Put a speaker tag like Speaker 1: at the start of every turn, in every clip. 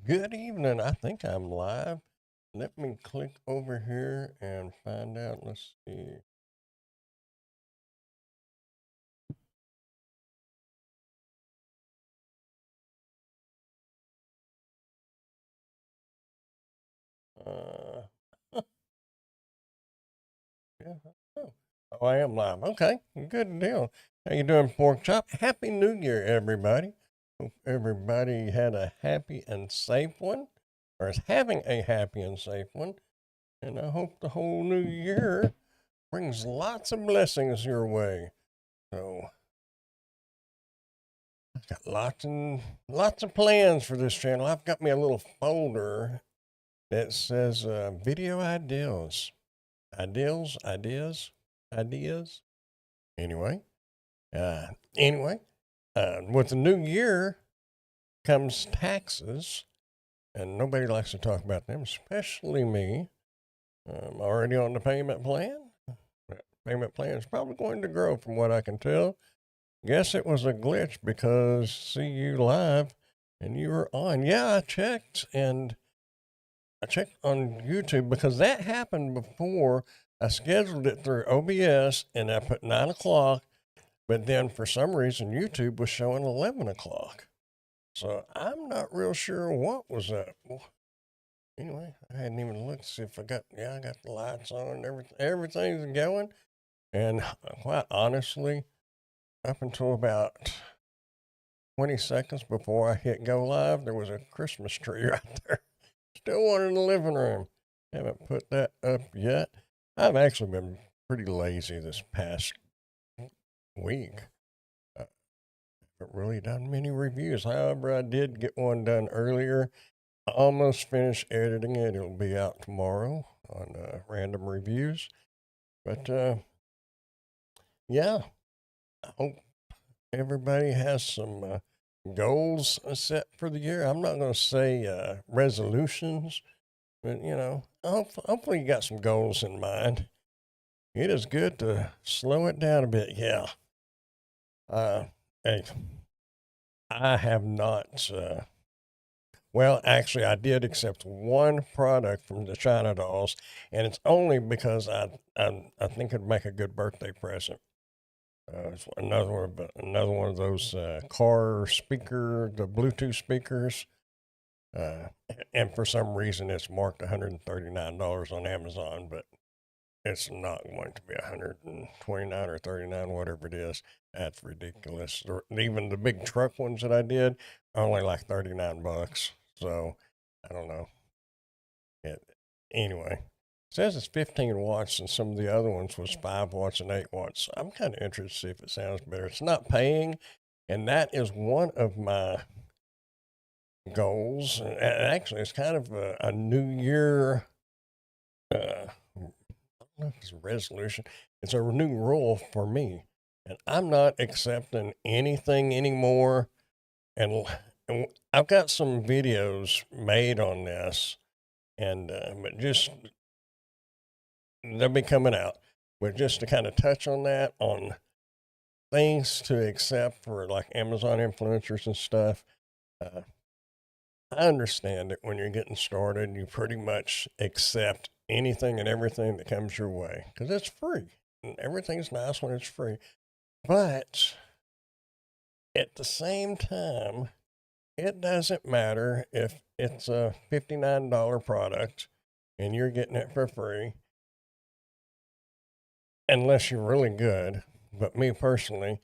Speaker 1: Good evening. I think I'm live. Let me click over here and find out. Let's see. Uh, yeah. Oh, I am live. Okay, good deal. How you doing, Pork Chop? Happy New Year, everybody. Hope everybody had a happy and safe one, or is having a happy and safe one. And I hope the whole new year brings lots of blessings your way. So I've got lots of plans for this channel. I've got me a little folder that says video ideas, ideas. Anyway, uh, anyway, with the new year comes taxes, and nobody likes to talk about them, especially me. I'm already on the payment plan. That payment plan is probably going to grow, from what I can tell. Guess it was a glitch because see you live and you were on. Yeah, I checked on YouTube because that happened before. I scheduled it through OBS and I put 9 o'clock, but then for some reason YouTube was showing 11 o'clock. So I'm not real sure what was up. Anyway, I hadn't even looked to see if I got the lights on, everything's going. And quite honestly, up until about 20 seconds before I hit go live, there was a Christmas tree right there. Still one in the living room. Haven't put that up yet. I've actually been pretty lazy this past week. I haven't really done many reviews. However, I did get one done earlier. I almost finished editing it. It'll be out tomorrow on Random Reviews. But yeah, I hope everybody has some goals set for the year. I'm not going to say resolutions, but hopefully you got some goals in mind. It is good to slow it down a bit. Yeah. Hey, I have not. Well, actually, I did accept one product from the China Dolls, and it's only because I think it'd make a good birthday present. It's another one of those car speaker, the Bluetooth speakers. Uh, and for some reason, it's marked $139 on Amazon, but it's not going to be 129 or 39, whatever it is. That's ridiculous. Even the big truck ones that I did are only like 39 bucks. So I don't know. Anyway, it says it's 15 watts, and some of the other ones was 5 watts and 8 watts. So I'm kind of interested to see if it sounds better. It's not paying, and that is one of my goals. And actually, it's kind of a New Year. I don't know if it's a resolution. It's a new rule for me, and I'm not accepting anything anymore. And I've got some videos made on this, and but just they'll be coming out. But just to kind of touch on that, on things to accept for like Amazon influencers and stuff. Uh, I understand that when you're getting started, you pretty much accept anything and everything that comes your way because it's free. And everything's nice when it's free. But at the same time, it doesn't matter if it's a $59 product and you're getting it for free, unless you're really good. But me personally,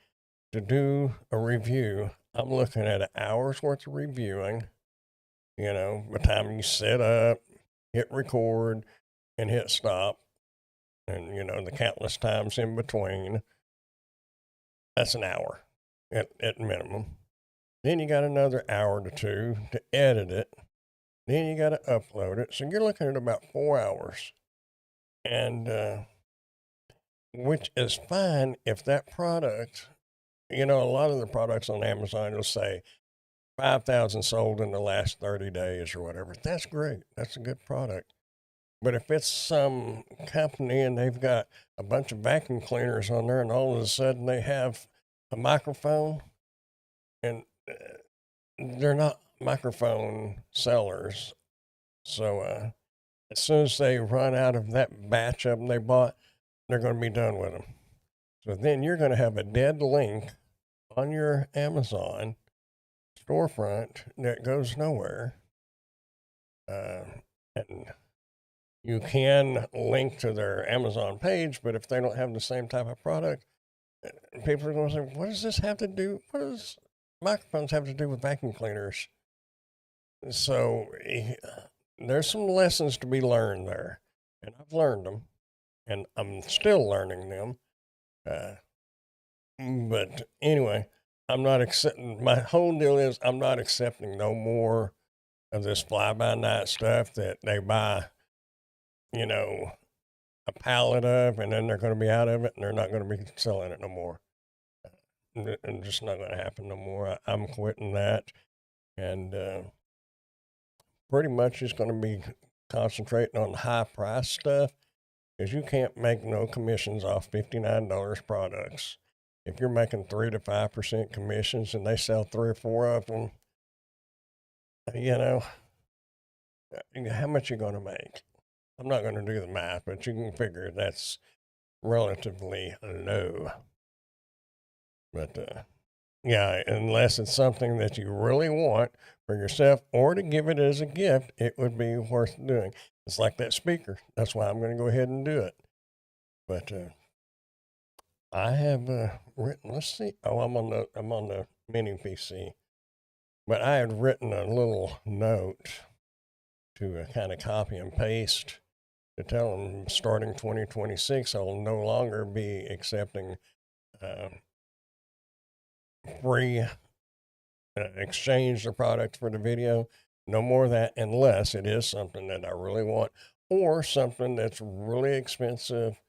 Speaker 1: to do a review, I'm looking at an hour's worth of reviewing. By the time you set up, hit record, and hit stop, and the countless times in between, that's an hour at minimum. Then you got another hour to two to edit it. Then you got to upload it. So you're looking at about 4 hours. And which is fine if that product, a lot of the products on Amazon will say 5,000 sold in the last 30 days or whatever. That's great. That's a good product. But if it's some company and they've got a bunch of vacuum cleaners on there and all of a sudden they have a microphone and they're not microphone sellers. So as soon as they run out of that batch of them they bought, they're going to be done with them. So then you're going to have a dead link on your Amazon storefront that goes nowhere. And you can link to their Amazon page, but if they don't have the same type of product, people are going to say, what does this have to do? What does microphones have to do with vacuum cleaners? So there's some lessons to be learned there. And I've learned them, and I'm still learning them. But anyway, I'm not accepting, my whole deal is I'm not accepting no more of this fly-by-night stuff that they buy, you know, a pallet of, and then they're going to be out of it, and they're not going to be selling it no more. And just not going to happen no more. I'm quitting that, and pretty much just going to be concentrating on the high-price stuff, because you can't make no commissions off $59 products. If you're making 3 to 5% commissions, and they sell 3 or 4 of them, you know, how much you going to make? I'm not going to do the math, but you can figure that's relatively low. But yeah, unless it's something that you really want for yourself or to give it as a gift, it would be worth doing. It's like that speaker. That's why I'm going to go ahead and do it. But I have written. Let's see. Oh, I'm on the mini PC. But I had written a little note to kind of copy and paste to tell them starting 2026, I'll no longer be accepting free exchange the product for the video. No more of that, unless it is something that I really want or something that's really expensive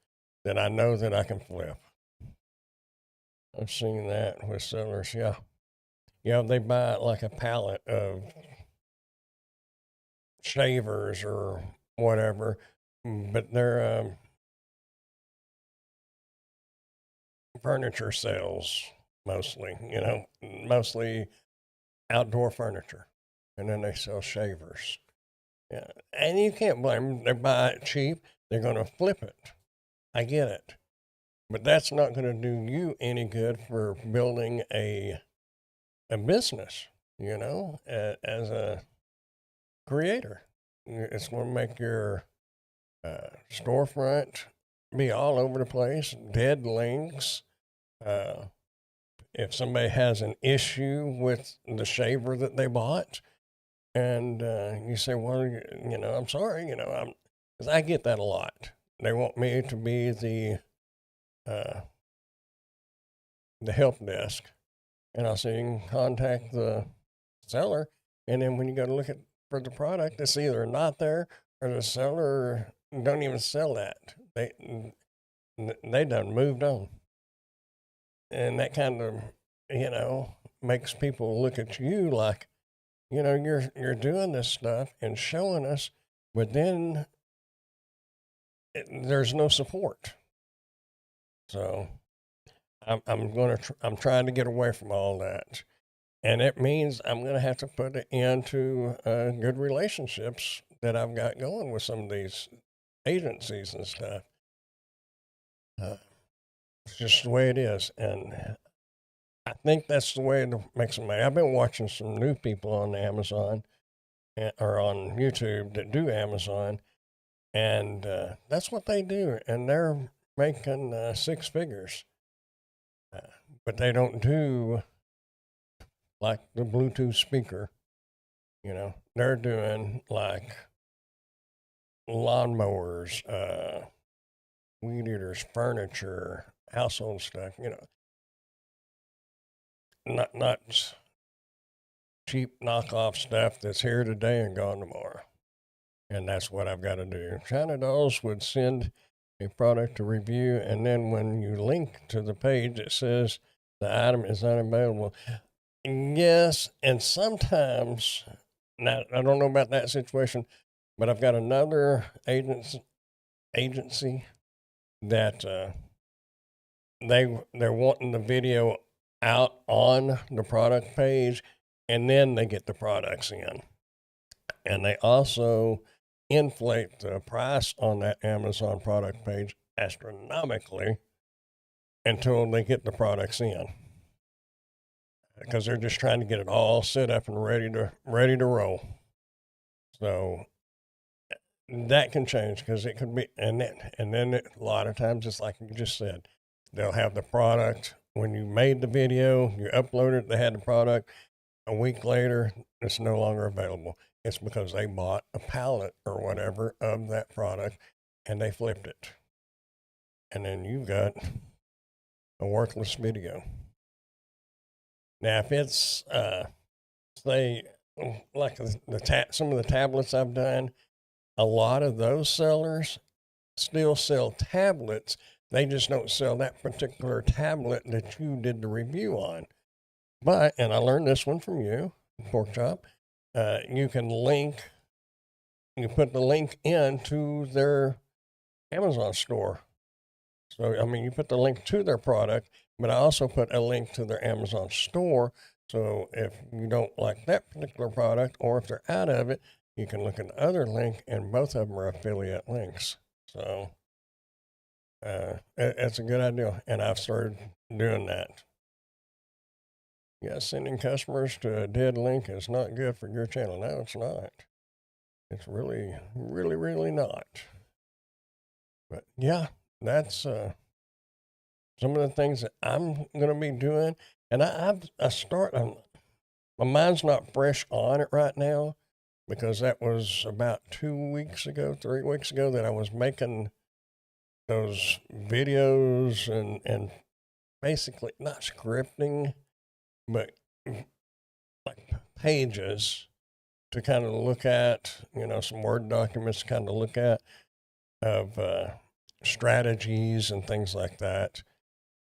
Speaker 1: that I know that I can flip. I've seen that with sellers. Yeah. Yeah, they buy like a pallet of shavers or whatever, but they're furniture sales mostly, mostly outdoor furniture. And then they sell shavers. Yeah. And you can't blame them. They buy it cheap. They're going to flip it. I get it. But that's not going to do you any good for building a business, as a creator. It's going to make your storefront be all over the place, dead links. If somebody has an issue with the shaver that they bought, and you say, well, I'm sorry, because I get that a lot. They want me to be the help desk, and I'll say you can contact the seller, and then when you go to look for the product, it's either not there or the seller don't even sell that. They done moved on, and that kind of makes people look at you like, you're doing this stuff and showing us, but then there's no support. So I'm trying to get away from all that, and it means I'm going to have to put it into good relationships that I've got going with some of these agencies and stuff. It's just the way it is, and I think that's the way to make some money. I've been watching some new people on Amazon or on YouTube that do Amazon, and that's what they do, and they're making 6 figures. But they don't do like the Bluetooth speaker. They're doing like lawnmowers, weed eaters, furniture, household stuff, not cheap knockoff stuff that's here today and gone tomorrow. And that's what I've got to do. China Dolls would send a product to review, and then when you link to the page, it says the item is unavailable. Yes, and sometimes, now I don't know about that situation, but I've got another agency that they're wanting the video out on the product page, and then they get the products in. And they also inflate the price on that Amazon product page astronomically until they get the products in, because they're just trying to get it all set up and ready to roll. So that can change, because it could be, and then a lot of times, it's like you just said, they'll have the product when you made the video, you uploaded it, they had the product. A week later, it's no longer available. It's because they bought a pallet or whatever of that product and they flipped it. And then you've got a worthless video. Now, if it's, say, like some of the tablets I've done, a lot of those sellers still sell tablets. They just don't sell that particular tablet that you did the review on. But, and I learned this one from you, Pork Chop, you can put the link into their Amazon store. So, I mean, you put the link to their product, but I also put a link to their Amazon store. So if you don't like that particular product, or if they're out of it, you can look at the other link, and both of them are affiliate links. So it's a good idea, and I've started doing that. Yeah, sending customers to a dead link is not good for your channel. No, it's not. It's really, really, really not. But yeah, that's some of the things that I'm going to be doing. And my mind's not fresh on it right now, because that was about 3 weeks ago that I was making those videos and basically not scripting, but like pages to kind of look at, some Word documents to kind of look at of strategies and things like that.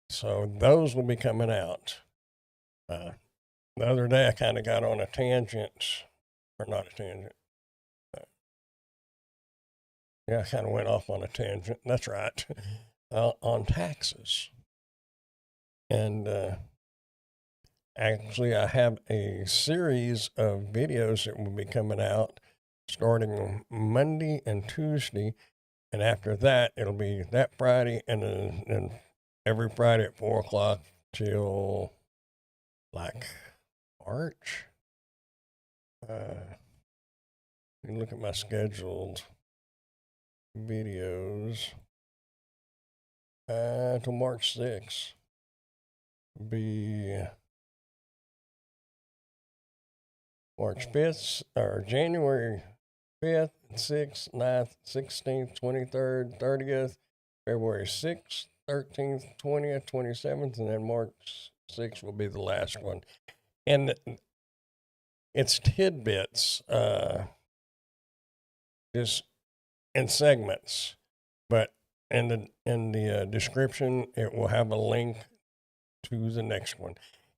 Speaker 1: So those will be coming out. The other day I kind of got on a tangent, or not a tangent. Yeah, I kind of went off on a tangent. That's right. On taxes. And actually, I have a series of videos that will be coming out starting Monday and Tuesday. And after that, it'll be that Friday, and then every Friday at 4 o'clock till like March. You look at my scheduled videos. Till March 6th. Be March 5th, or January 5th, 6th, 9th, 16th, 23rd, 30th, February 6th, 13th, 20th, 27th, and then March 6th will be the last one. And it's tidbits, just in segments, but in the description, it will have a link to the next one.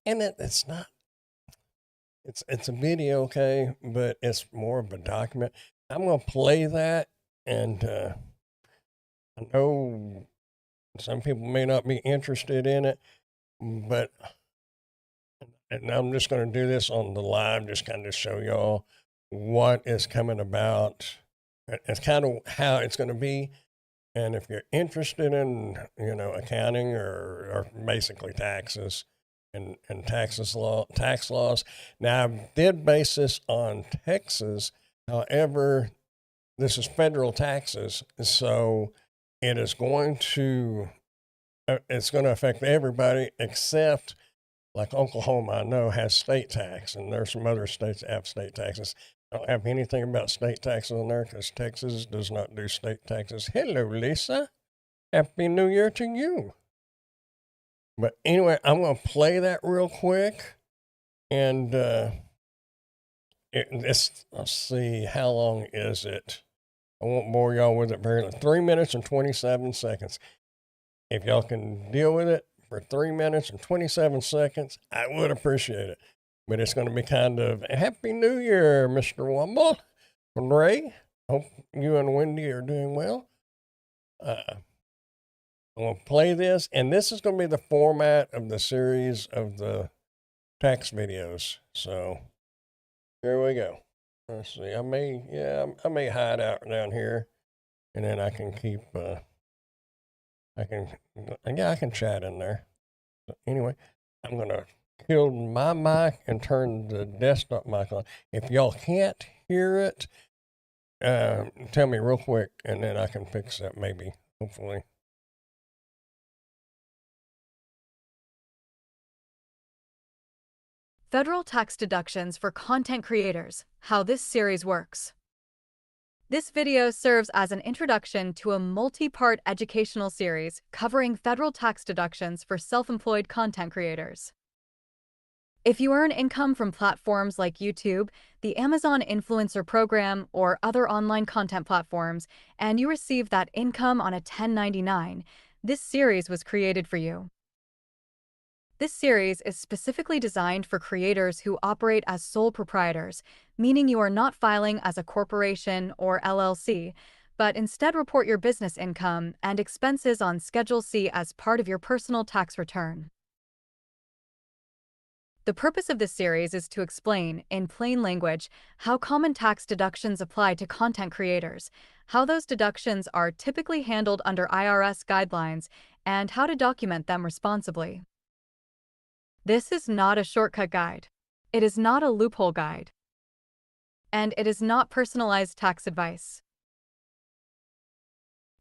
Speaker 1: And it's not, it's a video, okay, but it's more of a document. I'm going to play that, and I know some people may not be interested in it, but and I'm just going to do this on the live, just kind of show y'all what is coming about. It's kind of how it's going to be. And if you're interested in, accounting or basically taxes and tax laws. Now, I did base this on Texas. However, this is federal taxes. So it is going to affect everybody except, like Oklahoma, I know, has state tax, and there's some other states that have state taxes. I don't have anything about state taxes on there, because Texas does not do state taxes. Hello, Lisa. Happy New Year to you. But anyway, I'm going to play that real quick. And let's see, how long is it? I won't bore y'all with it very long. 3 minutes and 27 seconds. If y'all can deal with it for 3 minutes and 27 seconds, I would appreciate it. But it's going to be kind of Happy New Year, Mr. Wumble. Ray, hope you and Wendy are doing well. I'm going to play this, and this is going to be the format of the series of the tax videos. So here we go. Let's see. I may hide out down here, and then I can keep. I can chat in there. So anyway, I'm gonna kill my mic and turn the desktop mic on. If y'all can't hear it, tell me real quick, and then I can fix that maybe, hopefully.
Speaker 2: Federal tax deductions for content creators, how this series works. This video serves as an introduction to a multi-part educational series covering federal tax deductions for self-employed content creators. If you earn income from platforms like YouTube, the Amazon Influencer Program, or other online content platforms, and you receive that income on a 1099, this series was created for you. This series is specifically designed for creators who operate as sole proprietors, meaning you are not filing as a corporation or LLC, but instead report your business income and expenses on Schedule C as part of your personal tax return. The purpose of this series is to explain, in plain language, how common tax deductions apply to content creators, how those deductions are typically handled under IRS guidelines, and how to document them responsibly. This is not a shortcut guide. It is not a loophole guide. And it is not personalized tax advice.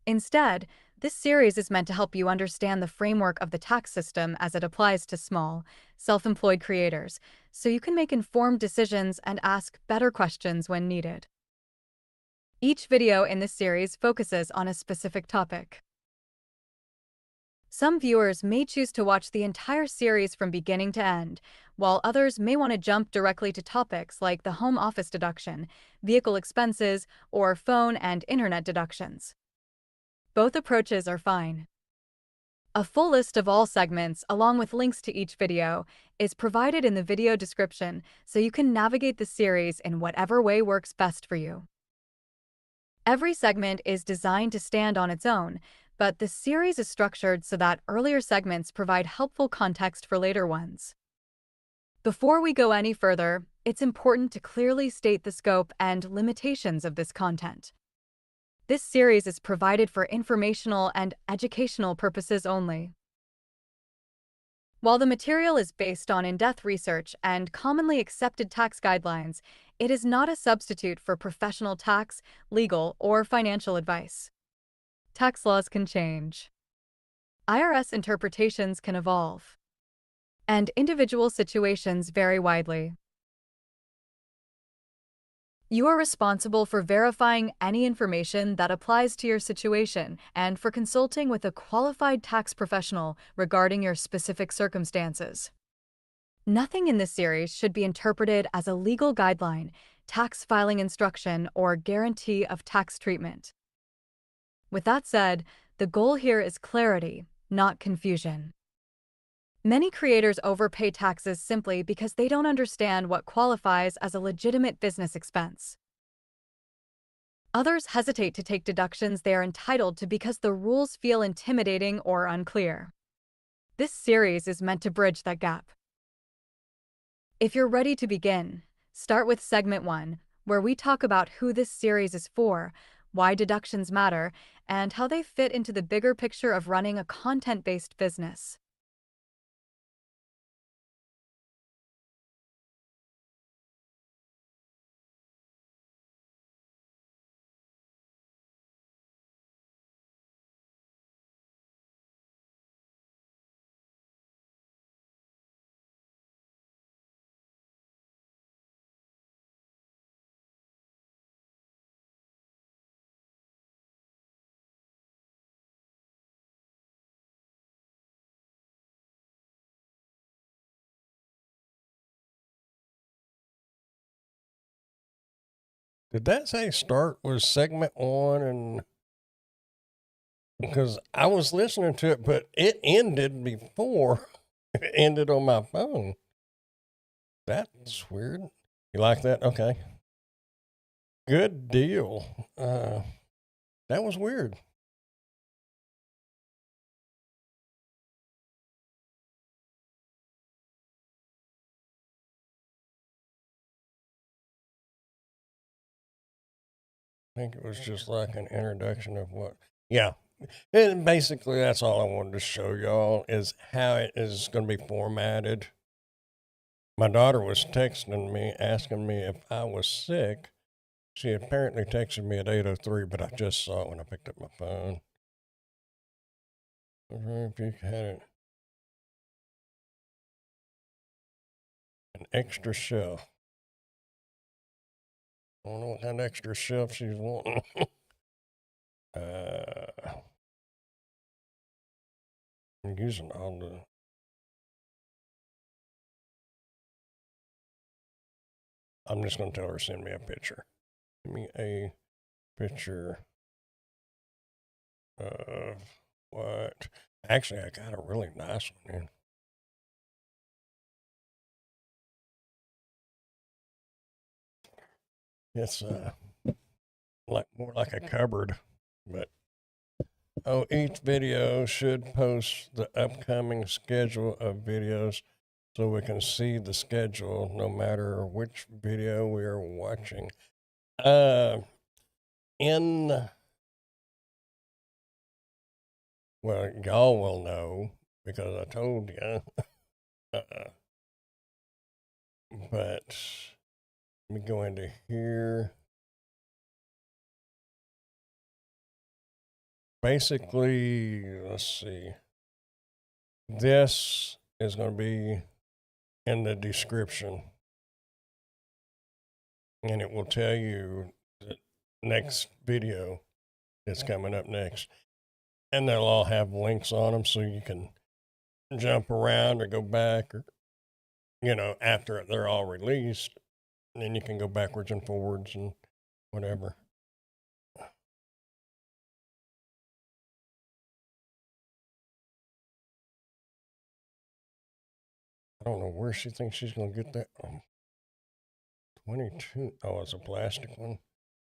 Speaker 2: Instead, this series is meant to help you understand the framework of the tax system as it applies to small, self-employed creators, so you can make informed decisions and ask better questions when needed. Each video in this series focuses on a specific topic. Some viewers may choose to watch the entire series from beginning to end, while others may want to jump directly to topics like the home office deduction, vehicle expenses, or phone and internet deductions. Both approaches are fine. A full list of all segments, along with links to each video, is provided in the video description so you can navigate the series in whatever way works best for you. Every segment is designed to stand on its own, but the series is structured so that earlier segments provide helpful context for later ones. Before we go any further, it's important to clearly state the scope and limitations of this content. This series is provided for informational and educational purposes only. While the material is based on in-depth research and commonly accepted tax guidelines, it is not a substitute for professional tax, legal, or financial advice. Tax laws can change. IRS interpretations can evolve. And individual situations vary widely. You are responsible for verifying any information that applies to your situation and for consulting with a qualified tax professional regarding your specific circumstances. Nothing in this series should be interpreted as a legal guideline, tax filing instruction, or guarantee of tax treatment. With that said, the goal here is clarity, not confusion. Many creators overpay taxes simply because they don't understand what qualifies as a legitimate business expense. Others hesitate to take deductions they are entitled to because the rules feel intimidating or unclear. This series is meant to bridge that gap. If you're ready to begin, start with Segment 1, where we talk about who this series is for, why deductions matter, and how they fit into the bigger picture of running a content-based business.
Speaker 1: Did that say start with segment 1? And because I was listening to it, but it ended before it ended on my phone. That's weird. You like that? Okay. Good deal. That was weird. think it was just like an introduction of what. Yeah. And basically, that's all I wanted to show y'all is how it is going to be formatted. My daughter was texting me, asking me if I was sick. She apparently texted me at 8:03, but I just saw it when I picked up my phone. I wonder if you had an extra shelf. I don't know what kind of extra shelf she's wanting. I'm using all the. I'm just going to tell her to send me a picture. Give me a picture of what. Actually, I got a really nice one in. It's like more like a cupboard, but each video should post the upcoming schedule of videos so we can see the schedule no matter which video we are watching. Well, y'all will know because I told you. But let me go into here. Basically, let's see. This is going to be in the description, and it will tell you the next video that's coming up next. And they'll all have links on them so you can jump around or go back or, after they're all released. And then you can go backwards and forwards and whatever. I don't know where she thinks she's going to get that from. 22. Oh, it's a plastic one.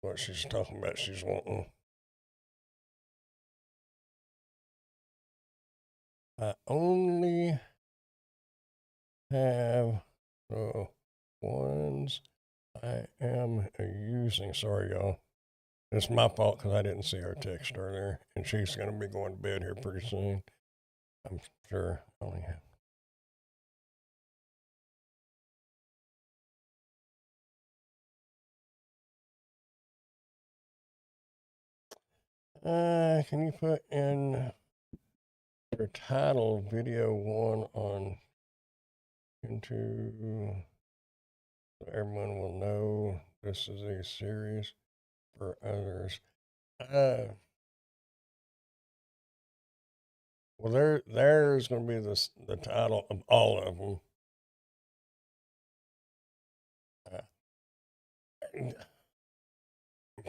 Speaker 1: What she's talking about, she's wanting. I only have the ones I am using. Sorry, y'all. It's my fault because I didn't see her text earlier, and she's going to be going to bed here pretty soon. I'm sure. I only have. Can you put in your title video one on into so everyone will know this is a series for others? Well, there's going to be the title of all of them.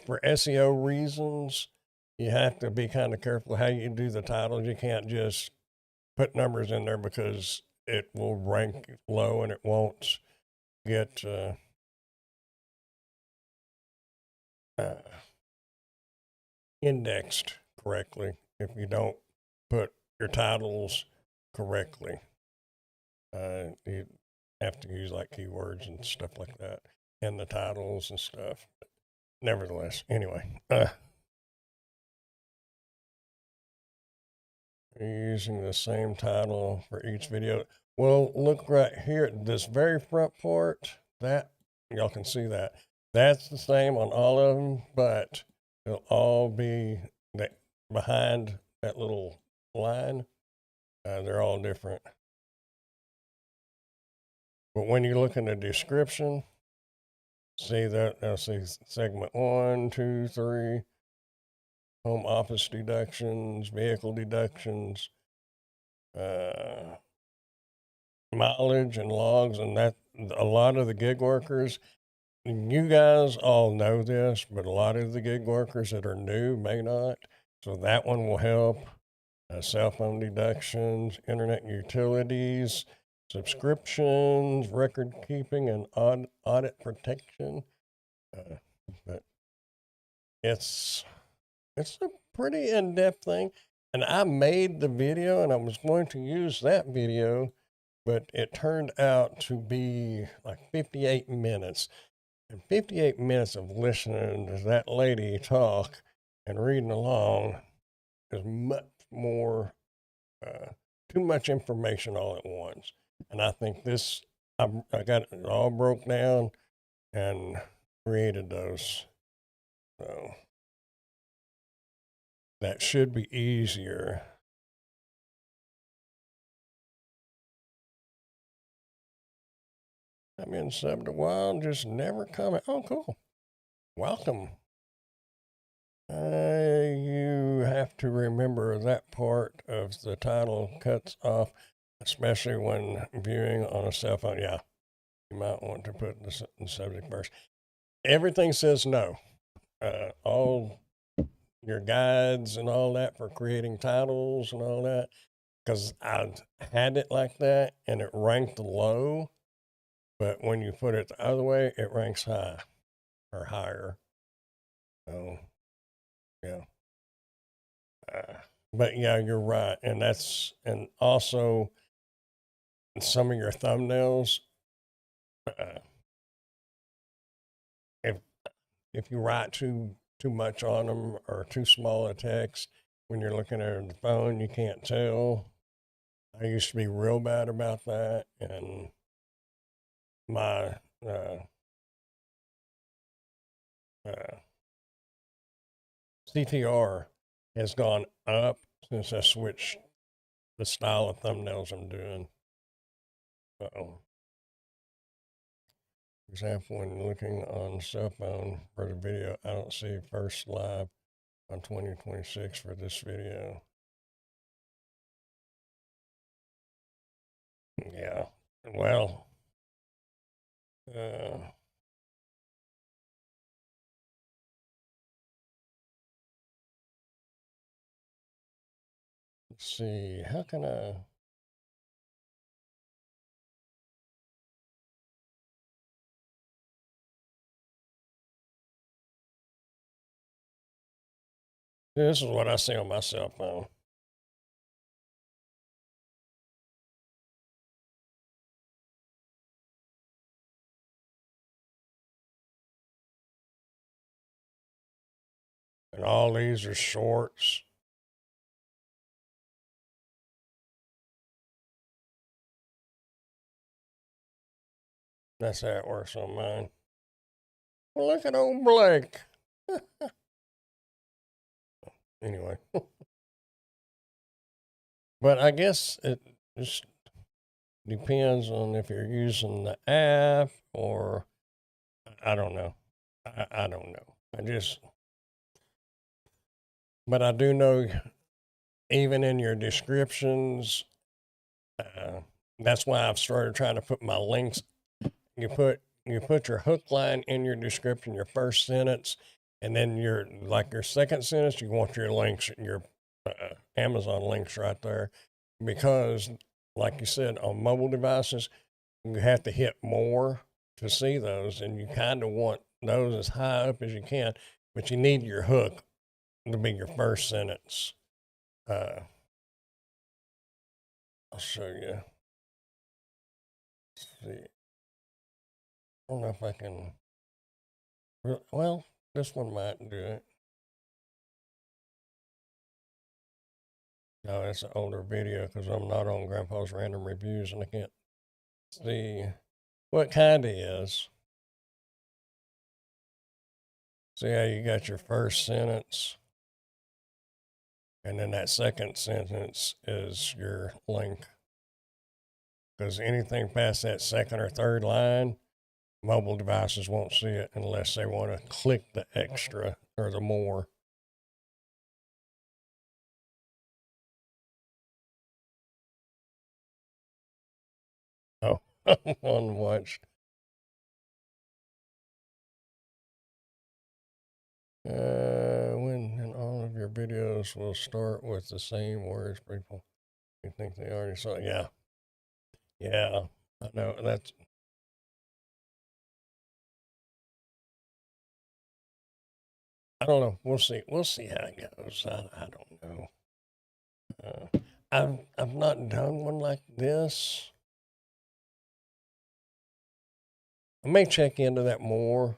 Speaker 1: For SEO reasons, you have to be kind of careful how you do the titles. You can't just put numbers in there because it will rank low and it won't get indexed correctly if you don't put your titles correctly. You have to use like keywords and stuff like that in the titles and stuff. But nevertheless, anyway, using the same title for each video. Well, look right here, this very front part, that y'all can see that. That's the same on all of them, but it'll all be that behind that little line. They're all different. But when you look in the description, see that, see segment 1, 2, 3, home office deductions, vehicle deductions, mileage and logs, and that a lot of the gig workers, you guys all know this, but a lot of the gig workers that are new may not. So that one will help. Cell phone deductions, internet utilities, subscriptions, record keeping, and audit protection. But it's a pretty in-depth thing. And I made the video, and I was going to use that video, but it turned out to be like 58 minutes. And 58 minutes of listening to that lady talk and reading along is much more, too much information all at once. And I think this, I got it all broke down and created those. So that should be easier. I'm in subbed a while, just never comment. Oh, cool. Welcome. You have to remember that part of the title cuts off, especially when viewing on a cell phone. Yeah, you might want to put the subject first. Everything says no. All your guides and all that for creating titles and all that, because I had it like that and it ranked low, but when you put it the other way, it ranks high or higher. So, yeah. But yeah, you're right, and also some of your thumbnails. Uh, if if you write too much on them or too small a text when you're looking at the phone, you can't tell. I used to be real bad about that, and my uh, CTR has gone up since I switched the style of thumbnails I'm doing. Uh-oh. For example, when looking on cell phone for the video, I don't see first live on 2026 for this video. Yeah, well, let's see, how can I? This is what I see on my cell phone. And all these are shorts. That's how it works on mine. Well, look at old Blake. Anyway, but I guess it just depends on if you're using the app or I don't know. I don't know. But I do know even in your descriptions, that's why I've started trying to put my links. You put your hook line in your description, your first sentence, and then your second sentence. You want your links, your Amazon links right there, because like you said, on mobile devices, you have to hit more to see those, and you kind of want those as high up as you can, but you need your hook to be your first sentence. Uh, I'll show you. Let's see. I don't know if I can. Well, this one might do it. No, it's an older video because I'm not on Grandpa's Random Reviews and I can't see what kind it is. See how you got your first sentence, and then that second sentence is your link. Because anything past that second or third line, mobile devices won't see it unless they want to click the extra or the more. Oh, unwatched. When in all of your videos will start with the same words, people. You think they already saw it? Yeah. Yeah. I know. I don't know. We'll see. We'll see how it goes. I don't know. I've not done one like this. I may check into that more.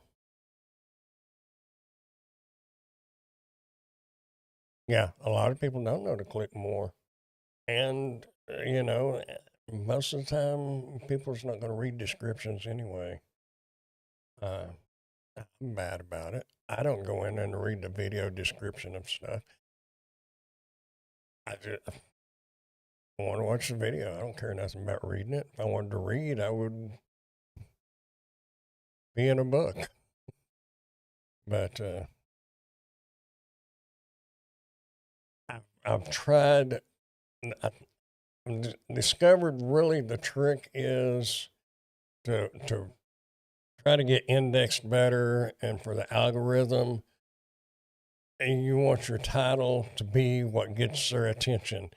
Speaker 1: Yeah, a lot of people don't know to click more. And, most of the time, people's not going to read descriptions anyway. I'm bad about it. I don't go in and read the video description of stuff. I just want to watch the video. I don't care nothing about reading it. If I wanted to read, I would be in a book. But I've tried, I've discovered really the trick is to try to get indexed better, and for the algorithm, and you want your title to be what gets their attention.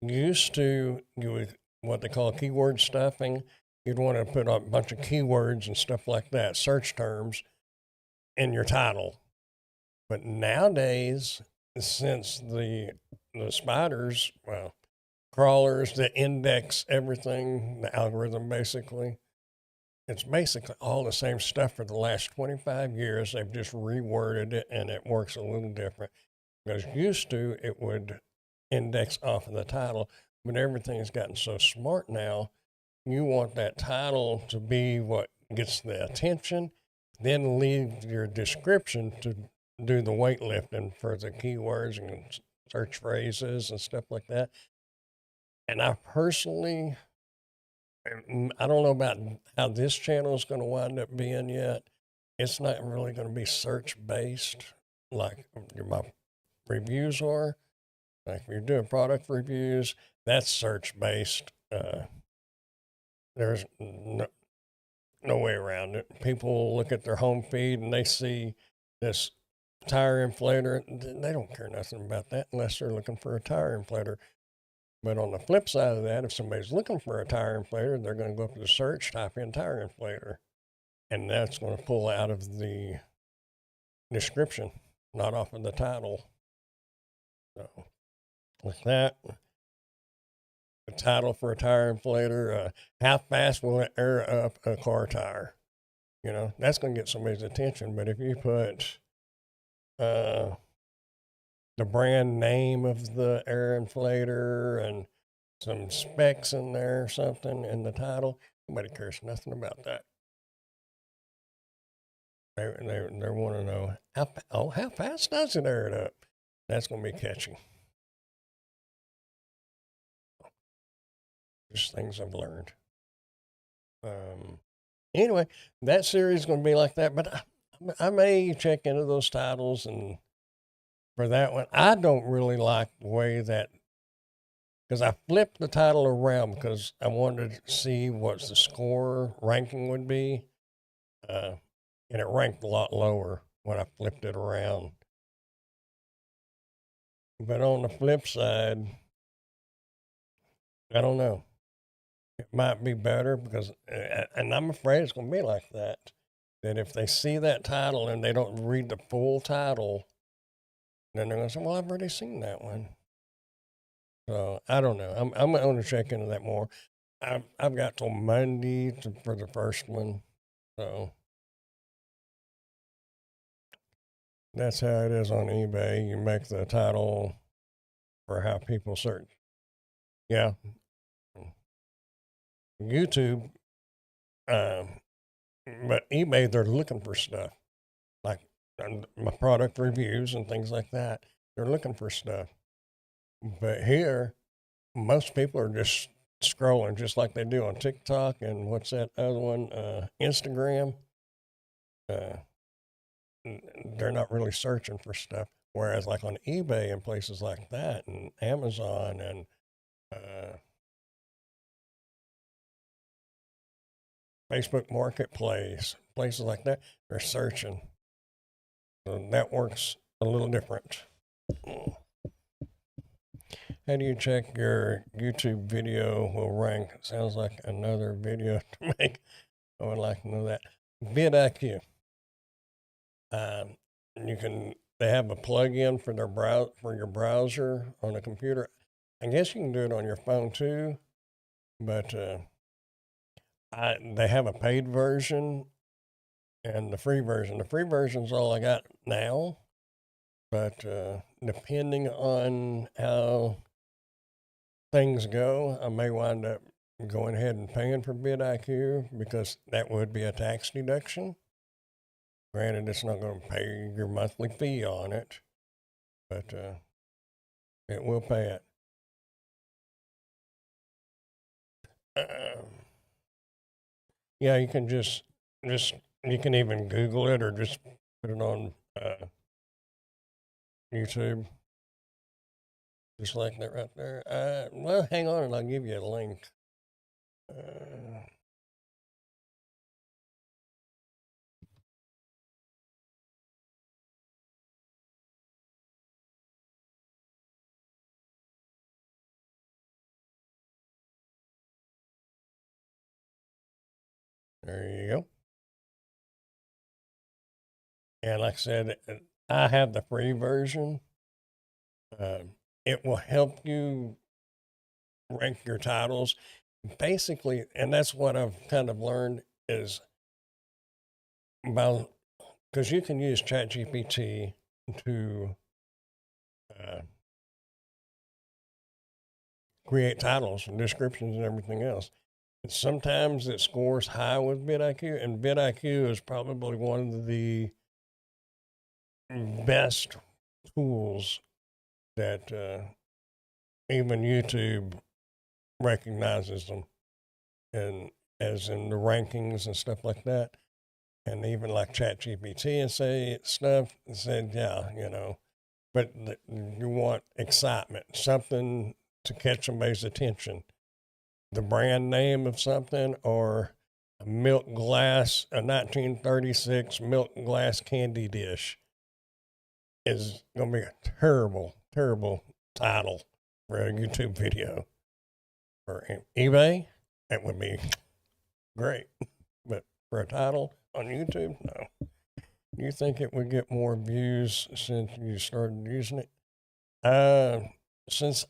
Speaker 1: Used to, with what they call keyword stuffing, you'd want to put a bunch of keywords and stuff like that, search terms, in your title. But nowadays, since the spiders, well, crawlers that index everything, the algorithm basically, it's basically all the same stuff for the last 25 years. They've just reworded it and it works a little different. Because used to, it would index off of the title, but everything's gotten so smart now. You want that title to be what gets the attention, then leave your description to do the weightlifting for the keywords and search phrases and stuff like that. And I personally, I don't know about how this channel is going to wind up being yet. It's not really going to be search based like my reviews are. Like if you're doing product reviews, that's search based. There's no way around it. People look at their home feed and they see this tire inflator. They don't care nothing about that unless they're looking for a tire inflator. But on the flip side of that, if somebody's looking for a tire inflator, they're going to go up to the search, type in tire inflator, and that's going to pull out of the description, not off of the title. So, like that, the title for a tire inflator, how fast will it air up a car tire? That's going to get somebody's attention. But if you put the brand name of the air inflator and some specs in there or something in the title, nobody cares nothing about that. They want to know how fast does it air it up? That's going to be catchy. Just things I've learned. Anyway, that series is going to be like that, but I may check into those titles, and for that one, I don't really like the way that, because I flipped the title around because I wanted to see what the score ranking would be, and it ranked a lot lower when I flipped it around. But on the flip side, I don't know. It might be better because, and I'm afraid it's going to be like that. That if they see that title and they don't read the full title, then they're going to say, well, I've already seen that one. So I don't know. I'm going to check into that more. I've got till Monday for the first one. So that's how it is on eBay. You make the title for how people search. Yeah. YouTube, but eBay, they're looking for stuff like my product reviews and things like that. They're looking for stuff. But here, most people are just scrolling just like they do on TikTok and what's that other one? Instagram. They're not really searching for stuff. Whereas like on eBay and places like that and Amazon and Facebook Marketplace, places like that, they're searching. So that works a little different. How do you check your YouTube video will rank? Sounds like another video to make. I would like to know that. vidIQ. They have a plug-in for for your browser on a computer. I guess you can do it on your phone too, but they have a paid version and the free version. The free version's all I got now, but depending on how things go, I may wind up going ahead and paying for vidIQ because that would be a tax deduction. Granted, it's not going to pay your monthly fee on it, but it will pay it. Yeah, you can just you can even Google it or just put it on YouTube, just like that right there. Well, hang on, and I'll give you a link. There you go. And like I said, I have the free version. It will help you rank your titles. Basically, and that's what I've kind of learned is about, because you can use ChatGPT to create titles and descriptions and everything else. And sometimes it scores high with vidIQ, and vidIQ is probably one of the best tools that even YouTube recognizes them, and as in the rankings and stuff like that. And even like ChatGPT and say stuff and said, yeah, you know, but you want excitement, something to catch somebody's attention, the brand name of something, or a milk glass, a 1936 milk glass candy dish is going to be a terrible, terrible title for a YouTube video. For eBay, that would be great. But for a title on YouTube, no. You think it would get more views since you started using it? Since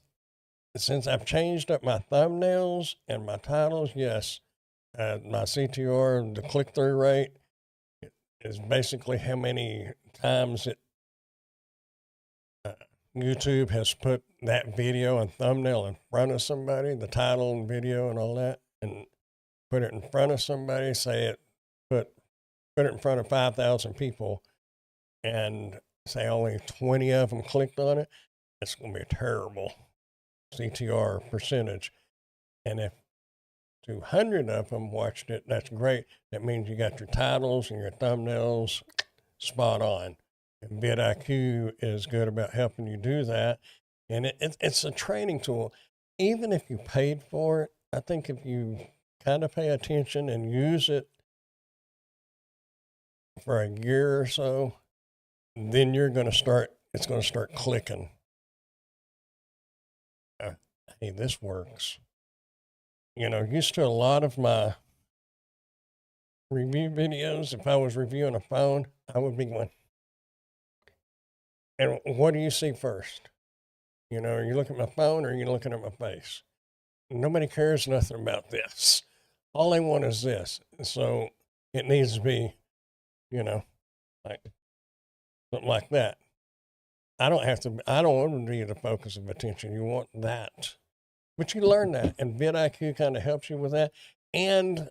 Speaker 1: I've changed up my thumbnails and my titles, yes. My CTR, the click-through rate, is basically how many times YouTube has put that video and thumbnail in front of somebody, the title and video and all that, and put it in front of somebody, say it, put it in front of 5,000 people, and say only 20 of them clicked on it, it's going to be a terrible CTR percentage. And if 200 of them watched it, that's great. That means you got your titles and your thumbnails spot on. And vidIQ is good about helping you do that. And it's a training tool. Even if you paid for it, I think if you kind of pay attention and use it for a year or so, then it's going to start clicking. Hey, this works. You know, used to a lot of my review videos, if I was reviewing a phone, I would be going, and what do you see first? You know, are you looking at my phone or are you looking at my face? Nobody cares nothing about this. All they want is this. So it needs to be, you know, like something like that. I don't want to be the focus of attention. You want that. But you learn that, and vidIQ kind of helps you with that. And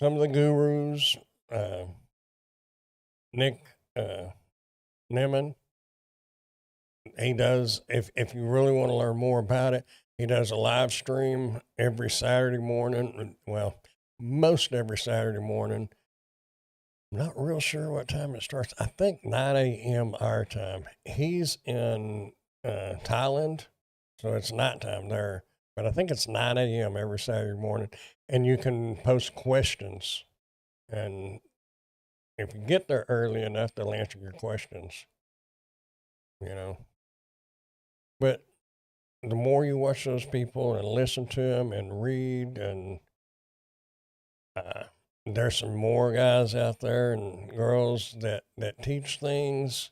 Speaker 1: some of the gurus, Nick Nieman, he does, if you really want to learn more about it, he does a live stream every Saturday morning. Well, most every Saturday morning. I'm not real sure what time it starts. I think 9 a.m. our time. He's in Thailand, so it's nighttime there. But I think it's 9 a.m. every Saturday morning. And you can post questions. And if you get there early enough, they'll answer your questions. You know. But the more you watch those people and listen to them and read, and there's some more guys out there and girls that teach things,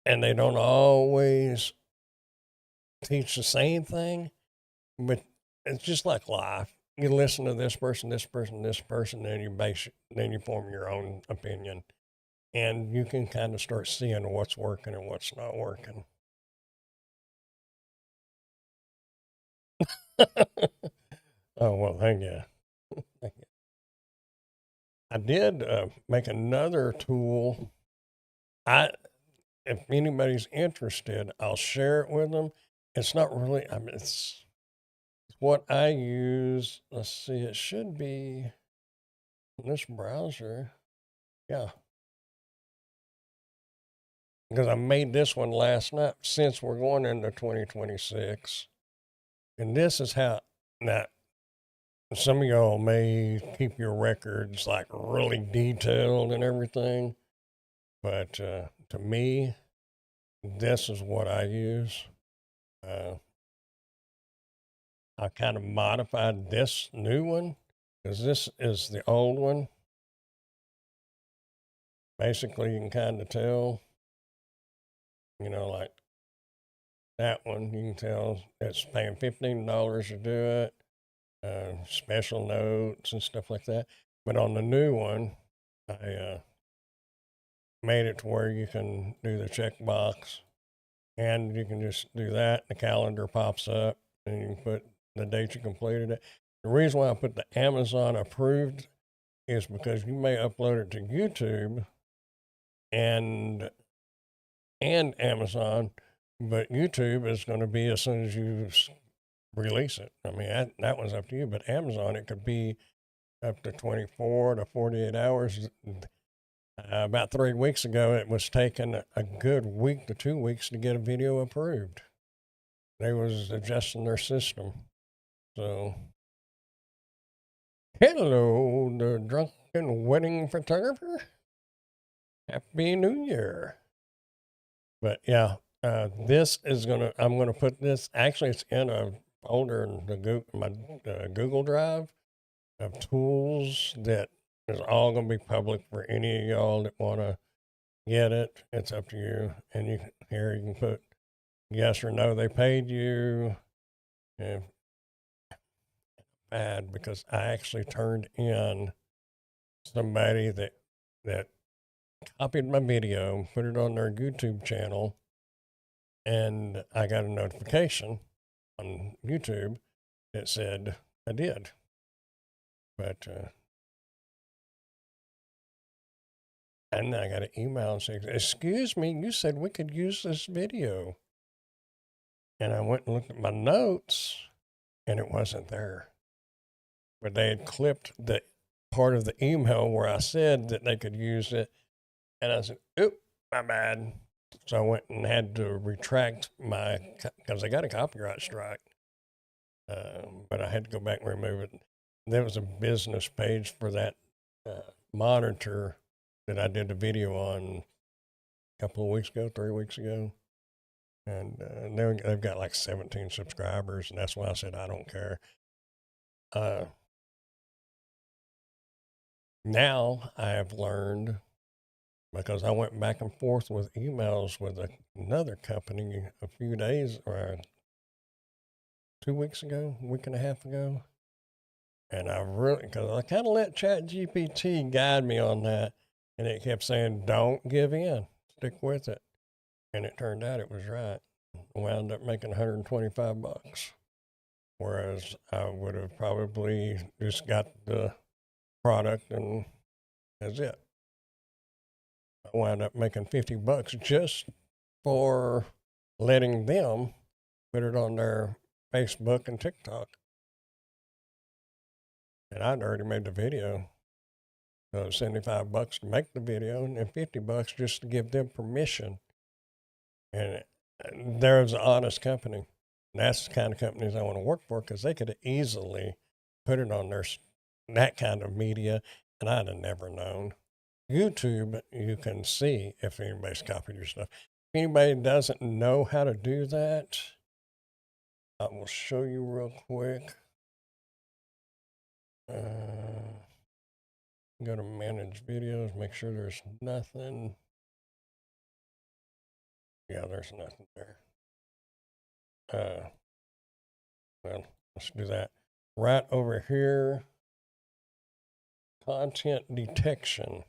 Speaker 1: and they don't always teach the same thing, but it's just like life. you listen to this person, this person, this person, then you form your own opinion, and you can kind of start seeing what's working and what's not working. Oh well, thank you. Thank you. I did make another tool. If anybody's interested, I'll share it with them. It's not really. I mean, it's what I use. Let's see. It should be in this browser. Yeah, because I made this one last night since we're going into 2026. And this is how, now, some of y'all may keep your records like really detailed and everything. But to me, this is what I use. Uh, I kind of modified this new one because this is the old one. Basically, you can kind of tell, like that one, you can tell it's paying $15 to do it, special notes and stuff like that. But on the new one, I made it to where you can do the checkbox and you can just do that. The calendar pops up and you can put the date you completed it. The reason why I put the Amazon approved is because you may upload it to YouTube and Amazon, but YouTube is going to be as soon as you release it. I mean, that one's up to you, but Amazon, it could be up to 24 to 48 hours. About 3 weeks ago, it was taking a good week to 2 weeks to get a video approved. They was adjusting their system. So, hello, the drunken wedding photographer. Happy New Year. But yeah, this is I'm gonna put this, actually it's in a folder in my Google Drive of tools that is all gonna be public for any of y'all that wanna get it. It's up to you. And you can put yes or no, they paid you. And bad because I actually turned in somebody that copied my video, put it on their YouTube channel, and I got a notification on YouTube that said I did. But and then I got an email and said, "Excuse me, you said we could use this video." And I went and looked at my notes, and it wasn't there. But they had clipped the part of the email where I said that they could use it, and I said, "Oop, my bad." So I went and had to retract because I got a copyright strike. But I had to go back and remove it. There was a business page for that monitor that I did the video on a couple of weeks ago, 3 weeks ago. And they've got like 17 subscribers, and that's why I said I don't care. Now I have learned, because I went back and forth with emails with another company a few days or 2 weeks ago, a week and a half ago. And because I kind of let ChatGPT guide me on that. And it kept saying, don't give in, stick with it. And it turned out it was right. I wound up making $125. Whereas I would have probably just got the product and that's it. I wound up making $50 just for letting them put it on their Facebook and TikTok. And I'd already made the video. So $75 to make the video and then $50 just to give them permission. And there's an honest company. And that's the kind of companies I want to work for because they could easily put it on that kind of media, and I'd have never known. YouTube, you can see if anybody's copied your stuff. If anybody doesn't know how to do that, I will show you real quick. Go to manage videos, make sure there's nothing. Yeah, there's nothing there. Well, let's do that. right over here, content detection,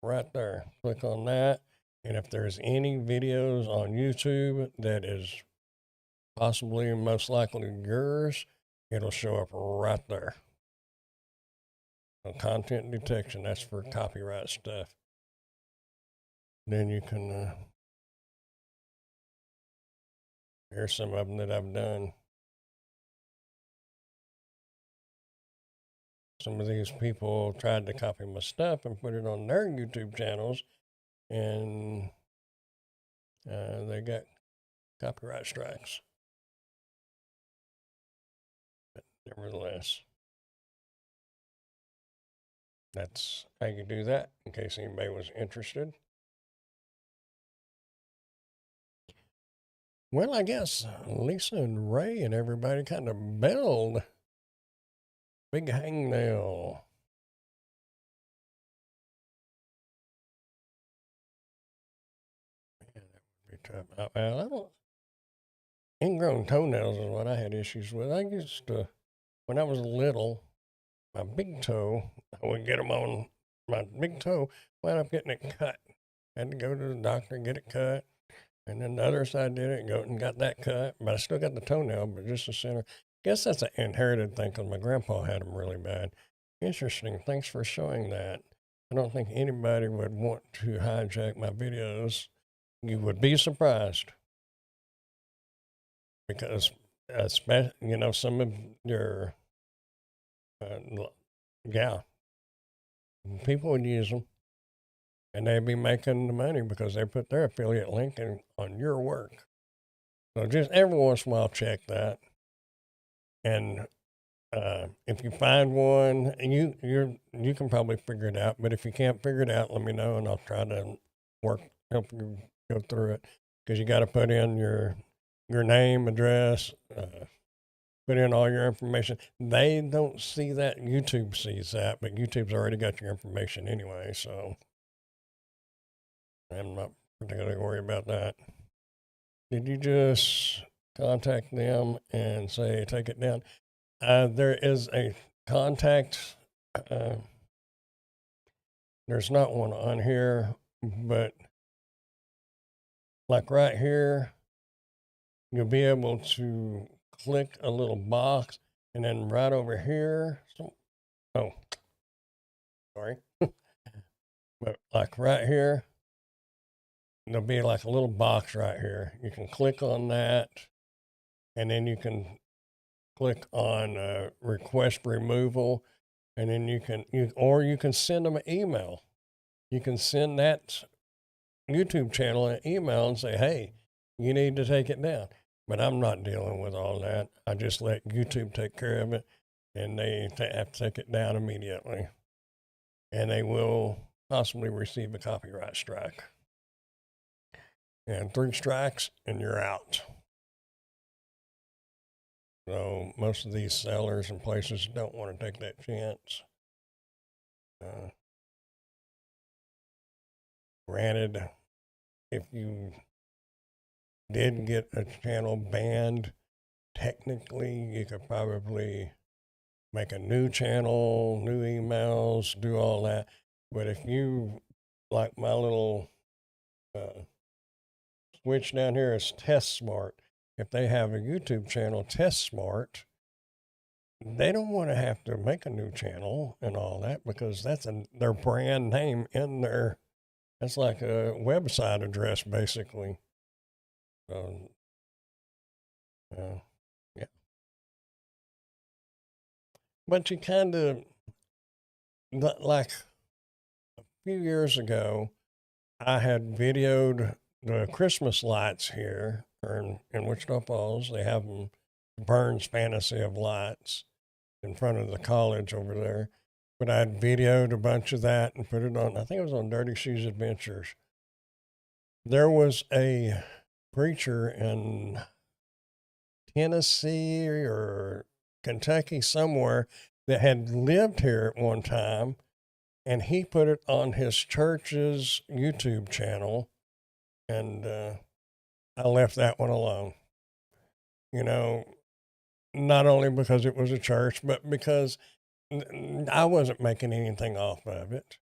Speaker 1: right there. Click on that. And if there's any videos on YouTube that is possibly most likely yours, it'll show up right there. So content detection, that's for copyright stuff. Then you can, here's some of them that I've done. Some of these people tried to copy my stuff and put it on their YouTube channels, and they got copyright strikes. But nevertheless, that's how you do that, in case anybody was interested. Well, I guess Lisa and Ray and everybody kind of bailed. Big hangnail. Man, that would be tough. Well, I don't. Ingrown toenails is what I had issues with. I used to, when I was little, my big toe, I would get them on my big toe, wound up getting it cut. Had to go to the doctor and get it cut. And then the other side did it, go and got that cut. But I still got the toenail, but just the center. Guess that's an inherited thing because my grandpa had them really bad. Interesting. Thanks for showing that. I don't think anybody would want to hijack my videos. You would be surprised. Because, some of your, people would use them. And they'd be making the money because they put their affiliate link on your work. So just every once in a while, check that. And if you find one, you can probably figure it out. But if you can't figure it out, let me know, and I'll try to help you go through it. Because you got to put in your name, address, put in all your information. They don't see that. YouTube sees that, but YouTube's already got your information anyway, so I'm not particularly worried about that. Did you just contact them and say, take it down? There is a contact. There's not one on here, but like right here, you'll be able to click a little box, and then right over here, sorry. But like right here, there'll be like a little box right here. You can click on that, and then you can click on request removal, and then you can send them an email. You can send that YouTube channel an email and say, hey, you need to take it down. But I'm not dealing with all that. I just let YouTube take care of it, and they have to take it down immediately. And they will possibly receive a copyright strike. And 3 strikes, and you're out. So most of these sellers and places don't want to take that chance. Granted, if you did get a channel banned, technically you could probably make a new channel, new emails, do all that. But if you, like my little switch down here is Test Smart. If they have a YouTube channel, Test Smart, they don't want to have to make a new channel and all that because that's their brand name in there. That's like a website address, basically. So, yeah. But you kind of, like a few years ago, I had videoed the Christmas lights here in Wichita Falls. They have them, Burns Fantasy of Lights, in front of the college over there. But I'd videoed a bunch of that and put it on, I think it was on Dirty Shoes Adventures. There was a preacher in Tennessee or Kentucky somewhere that had lived here at one time, and he put it on his church's YouTube channel, and I left that one alone. not only because it was a church, but because I wasn't making anything off of it.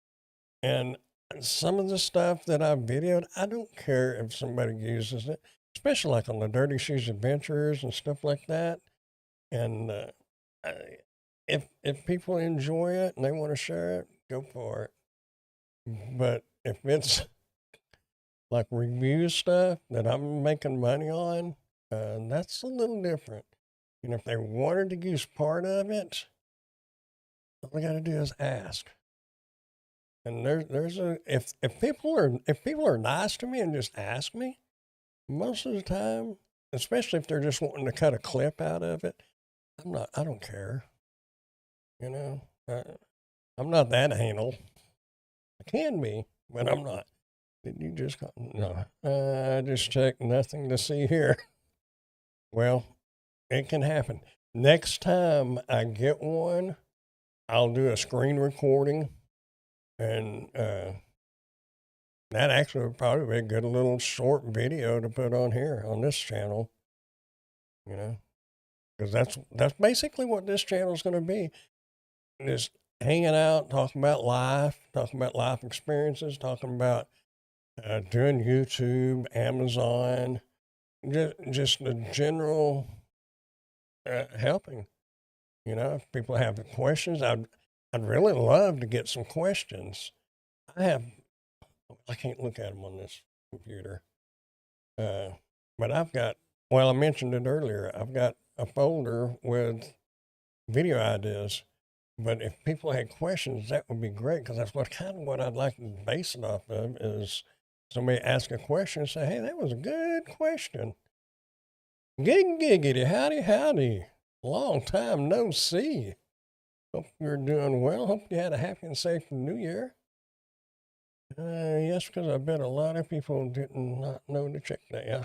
Speaker 1: And some of the stuff that I videoed, I don't care if somebody uses it, especially like on the Dirty Shoes Adventurers and stuff like that. And if people enjoy it and they want to share it, go for it. But if it's like review stuff that I'm making money on, that's a little different. And if they wanted to use part of it, all I got to do is ask. And there's a if people are nice to me and just ask me, most of the time, especially if they're just wanting to cut a clip out of it, I don't care. You know, I'm not that anal. I can be, but I'm not. Did you just call? No, I just checked. Nothing to see here. Well, it can happen. Next time I get one, I'll do a screen recording, and that actually would probably be a good little short video to put on here on this channel. You know, because that's basically what this channel is going to be. Just hanging out, talking about life experiences, talking about doing YouTube, Amazon, just the general helping. You know, if people have questions, I'd really love to get some questions. I can't look at them on this computer, but I've got. Well, I mentioned it earlier. I've got a folder with video ideas. But if people had questions, that would be great because that's what I'd like to base it off of is somebody ask a question and say, hey, that was a good question. Giggity, howdy. Long time no see. Hope you're doing well. Hope you had a happy and safe New Year. Yes, because I bet a lot of people did not know to check that. Yeah,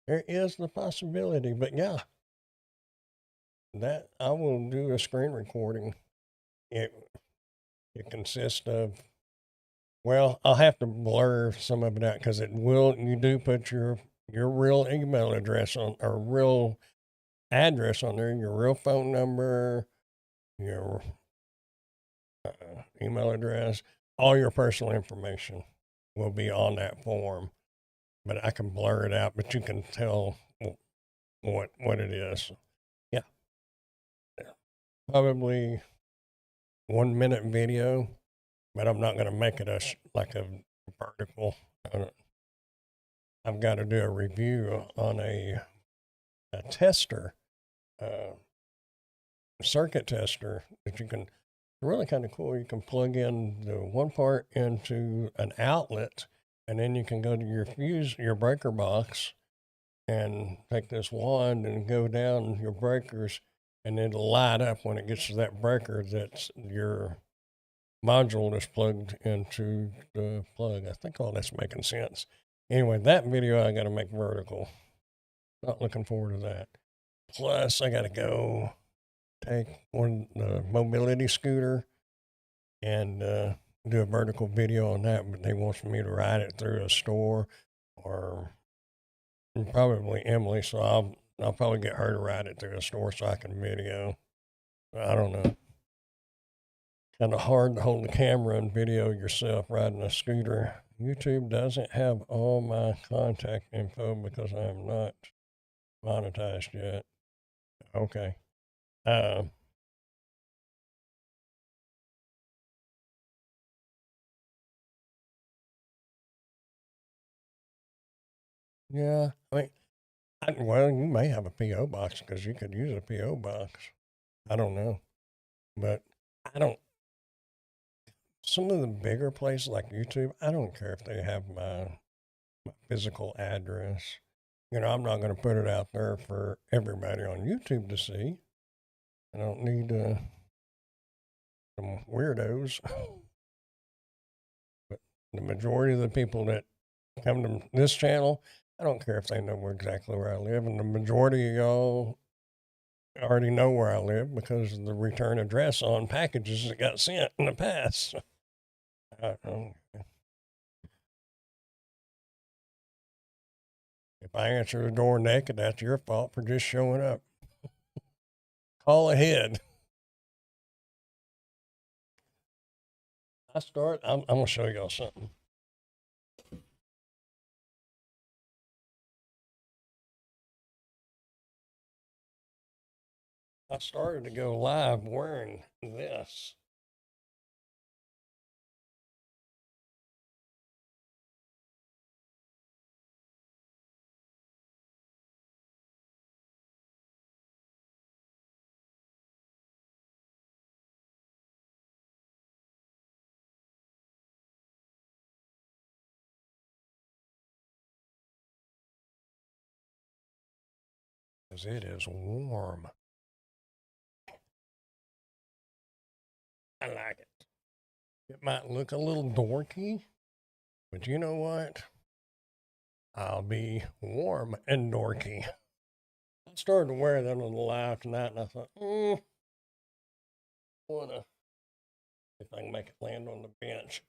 Speaker 1: there is the possibility, but yeah, that I will do a screen recording. It consists of, well, I'll have to blur some of it out because you do put your real email address on, or real address on there, your real phone number, your email address, all your personal information will be on that form. But I can blur it out, but you can tell what it is. Yeah. Probably 1 minute video, but I'm not going to make it like a vertical. I've got to do a review on a tester, circuit tester that you can. Really kind of cool. You can plug in the one part into an outlet, and then you can go to your breaker box, and take this wand and go down your breakers, and it'll light up when it gets to that breaker that's your module is plugged into the plug. I think all that's making sense. Anyway, that video I got to make vertical. Not looking forward to that. Plus, I got to go take the mobility scooter and do a vertical video on that, but they want me to ride it through a store or probably Emily, so I'll probably get her to ride it through a store so I can video. I don't know. Kind of hard to hold the camera and video yourself riding a scooter. YouTube doesn't have all my contact info because I am not monetized yet. Okay. Yeah, I mean, well, you may have a PO box because you could use a PO box. I don't know, but I don't. Some of the bigger places like YouTube, I don't care if they have my physical address. You know, I'm not going to put it out there for everybody on YouTube to see. I don't need some weirdos. But the majority of the people that come to this channel, I don't care if they know exactly where I live. And the majority of y'all already know where I live because of the return address on packages that got sent in the past. If I answer the door naked, that's your fault for just showing up. Call ahead. I'm going to show y'all something. I started to go live wearing this. Because it is warm. I like it. It might look a little dorky, but you know what? I'll be warm and dorky. I started to wear that on the live tonight, and I thought, I wanna if I can make it land on the bench.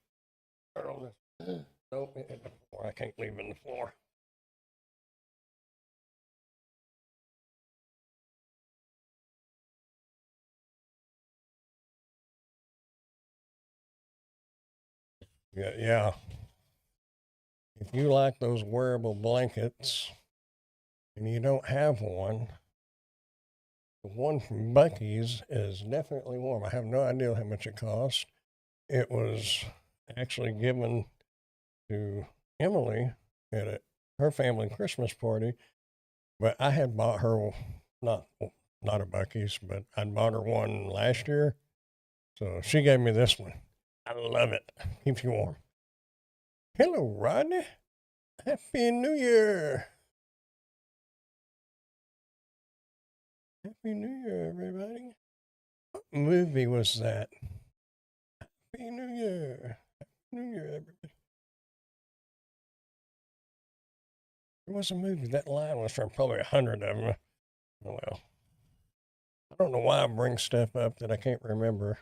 Speaker 1: Or on the, nope, it hit the floor. I can't leave it in the floor. Yeah. If you like those wearable blankets and you don't have one, the one from Bucky's is definitely warm. I have no idea how much it cost. It was actually given to Emily at her family Christmas party, but I had bought her not a Bucky's, but I'd bought her one last year, so she gave me this one. I love it. Keeps you warm. Hello, Rodney. Happy New Year. Happy New Year, everybody. What movie was that? Happy New Year. Happy New Year, everybody. There was a movie, that line was from probably 100 of them. Oh, well. I don't know why I bring stuff up that I can't remember.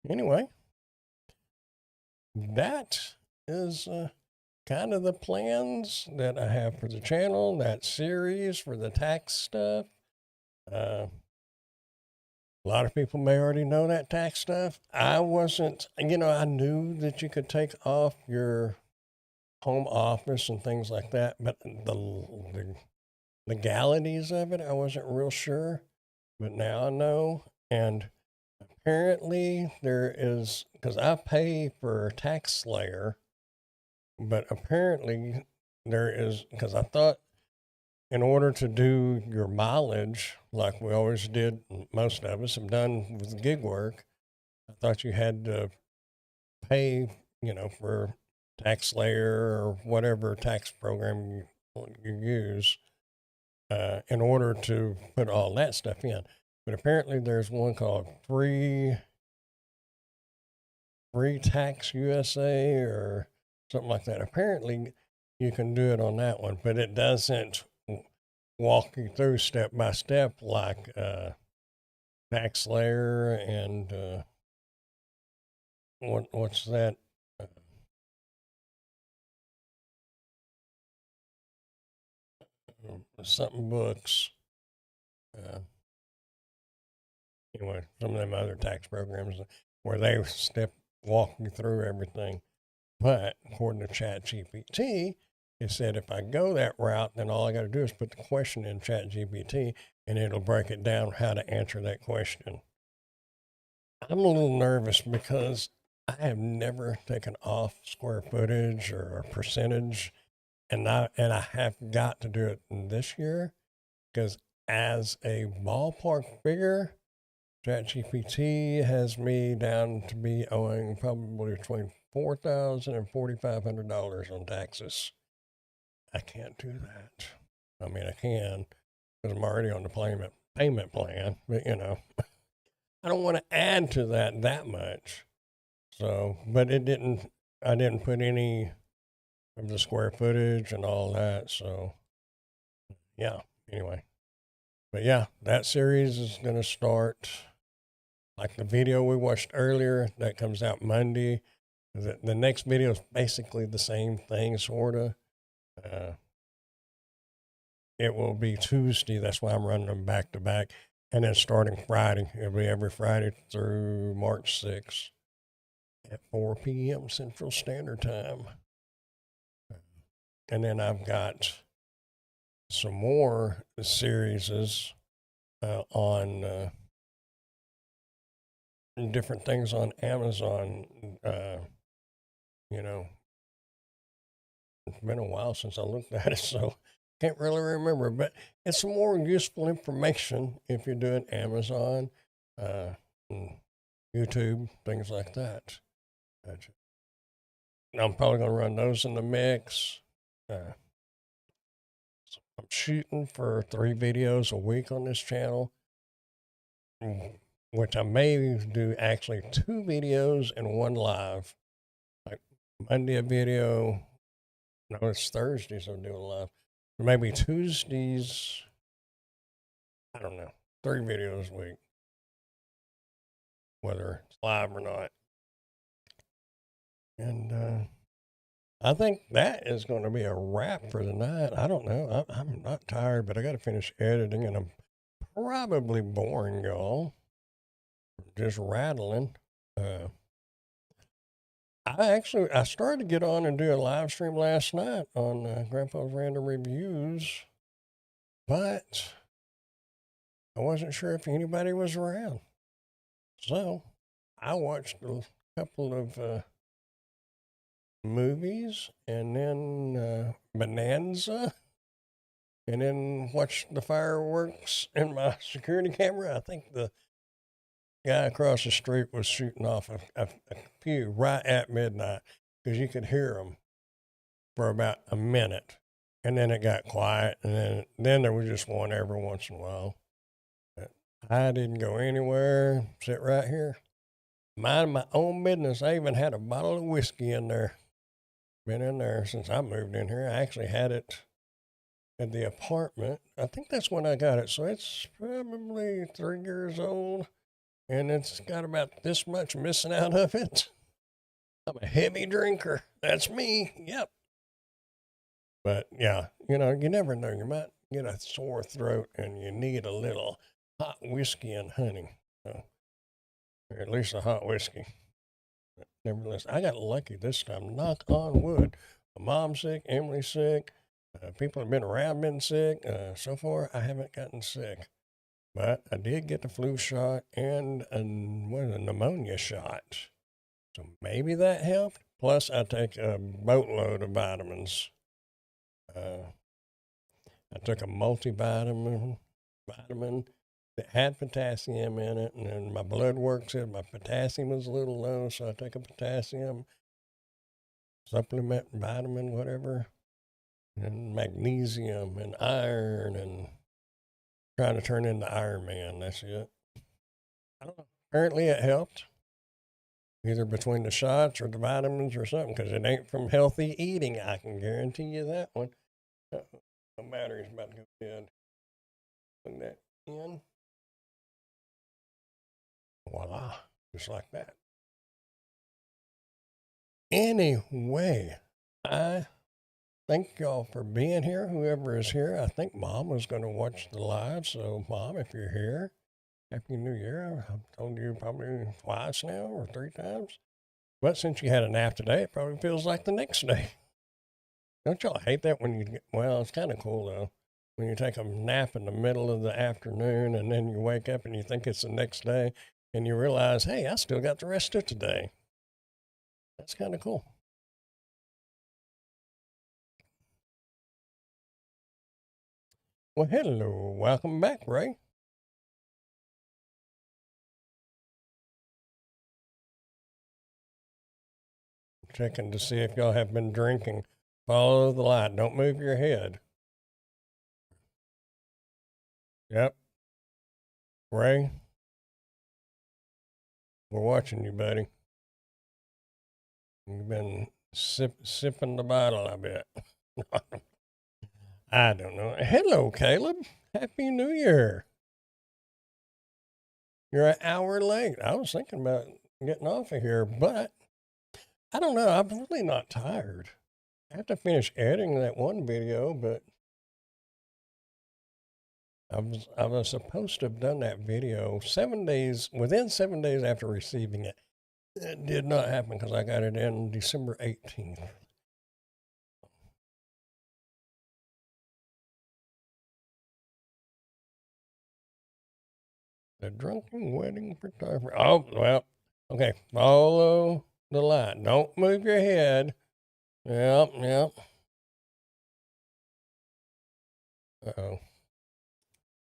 Speaker 1: Anyway, that is kind of the plans that I have for the channel, that series for the tax stuff. A lot of people may already know that tax stuff. I wasn't, I knew that you could take off your home office and things like that, but the legalities of it, I wasn't real sure. But now I know. And apparently there is, because I pay for TaxSlayer, but apparently there is, because I thought in order to do your mileage, like we always did, most of us have done with gig work, I thought you had to pay, for TaxSlayer or whatever tax program you use in order to put all that stuff in. But apparently there's one called Free Tax USA or something like that. Apparently you can do it on that one, but it doesn't walk you through step by step like TaxSlayer and what's that? Something books. Anyway, some of them other tax programs where they walk you through everything. But according to ChatGPT, it said if I go that route, then all I got to do is put the question in ChatGPT and it'll break it down how to answer that question. I'm a little nervous because I have never taken off square footage or a percentage, and I have got to do it this year because as a ballpark figure, ChatGPT has me down to be owing probably between $4,000 and $4,500 on taxes. I can't do that. I mean, I can because I'm already on the payment plan, but I don't want to add to that much. So, but I didn't put any of the square footage and all that. So, yeah, anyway. But yeah, that series is going to start like the video we watched earlier. That comes out Monday. The next video is basically the same thing, sort of. it will be Tuesday. That's why I'm running them back to back. And then starting Friday, it'll be every Friday through March 6th at 4 p.m. Central Standard Time. And then I've got some more series on different things on Amazon. You know, it's been a while since I looked at it, so can't really remember. But it's some more useful information if you're doing Amazon, YouTube, things like that. I'm probably going to run those in the mix. So I'm shooting for 3 videos a week on this channel, which I may do actually 2 videos and 1 live. Like Monday a video. No, it's Thursdays I'm doing live. Maybe Tuesdays. I don't know. 3 videos a week, whether it's live or not. And I think that is going to be a wrap for the night. I don't know. I'm not tired, but I got to finish editing, and I'm probably boring y'all. Just rattling. I started to get on and do a live stream last night on Grandpa's Random Reviews, but I wasn't sure if anybody was around. So I watched a couple of movies, and then Bonanza, and then watched the fireworks in my security camera. I think the guy across the street was shooting off a few right at midnight, because you could hear them for about a minute, and then it got quiet, and then there was just one every once in a while. But I didn't go anywhere, sit right here, mind my own business. I even had a bottle of whiskey in there. Been in there since I moved in here. I actually had it at the apartment. I think that's when I got it. So it's probably 3 years old, and it's got about this much missing out of it. I'm a heavy drinker. That's me. Yep. But yeah, you never know. You might get a sore throat and you need a little hot whiskey and honey. So, or at least a hot whiskey. Nevertheless, I got lucky this time. Knock on wood. My mom's sick. Emily's sick. People have been around been sick. So far, I haven't gotten sick. But I did get the flu shot and a pneumonia shot. So maybe that helped. Plus, I take a boatload of vitamins. I took a multivitamin that had potassium in it, and then my blood work said my potassium was a little low, so I take a potassium supplement, vitamin, whatever, and magnesium and iron, and trying to turn into Iron Man. That's it. I don't know. Apparently it helped, either between the shots or the vitamins or something, because it ain't from healthy eating. I can guarantee you that one. My battery's about to go dead. Plug that in. Voila, just like that. Anyway, I thank y'all for being here, whoever is here. I think Mom was going to watch the live, so Mom, if you're here, Happy New Year. I've told you probably twice now or 3 times. But since you had a nap today, it probably feels like the next day. Don't y'all hate that when you get, well, it's kind of cool though, when you take a nap in the middle of the afternoon and then you wake up and you think it's the next day and you realize, hey, I still got the rest of today. That's kind of cool. Well, hello. Welcome back, Ray. Checking to see if y'all have been drinking. Follow the light. Don't move your head. Yep. Ray, we're watching you, buddy. You've been sipping the bottle, I bet. I don't know. Hello, Caleb. Happy New Year. You're an hour late. I was thinking about getting off of here, but I don't know. I'm really not tired. I have to finish editing that one video, but I was supposed to have done that video within 7 days after receiving it. It did not happen because I got it in December 18th. The drunken wedding photographer. Oh, well, okay. Follow the line. Don't move your head. Yep, yep. Uh-oh.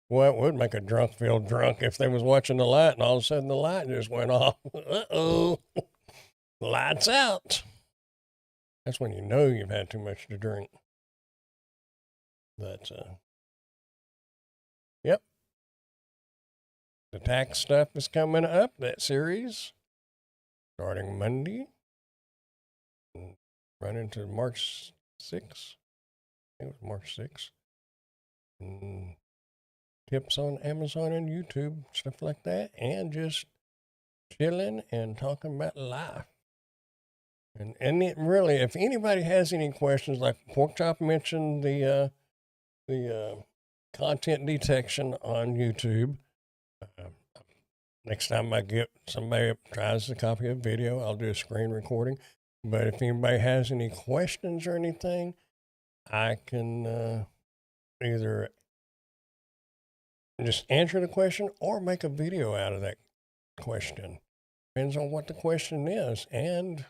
Speaker 1: Well, it would make a drunk feel drunk if they was watching the light and all of a sudden the light just went off. Uh-oh. Lights out. That's when you know you've had too much to drink. But, yep. The tax stuff is coming up, that series, starting Monday. Running to March 6th. I think it was March 6th. Tips on Amazon and YouTube, stuff like that, and just chilling and talking about life. And it really, if anybody has any questions, like Porkchop mentioned the content detection on YouTube. Next time I get somebody tries to copy a video, I'll do a screen recording. But if anybody has any questions or anything, I can either just answer the question or make a video out of that question. Depends on what the question is and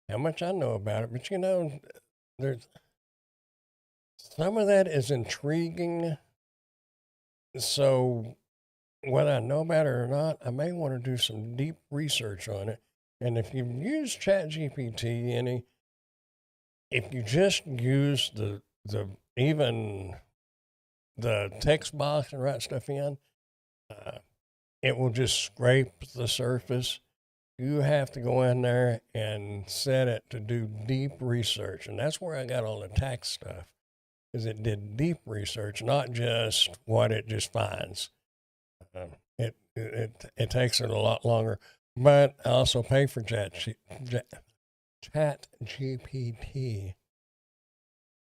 Speaker 1: how much I know about it. But you know, there's some of that is intriguing. So whether I know about it or not, I may want to do some deep research on it. And if you've used ChatGPT any, if you just use even the text box and write stuff in, it will just scrape the surface. You have to go in there and set it to do deep research. And that's where I got all the tax stuff, is it did deep research, not just what it just finds. It takes it a lot longer. But I also pay for ChatGPT.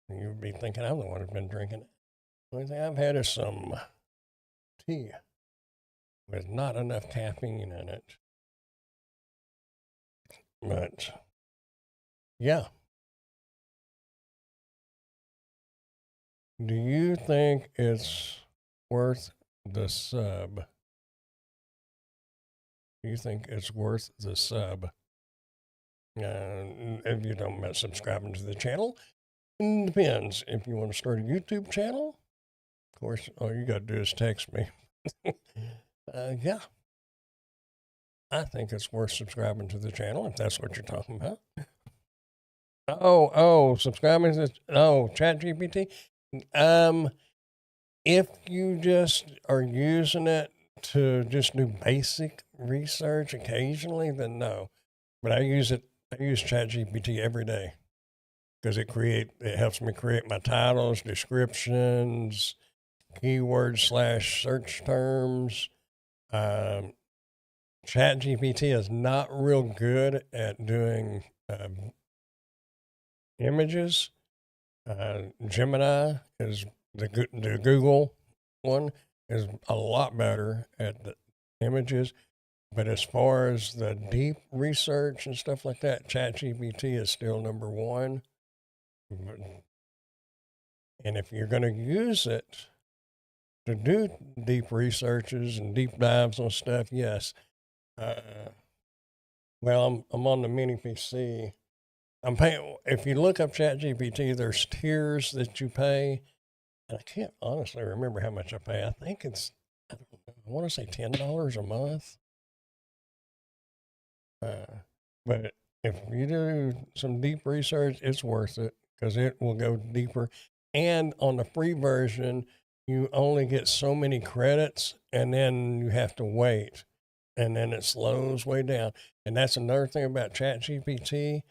Speaker 1: You would be thinking I'm the one who's been drinking it. The only thing I've had is some tea with not enough caffeine in it. But yeah. Do you think it's worth the sub? Do you think it's worth the sub? If you're talking about subscribing to the channel, it depends. If you want to start a YouTube channel, of course, all you got to do is text me. Yeah. I think it's worth subscribing to the channel if that's what you're talking about. Subscribing to ChatGPT. If you just are using it to just do basic research occasionally, then no. But I use ChatGPT every day because it helps me create my titles, descriptions, keywords / search terms. ChatGPT is not real good at doing images. Gemini is the Google one is a lot better at the images. But as far as the deep research and stuff like that, ChatGPT is still number one. And if you're going to use it to do deep researches and deep dives on stuff, yes. Well, I'm on the mini PC. I'm paying. If you look up ChatGPT, there's tiers that you pay, and I can't honestly remember how much I pay. I think I want to say $10 a month. But if you do some deep research, it's worth it because it will go deeper. And on the free version, you only get so many credits, and then you have to wait, and then it slows way down. And that's another thing about ChatGPT.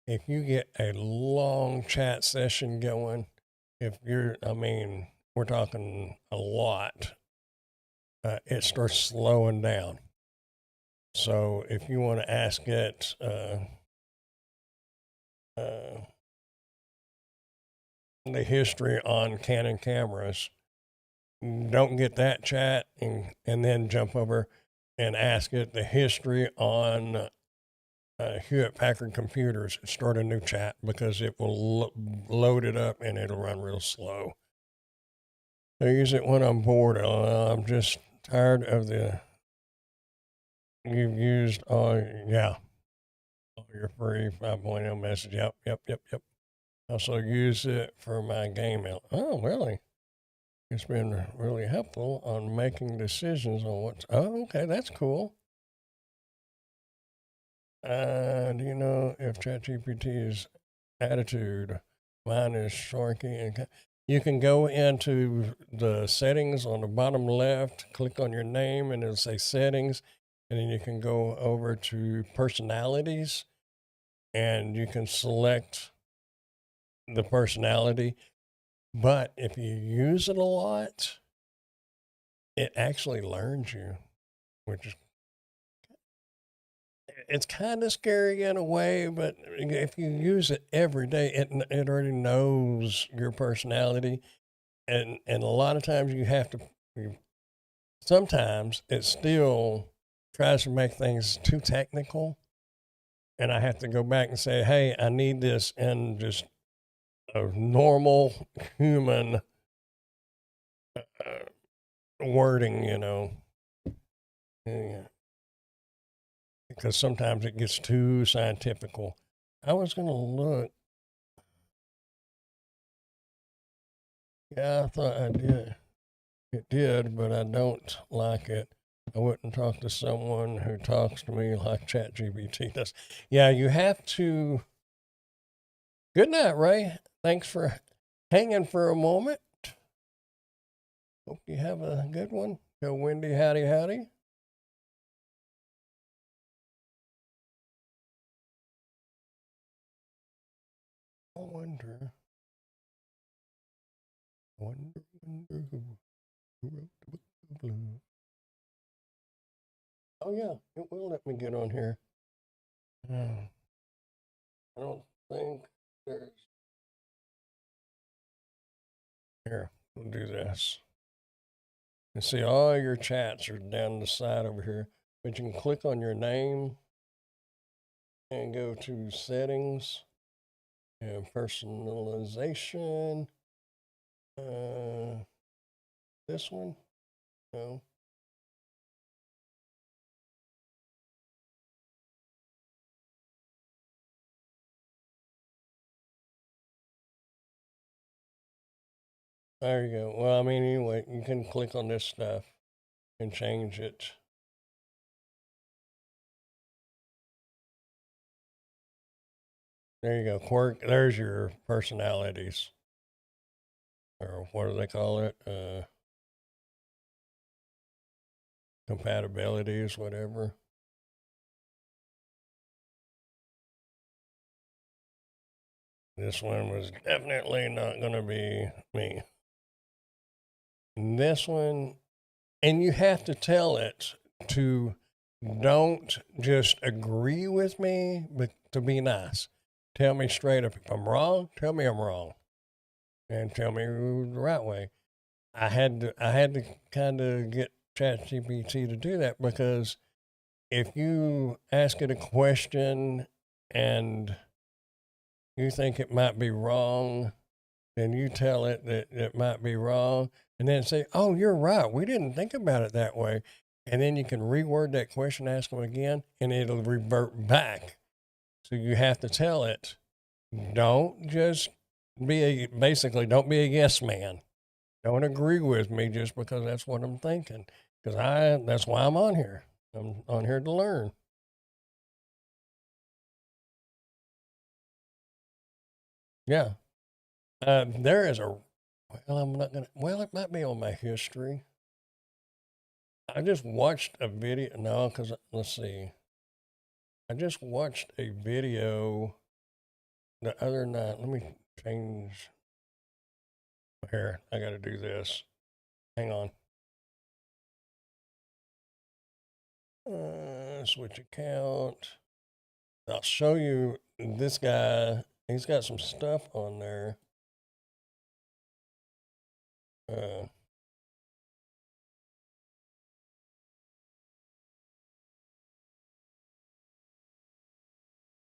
Speaker 1: If you get a long chat session going, we're talking a lot, it starts slowing down. So if you want to ask it, the history on Canon cameras, don't get that chat and then jump over and ask it the history on Hewlett Packard computers, start a new chat because it will load it up and it'll run real slow. I use it when I'm bored. I'm just tired of you've used all your free 5.0 message. Yep. Also use it for my game. Oh, really? It's been really helpful on making decisions on what's. Oh, okay, that's cool. Do you know if ChatGPT's attitude? Mine is Sharky, and you can go into the settings on the bottom left, click on your name, and it'll say settings, and then you can go over to personalities, and you can select the personality. But if you use it a lot, it actually learns you, which is it's kind of scary in a way, but if you use it every day, it already knows your personality, and a lot of times you have to. Sometimes it still tries to make things too technical, and I have to go back and say, "Hey, I need this in just a normal human wording," Yeah. Because sometimes it gets too scientifical. I was going to look. Yeah, I thought I did. It did, but I don't like it. I wouldn't talk to someone who talks to me like ChatGPT does. Yeah, you have to. Good night, Ray. Thanks for hanging for a moment. Hope you have a good one. Go, Wendy. Howdy, howdy. I wonder who wrote the book of blue. Oh, yeah, it will let me get on here. I don't think there's. Here, we'll do this. And see, all your chats are down the side over here. But you can click on your name and go to settings and personalization. This one? No. There you go. Well, I mean, anyway, you can click on this stuff and change it. There you go. Quirk. There's your personalities. Or what do they call it? Compatibilities, whatever. This one was definitely not going to be me. And this one, and you have to tell it to don't just agree with me, but to be nice. Tell me straight up. If I'm wrong, tell me I'm wrong, and tell me the right way. I had to kind of get ChatGPT to do that because if you ask it a question and you think it might be wrong, then you tell it that it might be wrong, and then say, "Oh, you're right. We didn't think about it that way." And then you can reword that question, ask them again, and it'll revert back. So you have to tell it, don't just basically don't be a yes man. Don't agree with me just because that's what I'm thinking. Because that's why I'm on here. I'm on here to learn. Yeah. There is a, well, I'm not going to, well, it might be on my history. I just watched a video. No, because let's see. I just watched a video the other night. Let me change. Here, I got to do this. Hang on. Switch account. I'll show you this guy. He's got some stuff on there.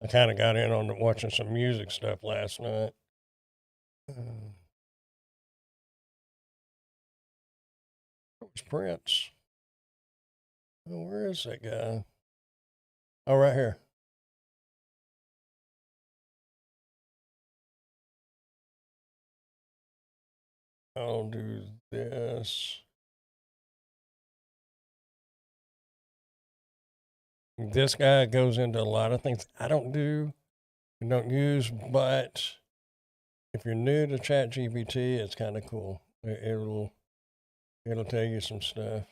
Speaker 1: I kind of got in on watching some music stuff last night. Where's Prince? Oh, where is that guy? Oh, right here. I'll do this. This guy goes into a lot of things I don't do and don't use, but if you're new to ChatGPT, it's kind of cool. It'll tell you some stuff.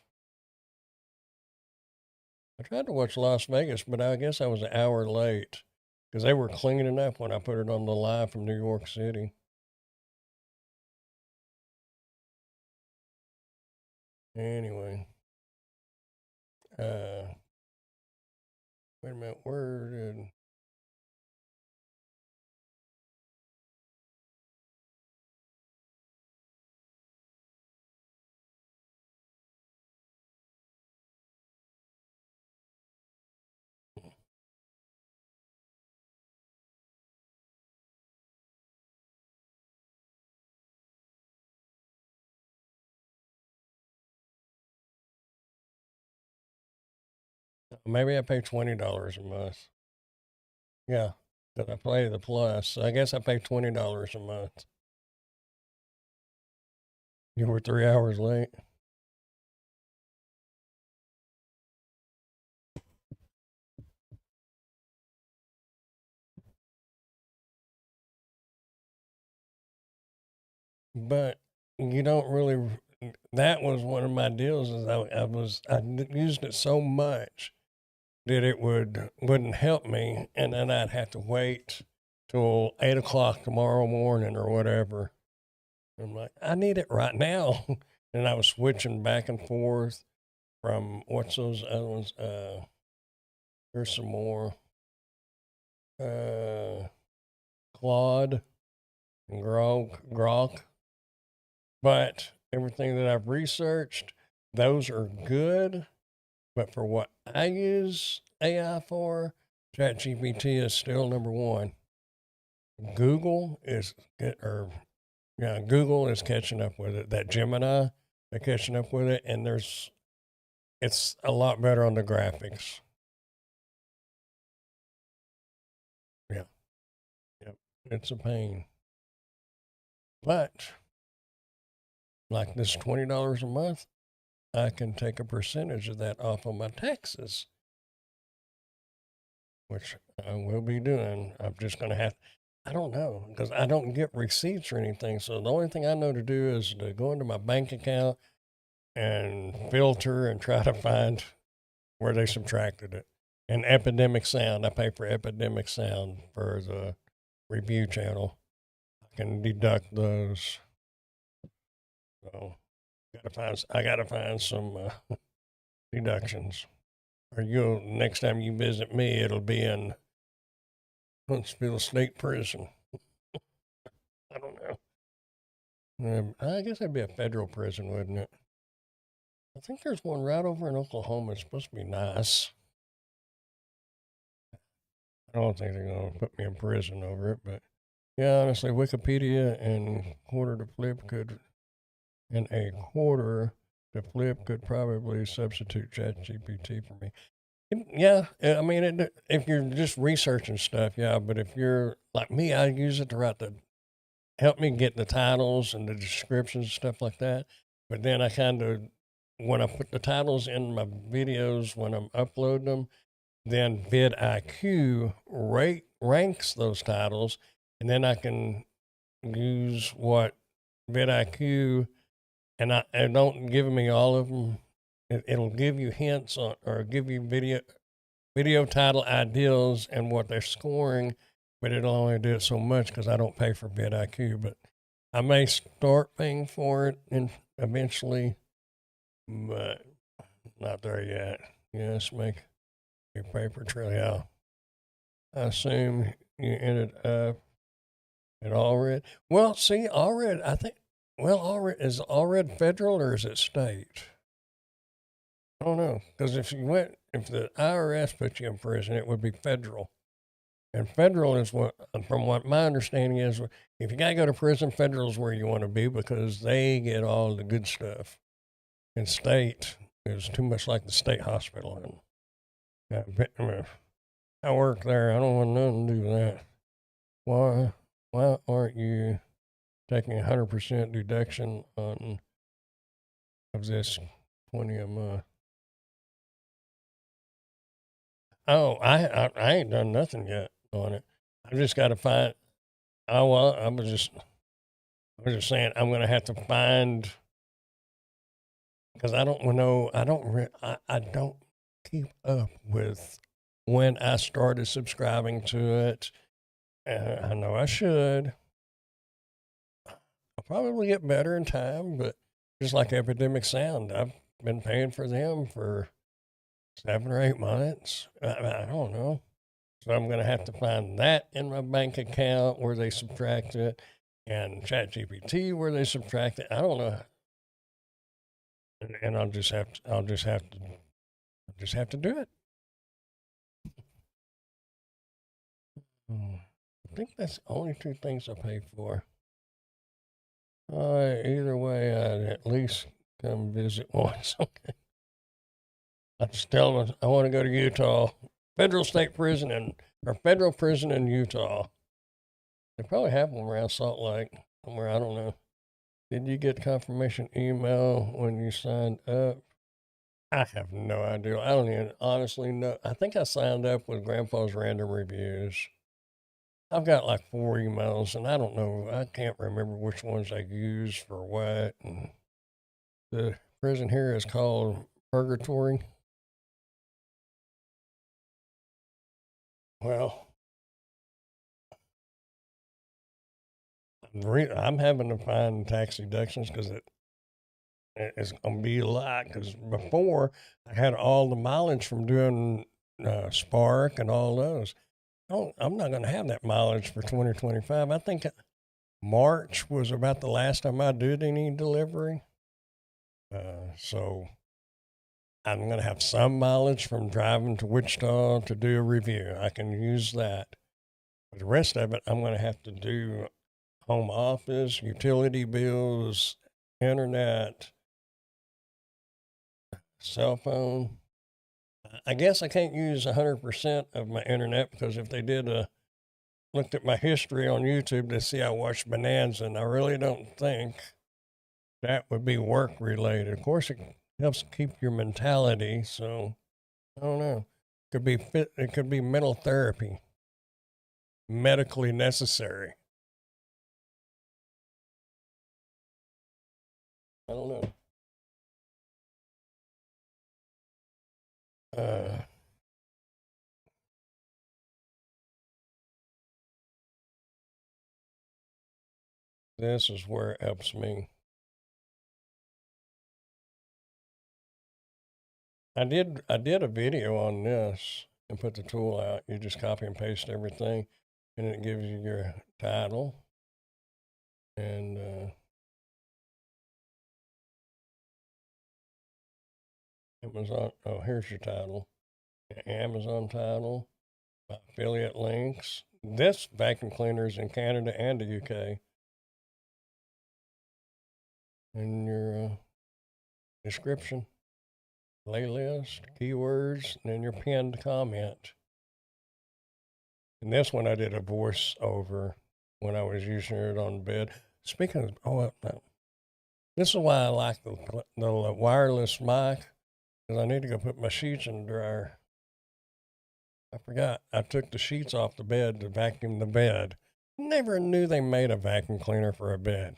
Speaker 1: I tried to watch Las Vegas, but I guess I was an hour late because they were cleaning up when I put it on the live from New York City. Anyway, wait a minute, where did? Maybe I pay $20 a month. Yeah, because I play the plus. So I guess I pay $20 a month. You were 3 hours late. But you don't really. That was one of my deals. Is I used it so much that it wouldn't help me, and then I'd have to wait till 8 o'clock tomorrow morning or whatever. I'm like, I need it right now, and I was switching back and forth from what's those other ones? There's some more. Claude and Grok. But everything that I've researched, those are good. But for what I use AI for, ChatGPT is still number one. Google is, Google is catching up with it. That Gemini, they're catching up with it, and it's a lot better on the graphics. Yeah, yep, it's a pain. But like this $20 a month, I can take a percentage of that off of my taxes, which I will be doing. I'm just going to have, I don't know, because I don't get receipts or anything. So the only thing I know to do is to go into my bank account and filter and try to find where they subtracted it. And Epidemic Sound, I pay for Epidemic Sound for the review channel. I can deduct those. So I gotta find some deductions. Or next time you visit me, it'll be in Huntsville State Prison. I don't know. I guess that'd be a federal prison, wouldn't it? I think there's one right over in Oklahoma. It's supposed to be nice. I don't think they're going to put me in prison over it, but yeah, honestly, Wikipedia and a quarter to flip could probably substitute ChatGPT for me. Yeah, I mean, if you're just researching stuff, yeah, but if you're like me, I use it to help me get the titles and the descriptions and stuff like that. But then when I put the titles in my videos, when I'm uploading them, then vidIQ ranks those titles, and then I can use what vidIQ, and it don't give me all of them. It'll give you hints on, or give you video title ideas and what they're scoring, but it'll only do it so much because I don't pay for vidIQ. But I may start paying for it and eventually, but not there yet. Yes, make your paper trail. Yeah. I assume you ended up at Allred. Well, see, Allred, I think, is Allred federal or is it state? I don't know. Because if the IRS put you in prison, it would be federal. And federal is what, from what my understanding is, if you got to go to prison, federal is where you want to be because they get all the good stuff. And state is too much like the state hospital. And I work there. I don't want nothing to do with that. Why aren't you taking 100% deduction on of this 20 a month? Oh, I ain't done nothing yet on it. I just got to find. Oh well, I was just saying I'm gonna have to find because I don't know. I don't keep up with when I started subscribing to it. I know I should. I'll probably get better in time, but just like Epidemic Sound, I've been paying for them for 7 or 8 months. I don't know. So I'm going to have to find that in my bank account where they subtract it, and ChatGPT where they subtract it. I don't know, and I'll just have to do it. I think that's the only two things I pay for. Either way, I'd at least come visit once. Okay. I just tell them I want to go to Utah, federal prison in Utah. They probably have one around Salt Lake somewhere. I don't know. Did you get confirmation email when you signed up? I have no idea. I don't even honestly know. I think I signed up with Grandpa's Random Reviews. I've got like 4 emails, and I don't know. I can't remember which ones I use for what. And the prison here is called Purgatory. Well, I'm having to find tax deductions because it's going to be a lot. Because before I had all the mileage from doing Spark and all those. I'm not going to have that mileage for 2025. I think March was about the last time I did any delivery. So I'm going to have some mileage from driving to Wichita to do a review. I can use that. But the rest of it, I'm going to have to do home office, utility bills, internet, cell phone. I guess I can't use 100% of my internet because if they looked at my history on YouTube to see I watched Bonanza, and I really don't think that would be work related. Of course, it helps keep your mentality. So I don't know. It could be mental therapy, medically necessary. I don't know. This is where it helps me. I did a video on this and put the tool out. You just copy and paste everything, and it gives you your title and Amazon. Oh, here's your title. Amazon title, affiliate links. This vacuum cleaner is in Canada and the UK. And your description, playlist, keywords, and then your pinned comment. And this one I did a voiceover when I was using it on bed. Speaking of, this is why I like the wireless mic, because I need to go put my sheets in the dryer. I forgot. I took the sheets off the bed to vacuum the bed. Never knew they made a vacuum cleaner for a bed.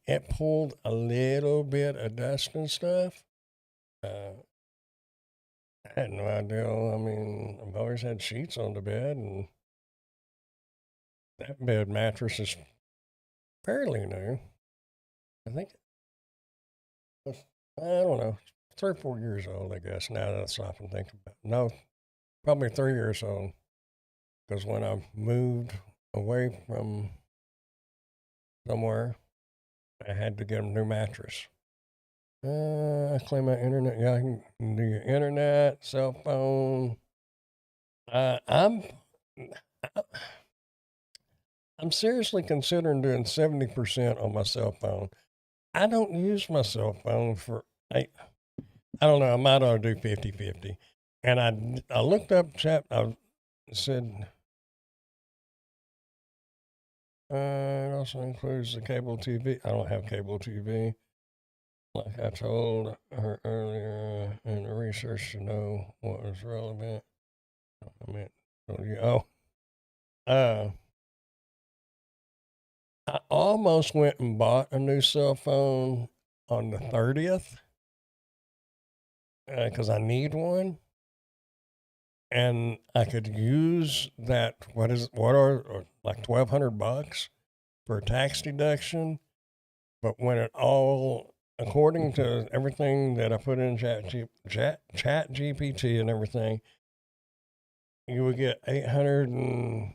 Speaker 1: It pulled a little bit of dust and stuff. I had no idea. I mean, I've always had sheets on the bed, and that bed mattress is fairly new. I think, I don't know, 3 or 4 years old, I guess, now that I stop and think about it. No, probably 3 years old, because when I moved away from somewhere, I had to get a new mattress. I claim my internet. Yeah, I can do your internet, cell phone. Uh, I'm I'm seriously considering doing 70% on my cell phone. I don't use my cell phone for I don't know. I might ought to do 50-50. And I looked up chat. I said it also includes the cable TV. I don't have cable TV. Like I told her earlier in the research to know what was relevant. I meant, uh, I almost went and bought a new cell phone on the 30th because I need one. And I could use that. What are like $1,200 for a tax deduction? But when it all, according to everything that I put in Chat GPT and everything, you would get 800 and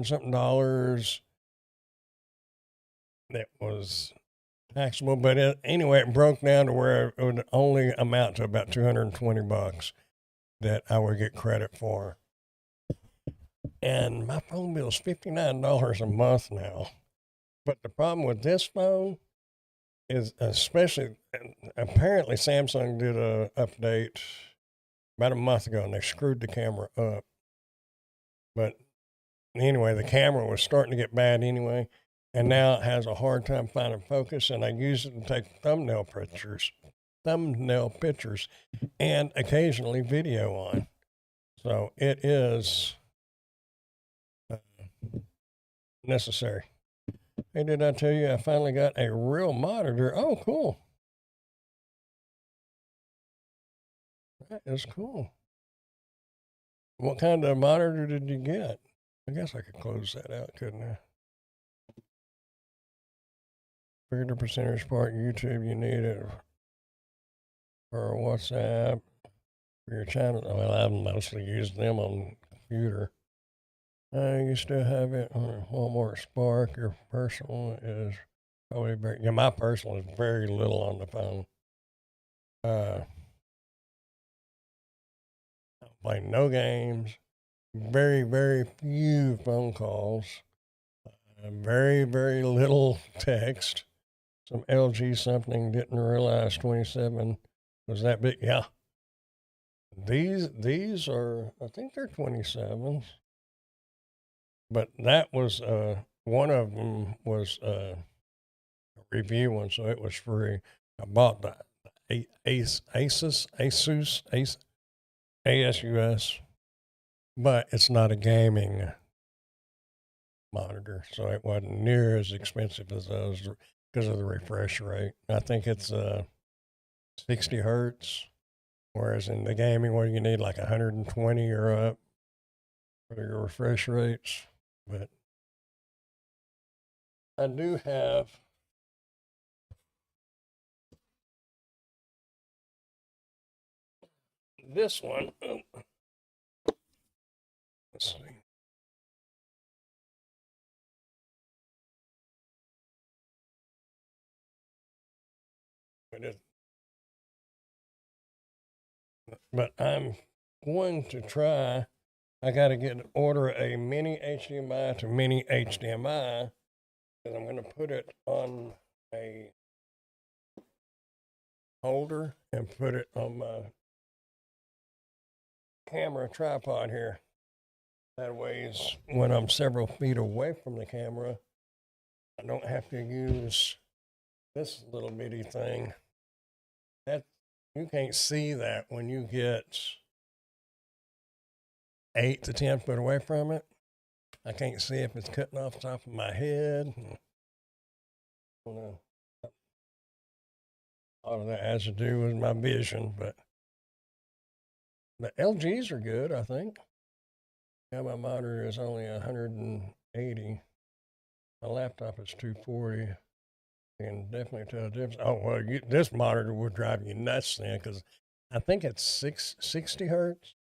Speaker 1: something dollars that was taxable. But anyway, it broke down to where it would only amount to about $220 that I would get credit for. And my phone bill is $59 a month now. But the problem with this phone is, especially, apparently Samsung did a update about a month ago, and they screwed the camera up. But anyway, the camera was starting to get bad anyway, and now it has a hard time finding focus. And I use it to take thumbnail pictures, and occasionally video on. So it is necessary. Hey, did I tell you I finally got a real monitor? Oh, cool. That is cool. What kind of monitor did you get? I guess I could close that out, couldn't I? Figure the percentage part YouTube you need it for WhatsApp for your channel. Well, I've mostly used them on the computer. You still have it on Walmart Spark. Your personal is probably very, yeah, my personal is very little on the phone. I play no games, very, very few phone calls, very, very little text. Some LG something, didn't realize 27 was that big. Yeah. These are, I think they're 27s. But that was one of them was a review one, so it was free. I bought the ASUS, but it's not a gaming monitor, so it wasn't near as expensive as those because of the refresh rate. I think it's 60 hertz, whereas in the gaming one you need like 120 or up for your refresh rates. But I do have this one. Let's see. But I'm going to try. I got to order a mini HDMI to mini HDMI, and I'm going to put it on a holder and put it on my camera tripod here. That way, when I'm several feet away from the camera, I don't have to use this little bitty thing. That you can't see that when you get 8 to 10 foot away from it. I can't see if it's cutting off the top of my head. All of that has to do with my vision, but the LGs are good, I think. Yeah, my monitor is only 180. My laptop is 240. You can definitely tell the difference. Oh, well, this monitor would drive you nuts then because I think it's 60 hertz.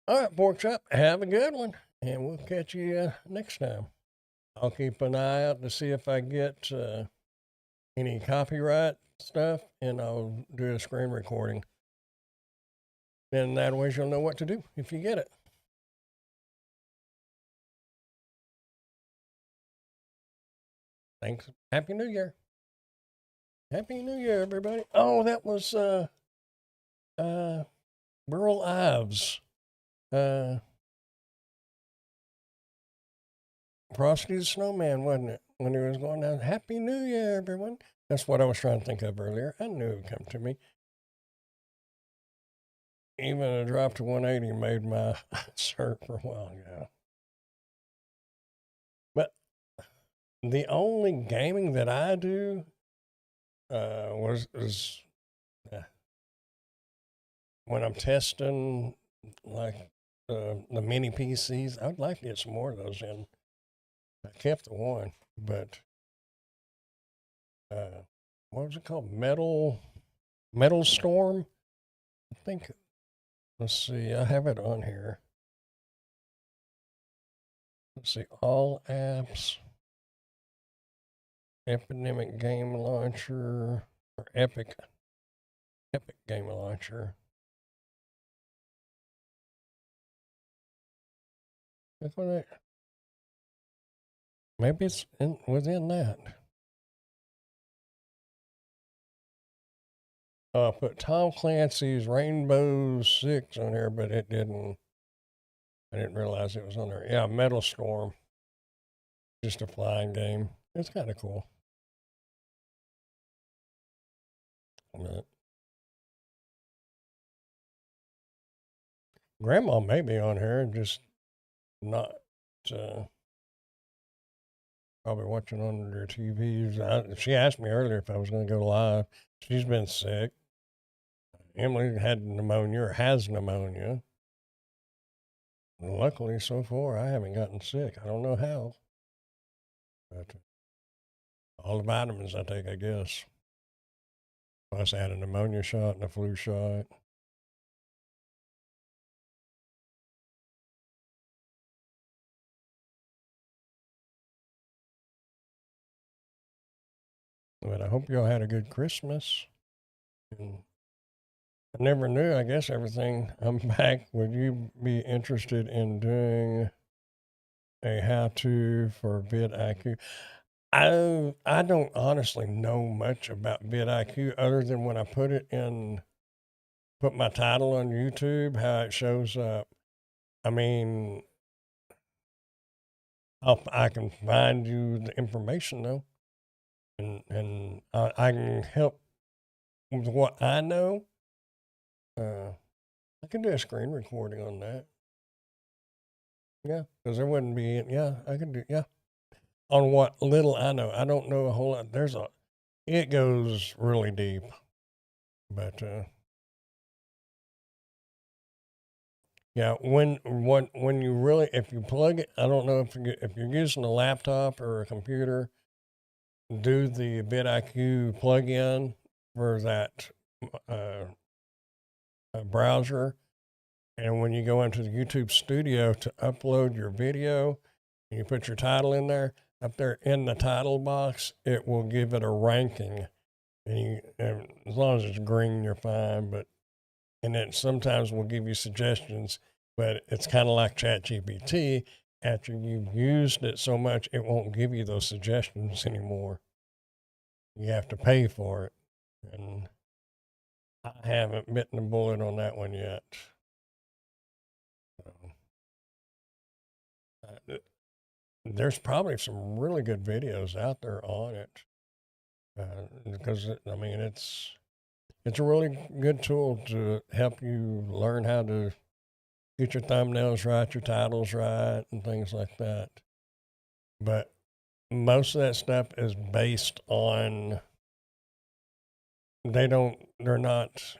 Speaker 1: All right, Pork Chop, have a good one, and we'll catch you next time. I'll keep an eye out to see if I get any copyright stuff, and I'll do a screen recording. Then that way you'll know what to do if you get it. Thanks. Happy New Year. Happy New Year, everybody. Oh, that was Burl Ives. Frosty the Snowman, wasn't it? When he was going down, Happy New Year, everyone. That's what I was trying to think of earlier. I knew it would come to me. Even a drop to 180 made my shirt for a while ago. But the only gaming that I do is when I'm testing like the mini PCs. I'd like to get some more of those in. I kept the one, but what was it called? Metal Storm. I think. Let's see. I have it on here. Let's see. All apps. Epidemic Game Launcher or Epic Game Launcher. Look what it. Maybe it's within that. I put Tom Clancy's Rainbow Six on there, but it didn't. I didn't realize it was on there. Yeah, Metal Storm. Just a flying game. It's kind of cool. But Grandma may be on here, just not probably watching on their TVs. She asked me earlier if I was going to go live. She's been sick. Emily had pneumonia or has pneumonia. Luckily, so far, I haven't gotten sick. I don't know how. But all the vitamins I take, I guess. Plus, I had a pneumonia shot and a flu shot. But I hope y'all had a good Christmas. And I never knew, I guess, everything. I'm back. Would you be interested in doing a how-to for vidIQ? I don't honestly know much about vidIQ other than when I put my title on YouTube, how it shows up. I mean, I can find you the information though, and I can help with what I know. I can do a screen recording on that. Yeah, because there wouldn't be. Yeah, I can do. Yeah, on what little I know. I don't know a whole lot. It goes really deep, but yeah, when you really, if you plug it, I don't know if you're using a laptop or a computer, do the vidIQ plugin for that browser, and when you go into the YouTube Studio to upload your video, and you put your title in there, up there in the title box, it will give it a ranking, and as long as it's green, you're fine. And it sometimes will give you suggestions, but it's kind of like ChatGPT. After you've used it so much, it won't give you those suggestions anymore. You have to pay for it. And I haven't bitten the bullet on that one yet. There's probably some really good videos out there on it. Because, I mean, it's a really good tool to help you learn how to get your thumbnails right, your titles right, and things like that. But most of that stuff is based on, they're not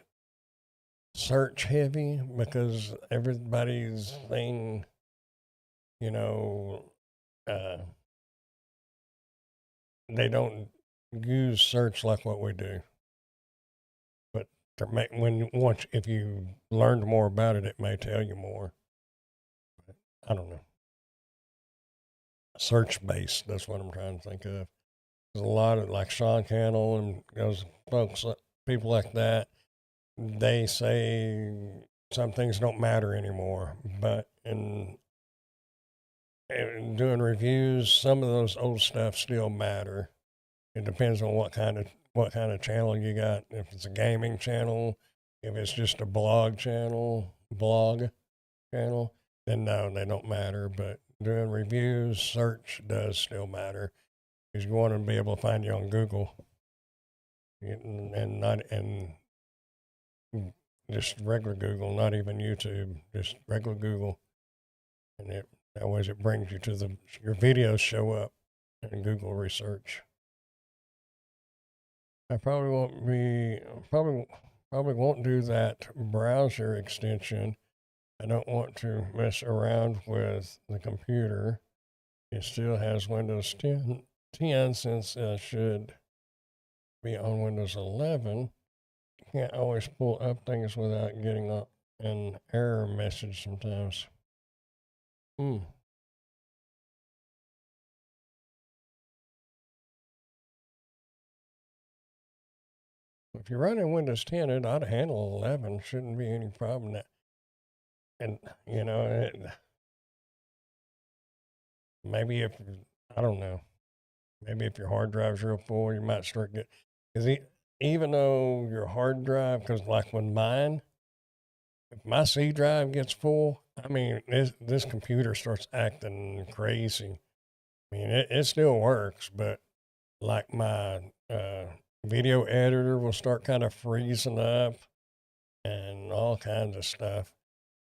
Speaker 1: search heavy because everybody's saying, they don't use search like what we do. But if you learned more about it, it may tell you more. But I don't know. search based. That's what I'm trying to think of. There's a lot of like Sean Cannell and those folks, people like that. They say some things don't matter anymore, but in doing reviews, some of those old stuff still matter. It depends on what kind of channel you got. If it's a gaming channel, if it's just a blog channel, then no, they don't matter. But doing reviews, search does still matter because you want to be able to find you on Google and not and just regular Google, not even YouTube, just regular Google, and that way it brings you to your videos show up in Google research. I probably won't do that browser extension. I don't want to mess around with the computer. It still has Windows 10 since it should be on Windows 11. Can't always pull up things without getting an error message sometimes. If you're running Windows 10, it ought to handle 11. Shouldn't be any problem. And, maybe I don't know, maybe if your hard drive's real full, you might start getting, because even though your hard drive, because like with mine, if my C drive gets full, I mean, this computer starts acting crazy. I mean, it still works, but like my video editor will start kind of freezing up and all kinds of stuff.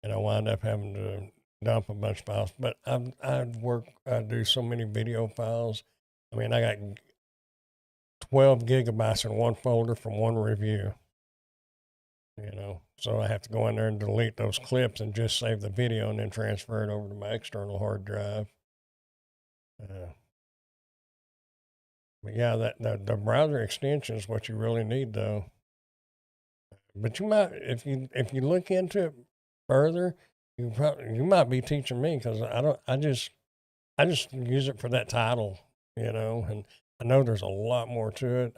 Speaker 1: And I wind up having to dump a bunch of files. But I do so many video files. I mean, I got 12 gigabytes in one folder from one review. So I have to go in there and delete those clips and just save the video and then transfer it over to my external hard drive. But yeah, the browser extension is what you really need, though. But you might, if you look into it further, you might be teaching me because I just use it for that title, and I know there's a lot more to it.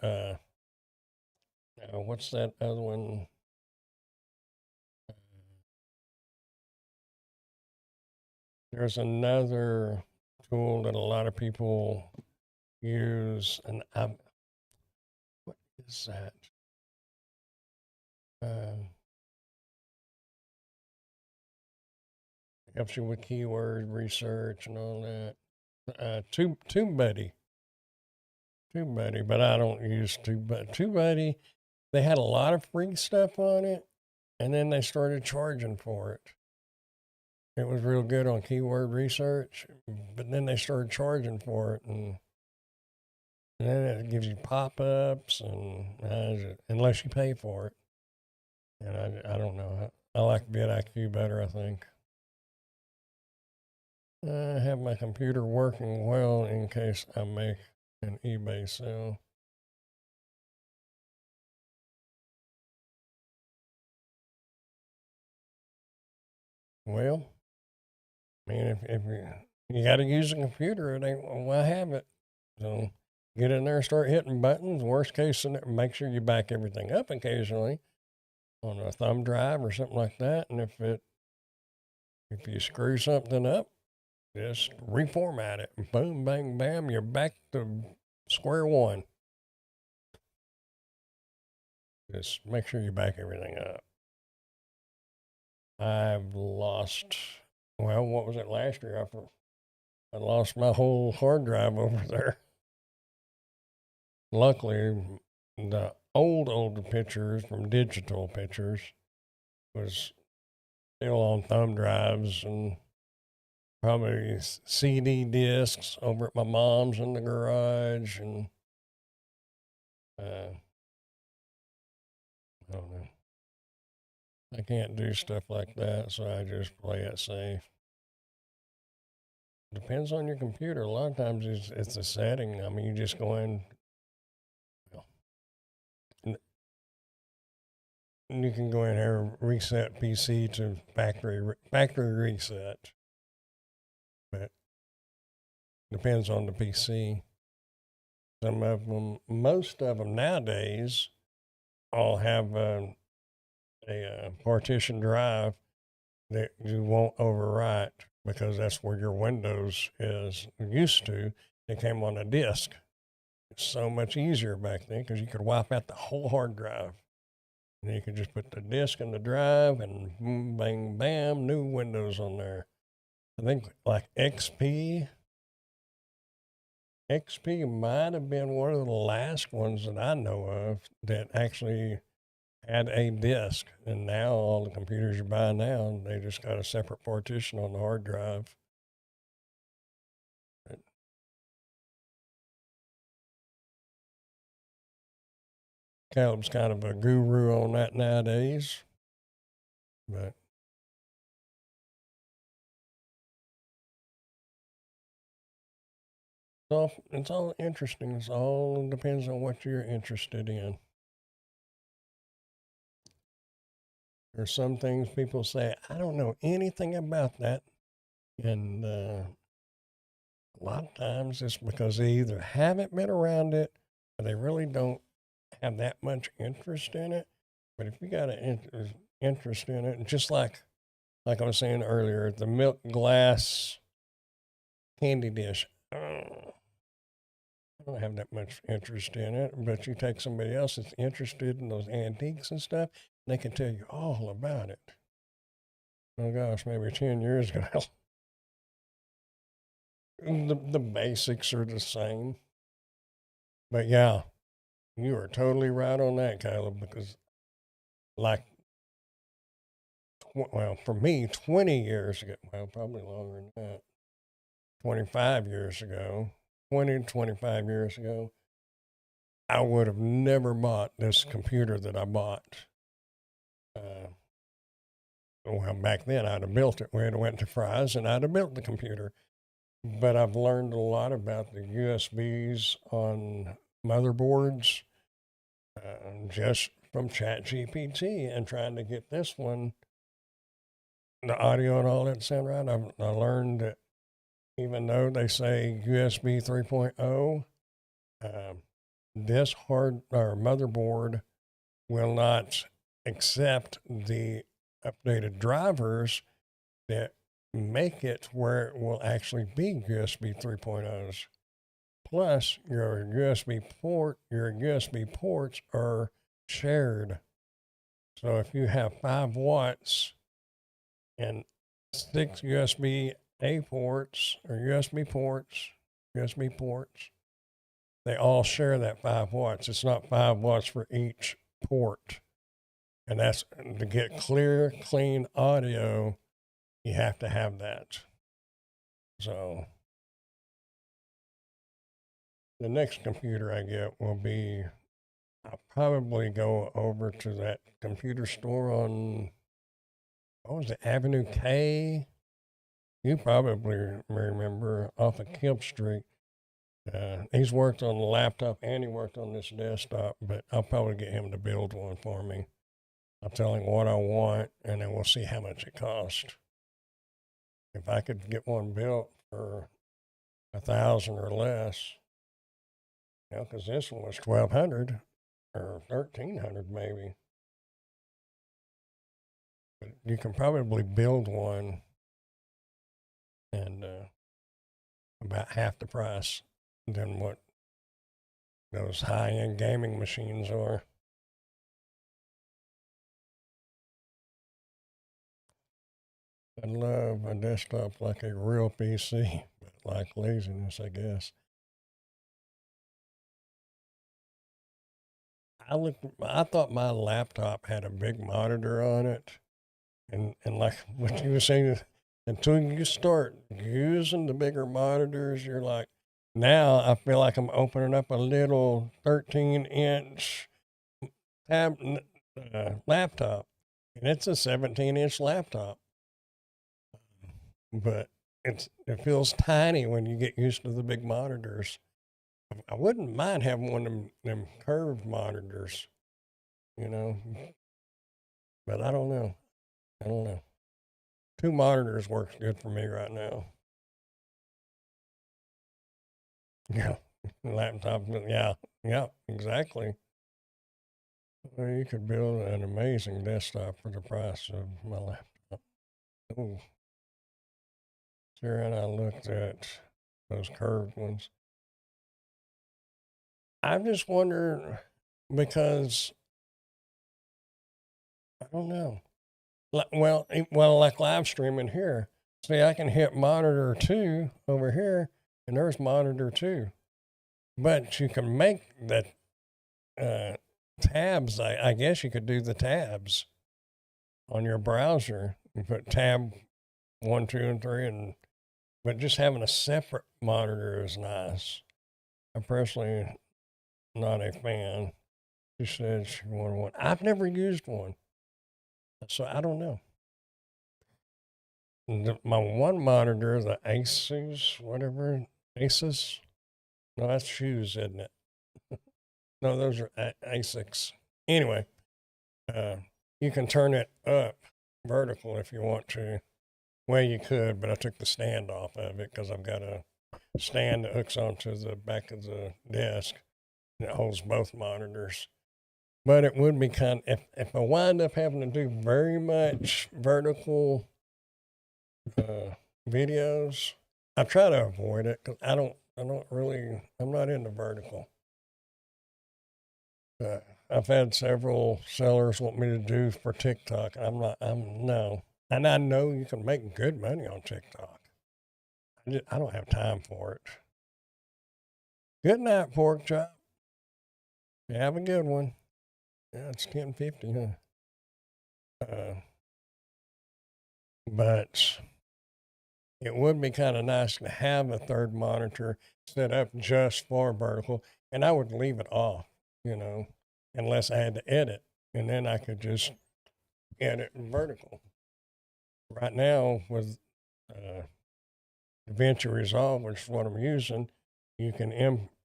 Speaker 1: What's that other one? There's another tool that a lot of people use, and what is that? Helps you with keyword research and all that. TubeBuddy, but I don't use TubeBuddy. They had a lot of free stuff on it, and then they started charging for it. It was real good on keyword research, but then they started charging for it, and then it gives you pop-ups, and unless you pay for it. And I don't know. I like vidIQ better, I think. I have my computer working well in case I make an eBay sale. Well, I mean, if you got to use a computer, it ain't why have it. So get in there and start hitting buttons. Worst case, make sure you back everything up occasionally on a thumb drive or something like that. And if you screw something up, just reformat it. Boom, bang, bam, you're back to square one. Just make sure you back everything up. I've lost, well, what was it last year? I lost my whole hard drive over there. Luckily, the older pictures from digital pictures was still on thumb drives and probably CD discs over at my mom's in the garage, and I don't know. I can't do stuff like that, so I just play it safe. Depends on your computer. A lot of times it's a setting. I mean, you just go in. You can go in here and reset PC to factory reset. But Depends on the PC. Some of them, most of them nowadays, all have a partition drive that you won't overwrite because that's where your Windows is used to. It came on a disk. It's so much easier back then because you could wipe out the whole hard drive. And you could just put the disk in the drive and boom, bang, bam, new Windows on there. I think like XP might have been one of the last ones that I know of that actually had a disk. And now all the computers you buy now, they just got a separate partition on the hard drive. Caleb's kind of a guru on that nowadays, but it's all interesting. It all depends on what you're interested in. There's some things people say, I don't know anything about that. And a lot of times it's because they either haven't been around it or they really don't have that much interest in it. But if you got an interest in it, just like I was saying earlier, the milk glass candy dish, I don't have that much interest in it. But you take somebody else that's interested in those antiques and stuff, and they can tell you all about it. Oh gosh, maybe 10 years ago. The basics are the same. But yeah, you are totally right on that, Caleb, because like, well, for me, 20 years ago, well, probably longer than that, 25 years ago, 20 to 25 years ago, I would have never bought this computer that I bought. Well, back then I'd have built it. We'd have went to Fry's and I'd have built the computer. But I've learned a lot about the USBs on motherboards just from ChatGPT and trying to get this one, the audio and all that sound right. I learned that even though they say USB 3.0, this hard or motherboard will not accept the updated drivers that make it where it will actually be USB 3.0s. Plus, your USB ports are shared. So if you have 5 watts and 6 USB A ports or USB ports, they all share that 5 watts. It's not 5 watts for each port. And that's to get clear, clean audio, you have to have that. So the next computer I get will be, I'll probably go over to that computer store on, what was it, Avenue K? You probably remember, off of Kemp Street. He's worked on the laptop and he worked on this desktop, but I'll probably get him to build one for me. I'll tell him what I want, and then we'll see how much it costs. If I could get one built for $1,000 or less, you know, because this one was $1,200 or $1,300 maybe. But you can probably build one and about half the price than what those high-end gaming machines are. I love a desktop like a real PC, but like laziness, I guess. I thought my laptop had a big monitor on it, and like what you were saying, until you start using the bigger monitors, you're like, now I feel like I'm opening up a little 13-inch laptop, and it's a 17-inch laptop, but it feels tiny when you get used to the big monitors. I wouldn't mind having one of them curved monitors, you know, but I don't know. I don't know. 2 monitors works good for me right now. Yeah, laptop. Yeah, exactly. Well, you could build an amazing desktop for the price of my laptop. Oh, Sarah and I looked at those curved ones. I just wonder because I don't know. Like live streaming here. See, I can hit monitor 2 over here, and there's monitor 2. But you can make the uh, tabs. I guess you could do the tabs on your browser. You put tab 1, 2, and 3, but just having a separate monitor is nice. I'm personally not a fan. She said she wanted one. I've never used one, so I don't know. My one monitor, the Asus, whatever, Asus. No, that's shoes, isn't it? No, those are Asics. Anyway, uh, you can turn it up vertical if you want to. Well, you could, but I took the stand off of it because I've got a stand that hooks onto the back of the desk and it holds both monitors. But it would be if I wind up having to do very much vertical videos, I try to avoid it because I'm not into vertical. I've had several sellers want me to do for TikTok. No. And I know you can make good money on TikTok. I don't have time for it. Good night, pork chop. You have a good one. Yeah, it's 10:50, huh? But it would be kind of nice to have a third monitor set up just for vertical, and I would leave it off, unless I had to edit, and then I could just edit in vertical. Right now, with DaVinci Resolve, which is what I'm using, you can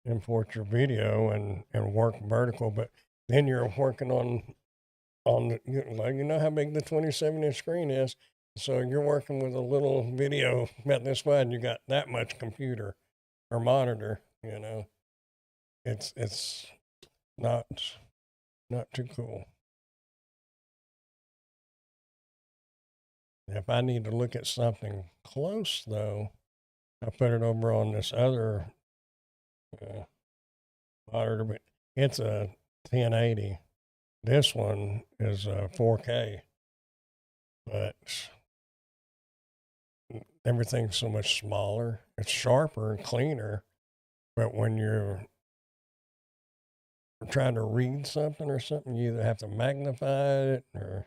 Speaker 1: import your video and work vertical, but then you're working on the, you know how big the 27-inch screen is. So you're working with a little video about this wide, and you got that much computer or monitor. It's not too cool. If I need to look at something close, though, I put it over on this other monitor, but it's a 1080. This one is 4K, but everything's so much smaller. It's sharper and cleaner, but when you're trying to read something or something, you either have to magnify it or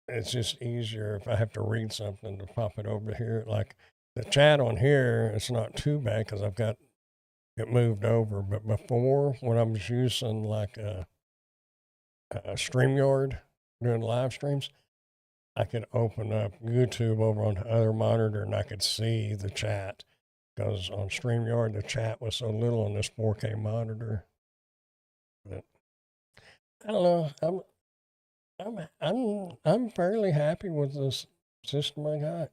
Speaker 1: it's just easier if I have to read something to pop it over here. Like the chat on here, it's not too bad because I've got it moved over. But before, when I was using like a StreamYard doing live streams, I could open up YouTube over on the other monitor and I could see the chat because on StreamYard, the chat was so little on this 4K monitor. But I don't know. I'm fairly happy with this system I got.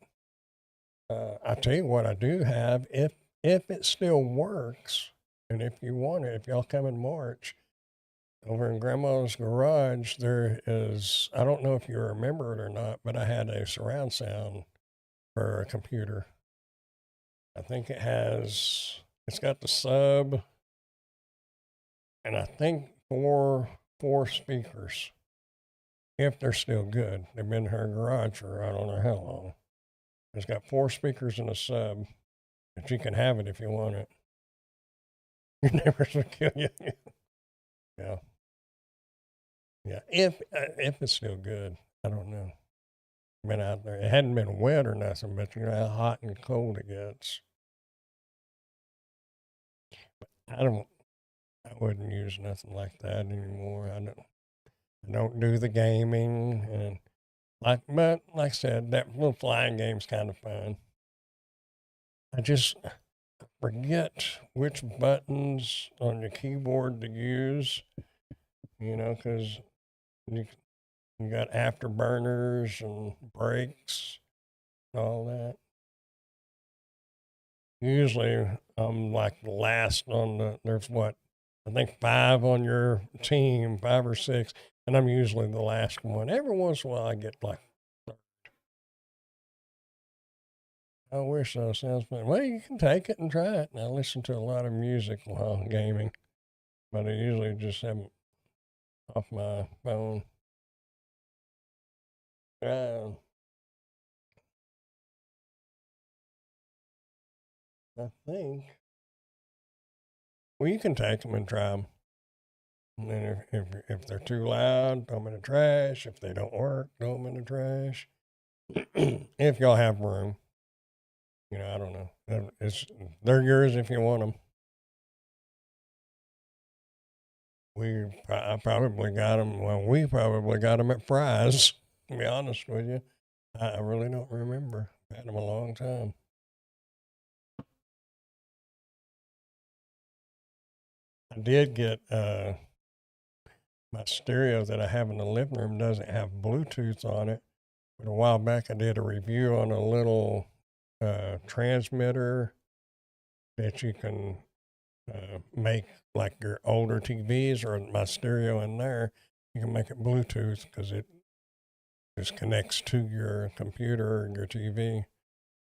Speaker 1: I tell you what, I do have if it still works, and if you want it, if y'all come in March, over in Grandma's garage, there is, I don't know if you remember it or not, but I had a surround sound for a computer. I think it's got the sub, and I think four speakers. If they're still good, they've been in her garage for I don't know how long. It's got 4 speakers and a sub, but you can have it if you want it. You never should kill you. Yeah, yeah. If it's still good, I don't know. Been out there. It hadn't been wet or nothing, but you know how hot and cold it gets. I wouldn't use nothing like that anymore. I don't do the gaming and but like I said, that little flying game's kind of fun. I just forget which buttons on your keyboard to use, because you, you got afterburners and brakes and all that. Usually I'm like the last on there's what, I think 5 on your team, 5 or 6, and I'm usually the last one. Every once in a while I get like, I wish so. Sounds fun. Well, you can take it and try it. I listen to a lot of music while gaming, but I usually just have it off my phone. Uh, I think. Well, you can take them and try them. And then if they're too loud, throw them in the trash. If they don't work, throw them in the trash. If y'all have room, I don't know. They're yours if you want them. I probably got them. Well, we probably got them at Fry's. To be honest with you, I really don't remember. I've had them a long time. I did get my stereo that I have in the living room doesn't have Bluetooth on it. But a while back, I did a review on a little transmitter that you can make like your older TVs or my stereo in there. You can make it Bluetooth because it just connects to your computer or your TV,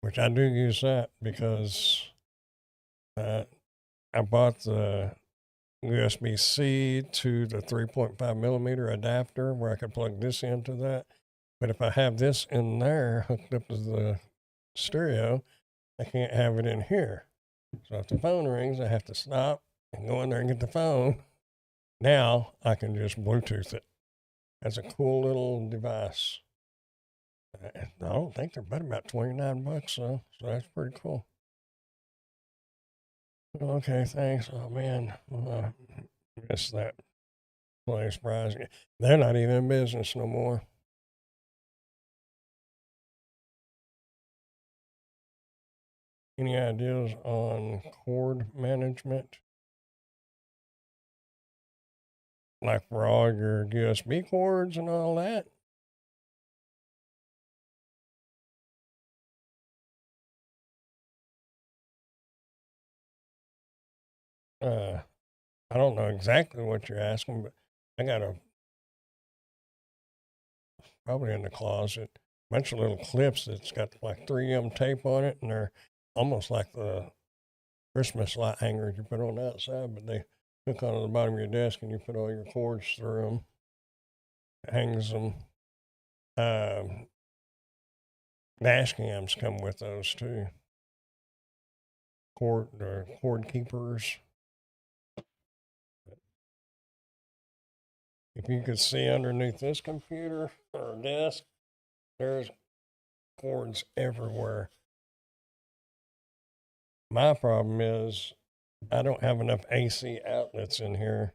Speaker 1: which I do use that because I bought the USB-C to the 3.5 millimeter adapter where I could plug this into that. But if I have this in there hooked up to the stereo, I can't have it in here. So if the phone rings, I have to stop and go in there and get the phone. Now I can just Bluetooth it. That's a cool little device. I don't think they're but about $29 though, so that's pretty cool. Okay, thanks. Oh man, missed that place. Surprising. They're not even in business no more. Any ideas on cord management? Like for all your USB cords and all that? I don't know exactly what you're asking, but I got probably in the closet, bunch of little clips that's got like 3M tape on it, and they're almost like the Christmas light hangers you put on the outside, but they hook onto the bottom of your desk and you put all your cords through them. It hangs them. Dash cams come with those too. Cord keepers. If you could see underneath this computer or desk, there's cords everywhere. My problem is I don't have enough AC outlets in here.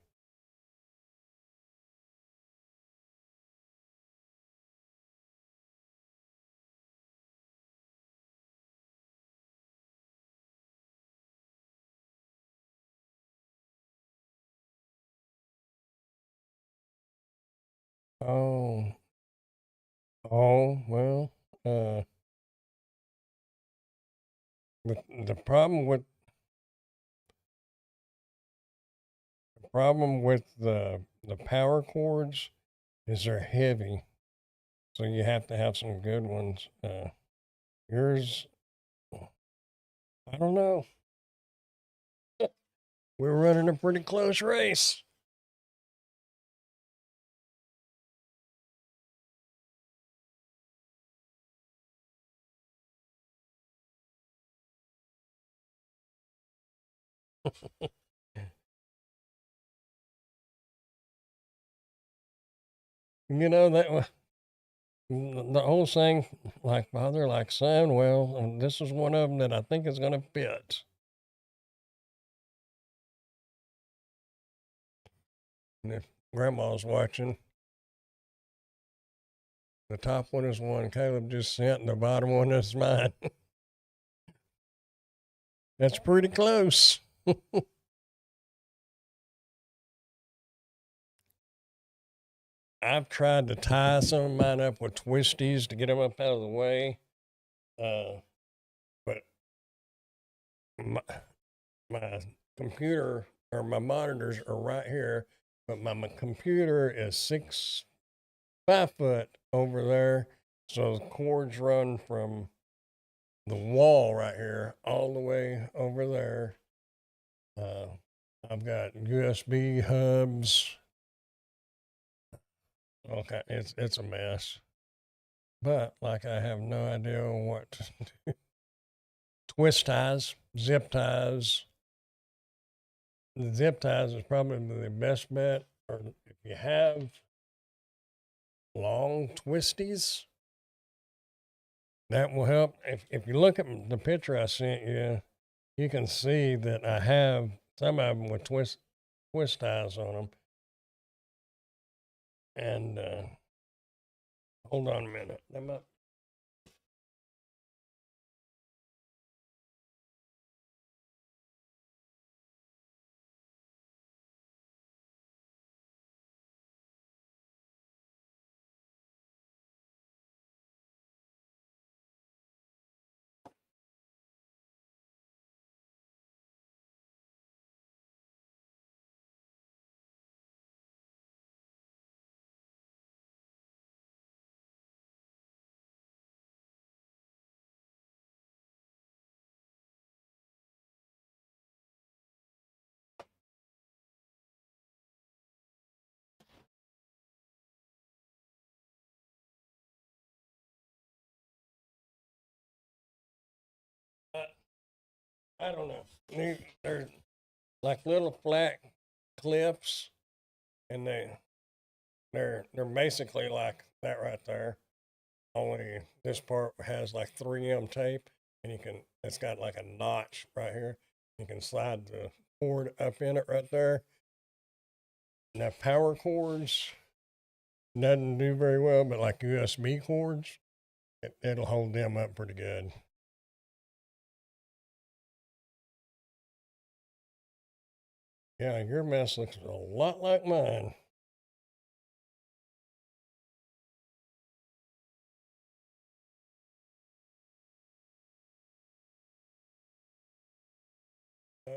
Speaker 1: Oh, well, the problem with the power cords is they're heavy, so you have to have some good ones. Yours, I don't know. We're running a pretty close race. That the whole saying, like father, like son. Well, this is one of them that I think is going to fit. And if grandma's watching, the top one is one Caleb just sent, and the bottom one is mine. That's pretty close. I've tried to tie some of mine up with twisties to get them up out of the way. But my computer or my monitors are right here, but my computer is 5 foot over there. So the cords run from the wall right here all the way over there. I've got USB hubs. Okay, it's a mess. But like I have no idea what to do. Twist ties, zip ties. The zip ties is probably the best bet. Or if you have long twisties, that will help. If you look at the picture I sent you, you can see that I have some of them with twist ties on them. And hold on a minute. I don't know. They're like little flat clips, and they're basically like that right there. Only this part has like 3M tape, and it's got like a notch right here. You can slide the cord up in it right there. Now power cords doesn't do very well, but like USB cords, it'll hold them up pretty good. Yeah, your mess looks a lot like mine. Uh,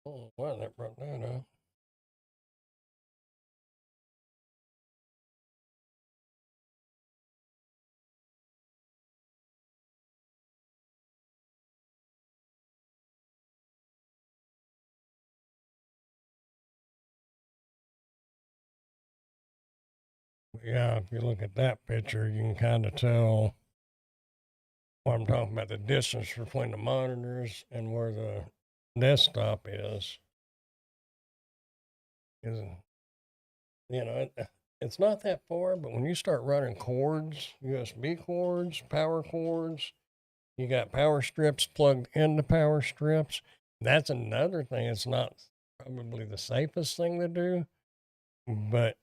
Speaker 1: oh, wow, that brought that up. Yeah, if you look at that picture, you can kind of tell what I'm talking about, the distance between the monitors and where the desktop is. Is you know, it's not that far, but when you start running cords, USB cords, power cords, you got power strips plugged into power strips. That's another thing. It's not probably the safest thing to do, but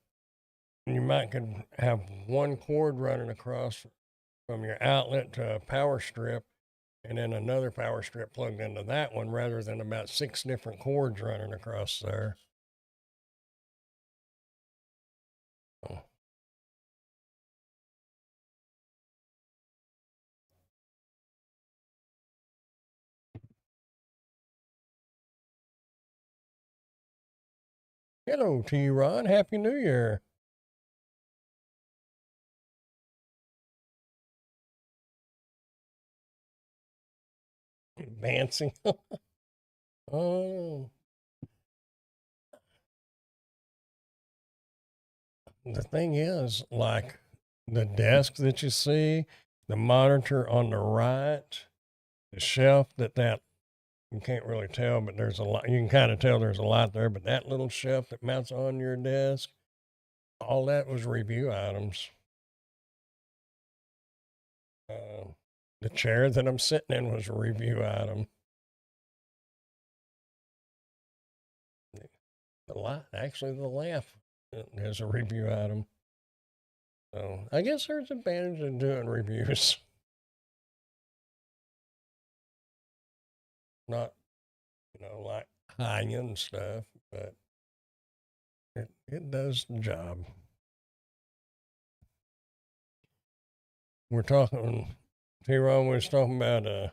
Speaker 1: you might could have one cord running across from your outlet to a power strip and then another power strip plugged into that one rather than about 6 different cords running across there. Oh. Hello, T. Ron. Happy New Year. Advancing. Oh, the thing is, like the desk that you see, the monitor on the right, the shelf that you can't really tell, but there's a lot. You can kind of tell there's a lot there, but that little shelf that mounts on your desk, all that was review items. The chair that I'm sitting in was a review item. Actually, the lamp is a review item. So I guess there's advantage in doing reviews. Not, like high-end stuff, but it does the job. We're talking, T-Ron was talking about,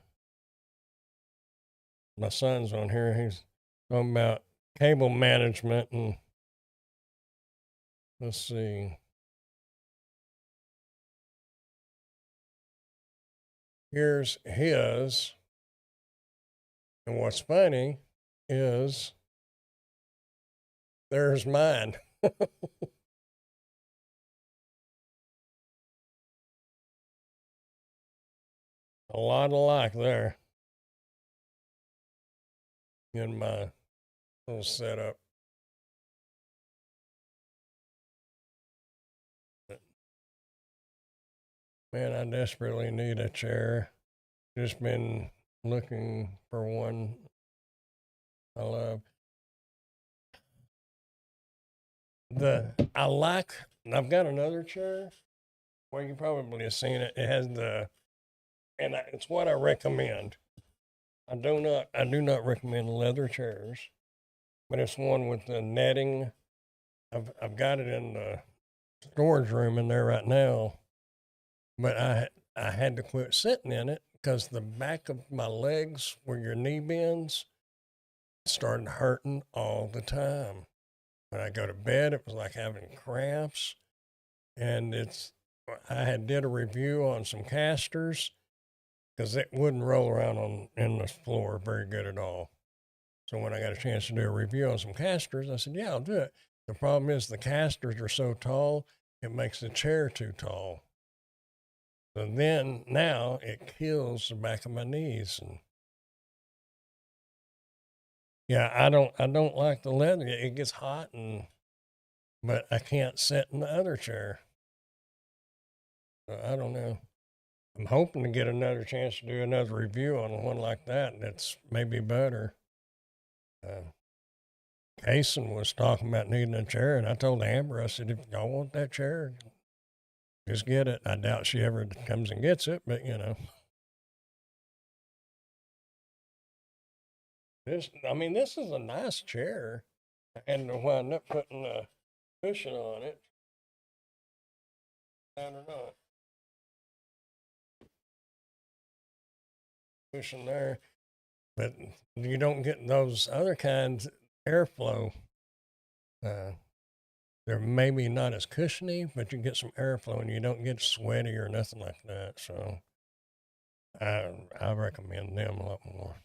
Speaker 1: my son's on here. He's talking about cable management, and let's see. Here's his. And what's funny is there's mine. A lot alike there in my little setup. But man, I desperately need a chair. Just been looking for one I love. I've got another chair. Well, you probably have seen it. It has it's what I recommend. I do not recommend leather chairs, but it's one with the netting. I've got it in the storage room in there right now, but I had to quit sitting in it because the back of my legs, where your knee bends, started hurting all the time. When I go to bed, it was like having cramps, and I did a review on some casters because it wouldn't roll around in the floor very good at all. So when I got a chance to do a review on some casters, I said, yeah, I'll do it. The problem is the casters are so tall, it makes the chair too tall. So then now it kills the back of my knees. And yeah, I don't like the leather. It gets hot, but I can't sit in the other chair. So I don't know. I'm hoping to get another chance to do another review on one like that that's maybe better. Kason was talking about needing a chair, and I told Amber, I said, if y'all want that chair, just get it. I doubt she ever comes and gets it, but this is a nice chair, and to wind up putting a cushion on it, I don't know, cushion there, but you don't get those other kinds airflow. Uh, they're maybe not as cushiony, but you get some airflow, and you don't get sweaty or nothing like that. So I recommend them a lot more.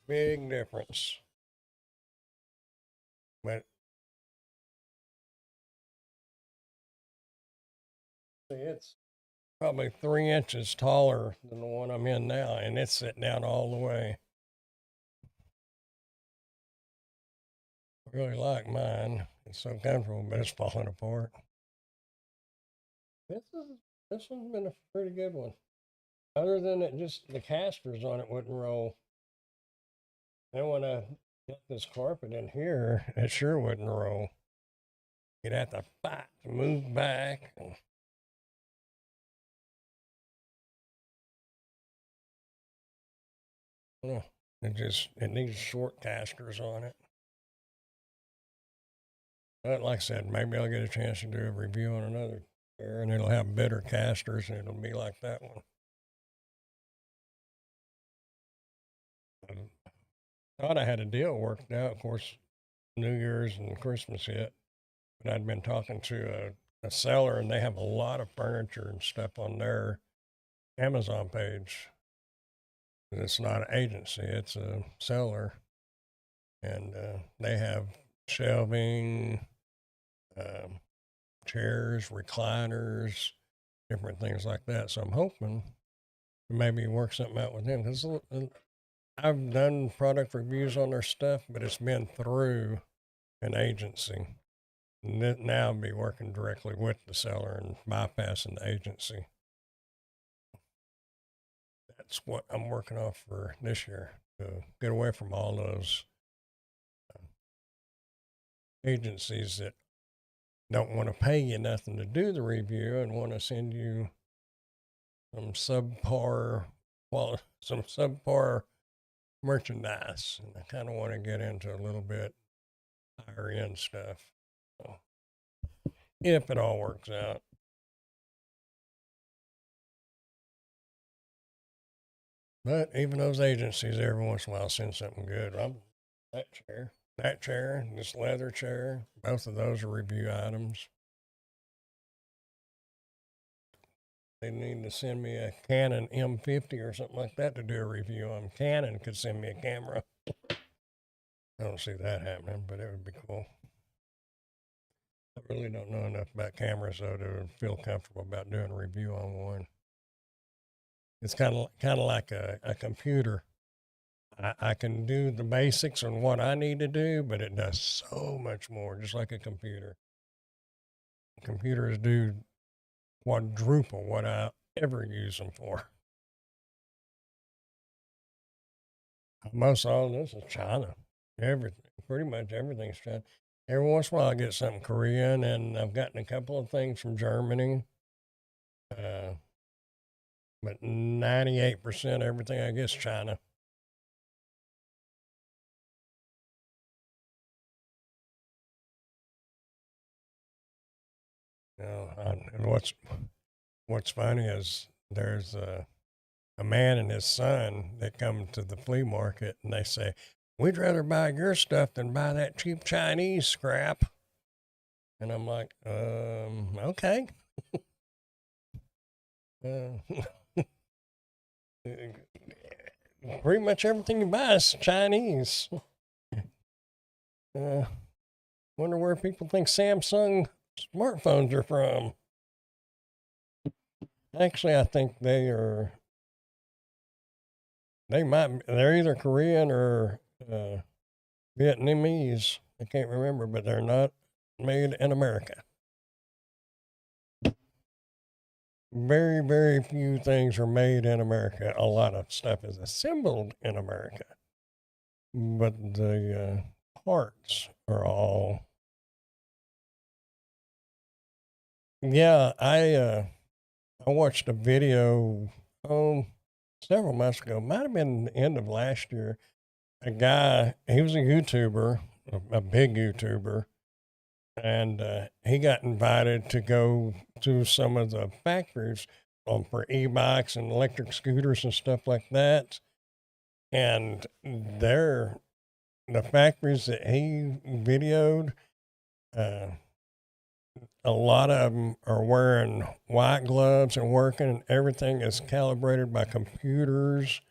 Speaker 1: Big difference. But see, it's probably 3 inches taller than the one I'm in now, and it's sitting down all the way. I really like mine. It's so comfortable, but it's falling apart. This is this one's been a pretty good one. Other than it, just the casters on it wouldn't roll. Then when I get this carpet in here, it sure wouldn't roll. You'd have to fight to move back. It needs short casters on it. But like I said, maybe I'll get a chance to do a review on another chair, and it'll have better casters, and it'll be like that one. I thought I had a deal worked out. Of course, New Year's and Christmas hit. And I'd been talking to a seller, and they have a lot of furniture and stuff on their Amazon page. It's not an agency, it's a seller. And they have shelving, um, chairs, recliners, different things like that. So I'm hoping to maybe work something out with them, because I've done product reviews on their stuff, but it's been through an agency. Now I'll be working directly with the seller and bypassing the agency. That's what I'm working off for this year, to get away from all those agencies that don't want to pay you nothing to do the review and want to send you some subpar merchandise. And I kind of want to get into a little bit higher end stuff. So, if it all works out. But even those agencies, every once in a while, send something good. That chair, this leather chair, both of those are review items. They need to send me a Canon M50 or something like that to do a review on. Canon could send me a camera. I don't see that happening, but it would be cool. I really don't know enough about cameras, though, to feel comfortable about doing a review on one. It's kind of like a computer. I can do the basics on what I need to do, but it does so much more, just like a computer. Computers do quadruple what I ever use them for. Most all of this is China. Pretty much everything's China. Every once in a while I get something Korean, and I've gotten a couple of things from Germany. But 98% everything I guess China. You know, and what's funny is there's a man and his son that come to the flea market, and they say, "We'd rather buy your stuff than buy that cheap Chinese scrap." And I'm like, okay. Pretty much everything you buy is Chinese. Wonder where people think Samsung smartphones are from. Actually, I think they're either Korean or Vietnamese. I can't remember, but they're not made in America. Very, very few things are made in America. A lot of stuff is assembled in America, but the parts are all. Yeah, I watched a video several months ago. Might have been the end of last year. A guy, he was a YouTuber, a big YouTuber, and he got invited to go to some of the factories for e-bikes and electric scooters and stuff like that. And the factories that he videoed, a lot of them are wearing white gloves and working, and everything is calibrated by computers.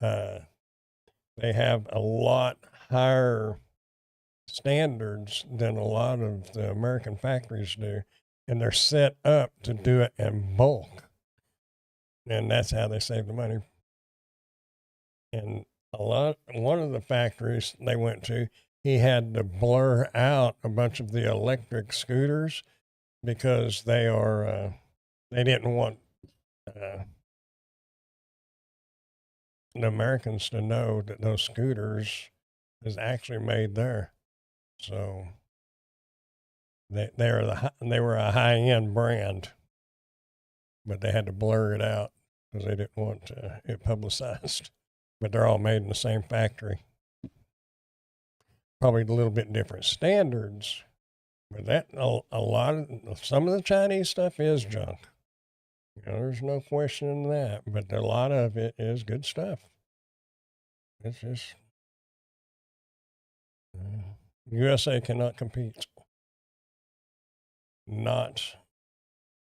Speaker 1: They have a lot higher standards than a lot of the American factories do, and they're set up to do it in bulk. And that's how they save the money. And one of the factories they went to, he had to blur out a bunch of the electric scooters because they didn't want the Americans to know that those scooters is actually made there. So they were a high end brand, but they had to blur it out because they didn't want it publicized. But they're all made in the same factory. Probably a little bit different standards, but some of the Chinese stuff is junk. You know, there's no question in that, but a lot of it is good stuff. It's just USA cannot compete. not,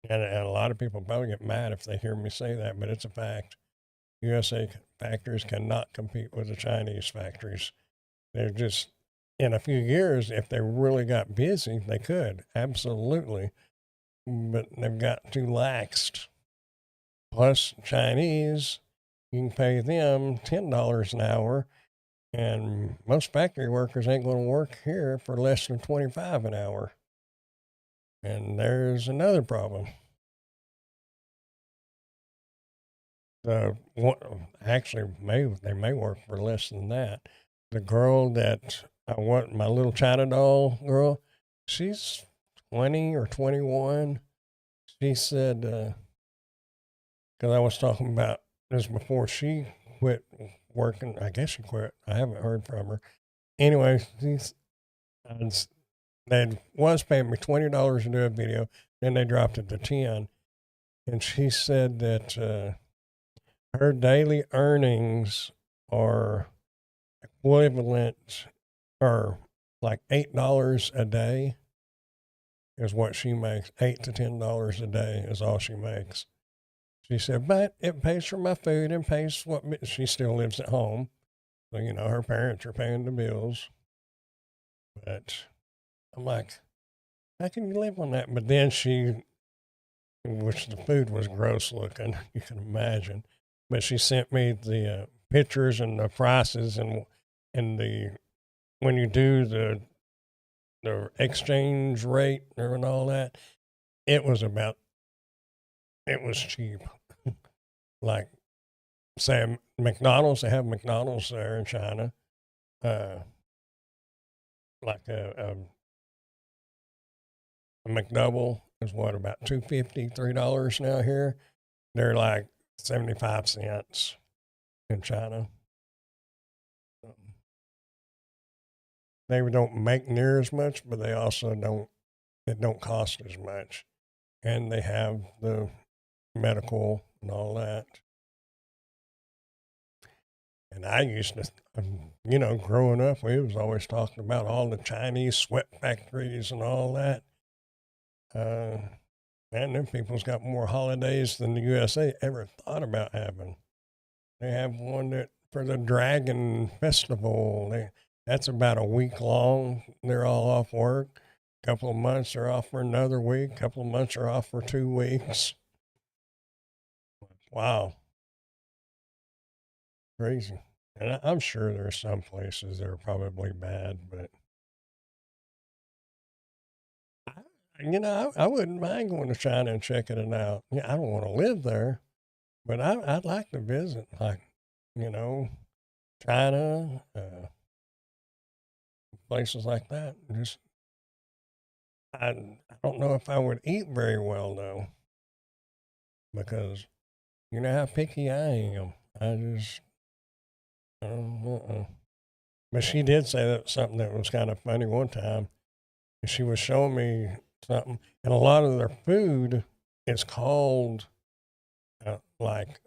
Speaker 1: and a lot of people probably get mad if they hear me say that, but it's a fact. USA factories cannot compete with the Chinese factories. They're just, in a few years, if they really got busy, they could, absolutely. But they've got too laxed. Plus, Chinese, you can pay them $10 an hour, and most factory workers ain't going to work here for less than 25 an hour. And there's another problem. Actually, they may work for less than that. The girl that I want, my little China doll girl, she's 20 or 21. She said, because I was talking about this before she quit working. I guess she quit. I haven't heard from her. Anyway, they was paying me $20 to do a video. Then they dropped it to 10. And she said that her daily earnings are equivalent, or like $8 a day is what she makes. $8 to $10 a day is all she makes. She said, but it pays for my food and pays what she still lives at home. So, her parents are paying the bills. But I'm like, how can you live on that? But then which the food was gross looking, you can imagine. But she sent me the pictures and the prices and when you do the exchange rate and all that, it was cheap. Like, say, McDonald's, they have McDonald's there in China. Like a McDouble is what, about $2.50, $3 now here. They're like 75 cents in China. They don't make near as much, but they also it don't cost as much. And they have the medical and all that. And I used to, growing up, we was always talking about all the Chinese sweat factories and all that. Man, them people's got more holidays than the USA ever thought about having. They have one for the Dragon Festival. That's about a week long. They're all off work. A couple of months are off for another week. A couple of months are off for 2 weeks. Wow. Crazy. And I'm sure there are some places that are probably bad, but I wouldn't mind going to China and checking it out. Yeah, I don't want to live there, but I'd like to visit, like, China, places like that. Just, I don't know if I would eat very well though, because you know how picky I am. I just, But she did say that something that was kind of funny one time. She was showing me something, and a lot of their food is called like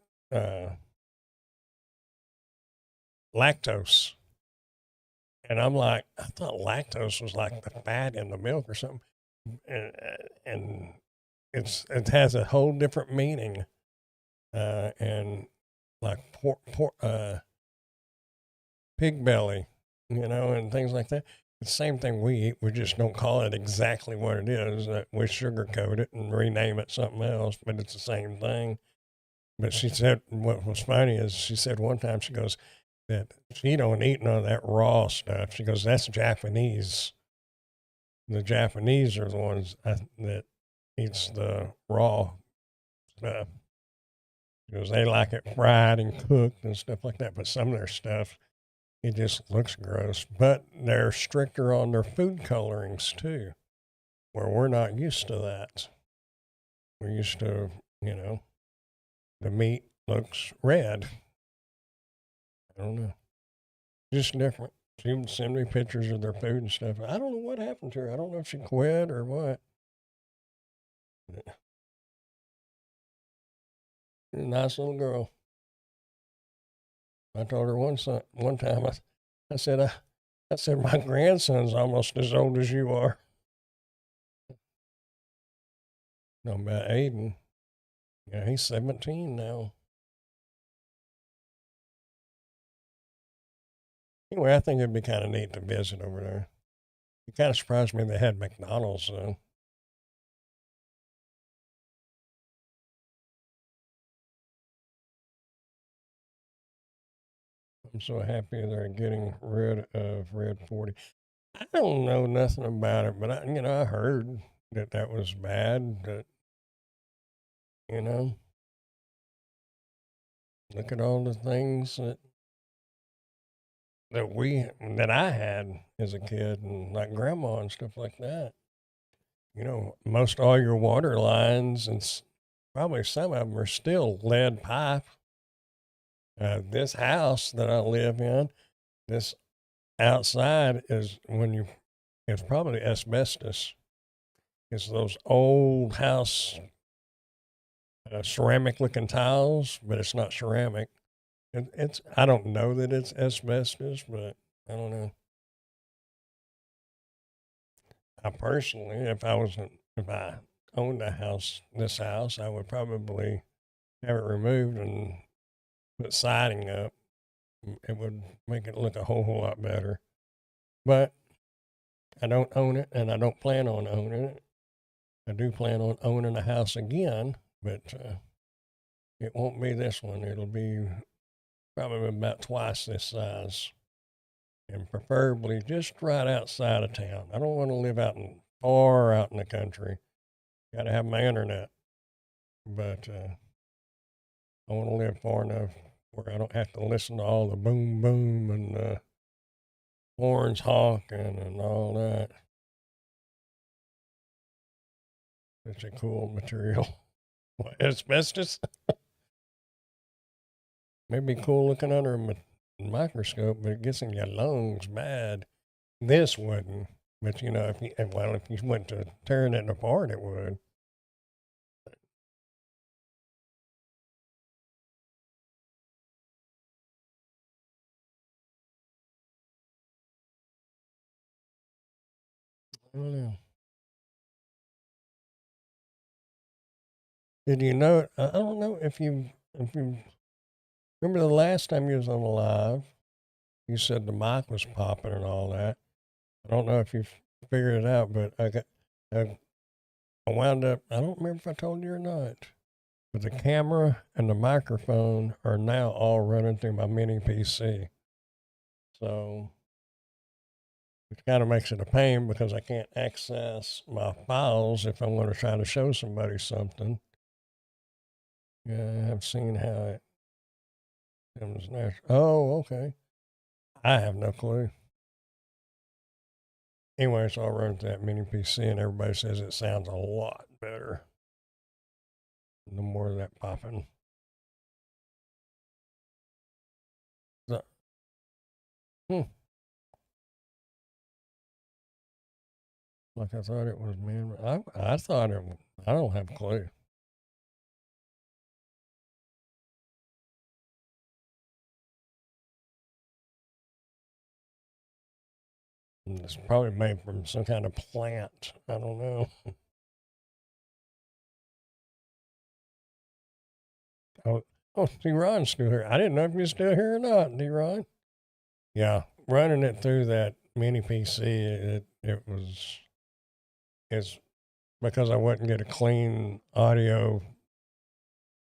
Speaker 1: lactose. And I'm like, I thought lactose was like the fat in the milk or something. And it has a whole different meaning. And like pig belly, and things like that. The same thing we eat. We just don't call it exactly what it is. We sugarcoat it and rename it something else, but it's the same thing. But she said what was funny is she said one time, she goes, that she don't eat none of that raw stuff. She goes, that's Japanese. The Japanese are the ones that eats the raw stuff. Because they like it fried and cooked and stuff like that. But some of their stuff, it just looks gross. But they're stricter on their food colorings too, where we're not used to that. We're used to, the meat looks red. I don't know. Just different. She would send me pictures of their food and stuff. I don't know what happened to her. I don't know if she quit or what. Nice little girl. I told her one time, I said, my grandson's almost as old as you are. Talking about Aiden. Yeah, he's 17 now. Anyway, I think it'd be kind of neat to visit over there. It kind of surprised me they had McDonald's, though. I'm so happy they're getting rid of Red 40. I don't know nothing about it, but I heard that was bad. That look at all the things that I had as a kid, and like grandma and stuff like that. Most all your water lines and probably some of them are still lead pipe. This house that I live in, this outside it's probably asbestos. It's those old house ceramic looking tiles, but it's not ceramic. I don't know that it's asbestos, but I don't know. I personally, if I owned this house, I would probably have it removed and put siding up. It would make it look a whole lot better. But I don't own it, and I don't plan on owning it. I do plan on owning a house again, but it won't be this one. It'll be probably about twice this size, and preferably just right outside of town. I don't want to live far out in the country. Got to have my internet, but I want to live far enough where I don't have to listen to all the boom boom and horns honking and all that. Such a cool material. What, asbestos? Maybe cool looking under a microscope, but it gets in your lungs bad. This wouldn't, but if you went to tearing it apart, it would. I don't know. Did you know? I don't know if you remember the last time you was on the live. You said the mic was popping and all that. I don't know if you figured it out, but I wound up. I don't remember if I told you or not. But the camera and the microphone are now all running through my mini PC. So it kind of makes it a pain because I can't access my files if I want to try to show somebody something. Yeah, I've seen how it comes next. Oh, okay. I have no clue. Anyway, so I run through that mini PC and everybody says it sounds a lot better. No more of that popping. So, like I thought it was, man. I thought it. I don't have a clue. It's probably made from some kind of plant. I don't know. D-Ron's still here. I didn't know if you're still here or not, D-Ron. Yeah, running it through that mini PC, it's because I wouldn't get a clean audio,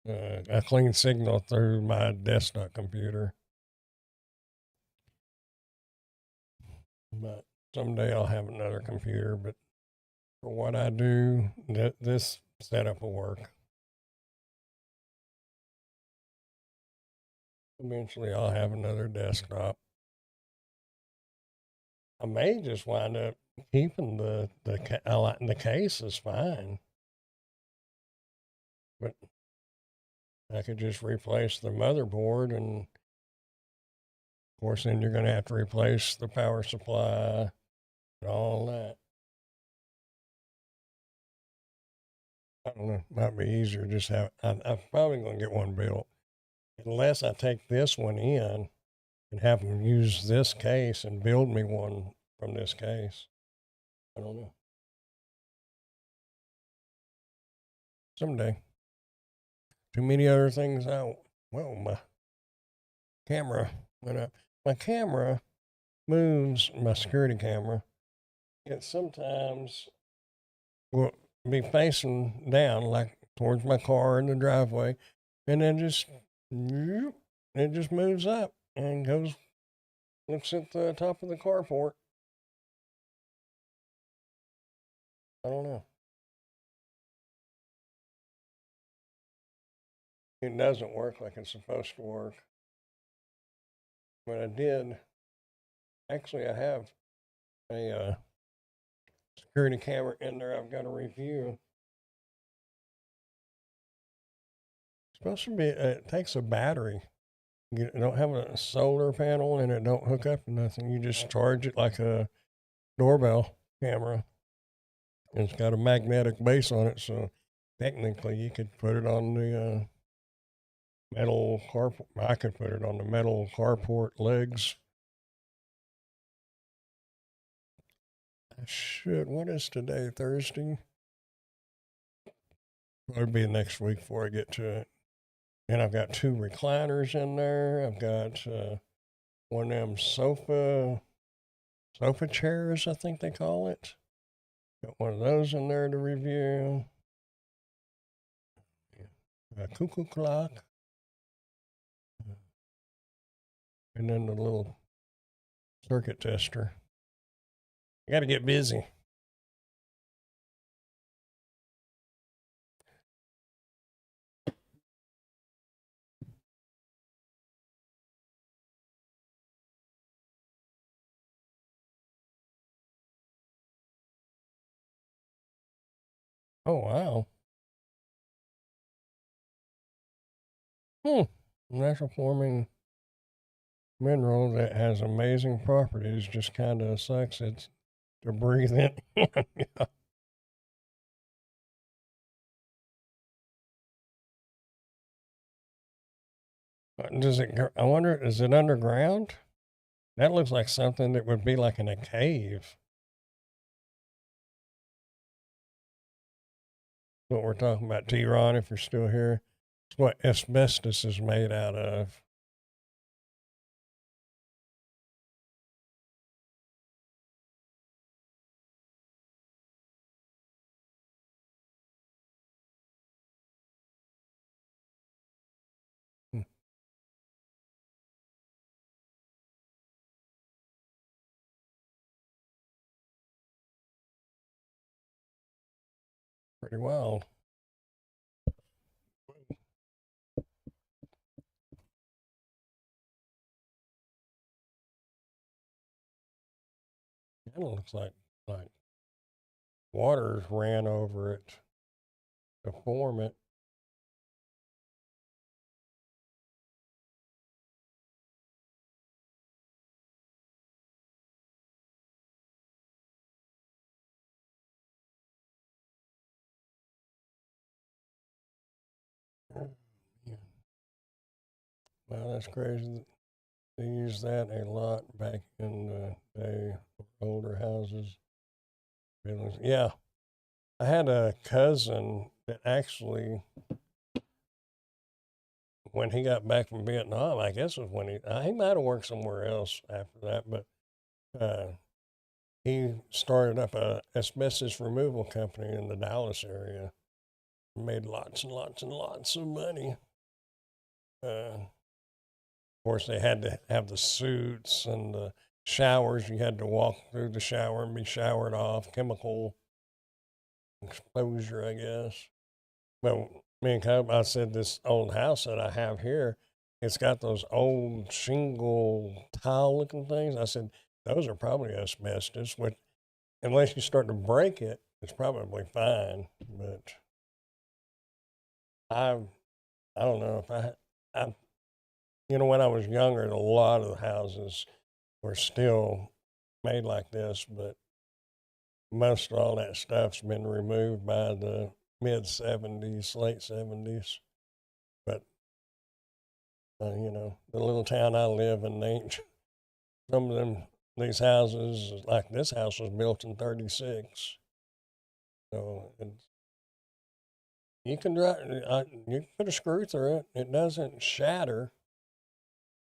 Speaker 1: a clean signal through my desktop computer. But someday I'll have another computer. But for what I do, this setup will work. Eventually, I'll have another desktop. I may just wind up keeping the case is fine, but I could just replace the motherboard, and of course, then you're going to have to replace the power supply and all that. I don't know. Might be easier just have. I'm probably going to get one built, unless I take this one in and have them use this case and build me one from this case. I don't know. Someday. Too many other things out. Well, my camera went up. My camera moves, my security camera. It sometimes will be facing down, like towards my car in the driveway, and then it just moves up and goes, looks at the top of the carport. I don't know. It doesn't work like it's supposed to work. But I did. Actually, I have a security camera in there I've got to review. It's supposed to be, it takes a battery. You don't have a solar panel and it don't hook up to nothing. You just charge it like a doorbell camera. It's got a magnetic base on it, so technically you could put it on the metal carport. I could put it on the metal carport legs. I should. What is today? Thursday? It'll be next week before I get to it. And I've got 2 recliners in there. I've got one of them sofa chairs, I think they call it. Got one of those in there to review. A cuckoo clock. And then the little circuit tester. I got to get busy. Oh, wow. Natural forming mineral that has amazing properties, just kind of sucks it to breathe in. Yeah. Does it, I wonder, is it underground? That looks like something that would be like in a cave. What we're talking about, T-Ron, if you're still here. It's what asbestos is made out of. Hmm. Pretty wild. Kind of looks like water ran over it to form it. Yeah. Wow, that's crazy. They use that a lot back in the day, older houses. Yeah, I had a cousin that actually, when he got back from Vietnam, I guess it was when he might have worked somewhere else after that, but he started up a asbestos removal company in the Dallas area. Made lots and lots and lots of money. Of course, they had to have the suits and the showers. You had to walk through the shower and be showered off. Chemical exposure, I guess. But me and Cobb, I said this old house that I have here, it's got those old shingle tile looking things. I said, those are probably asbestos, which, unless you start to break it, it's probably fine. But I don't know if I, when I was younger, a lot of the houses were still made like this, but most of all that stuff's been removed by the mid 70s, late 70s. But, the little town I live in, some of these houses, like this house was built in 36. So You can you can put a screw through it. It doesn't shatter.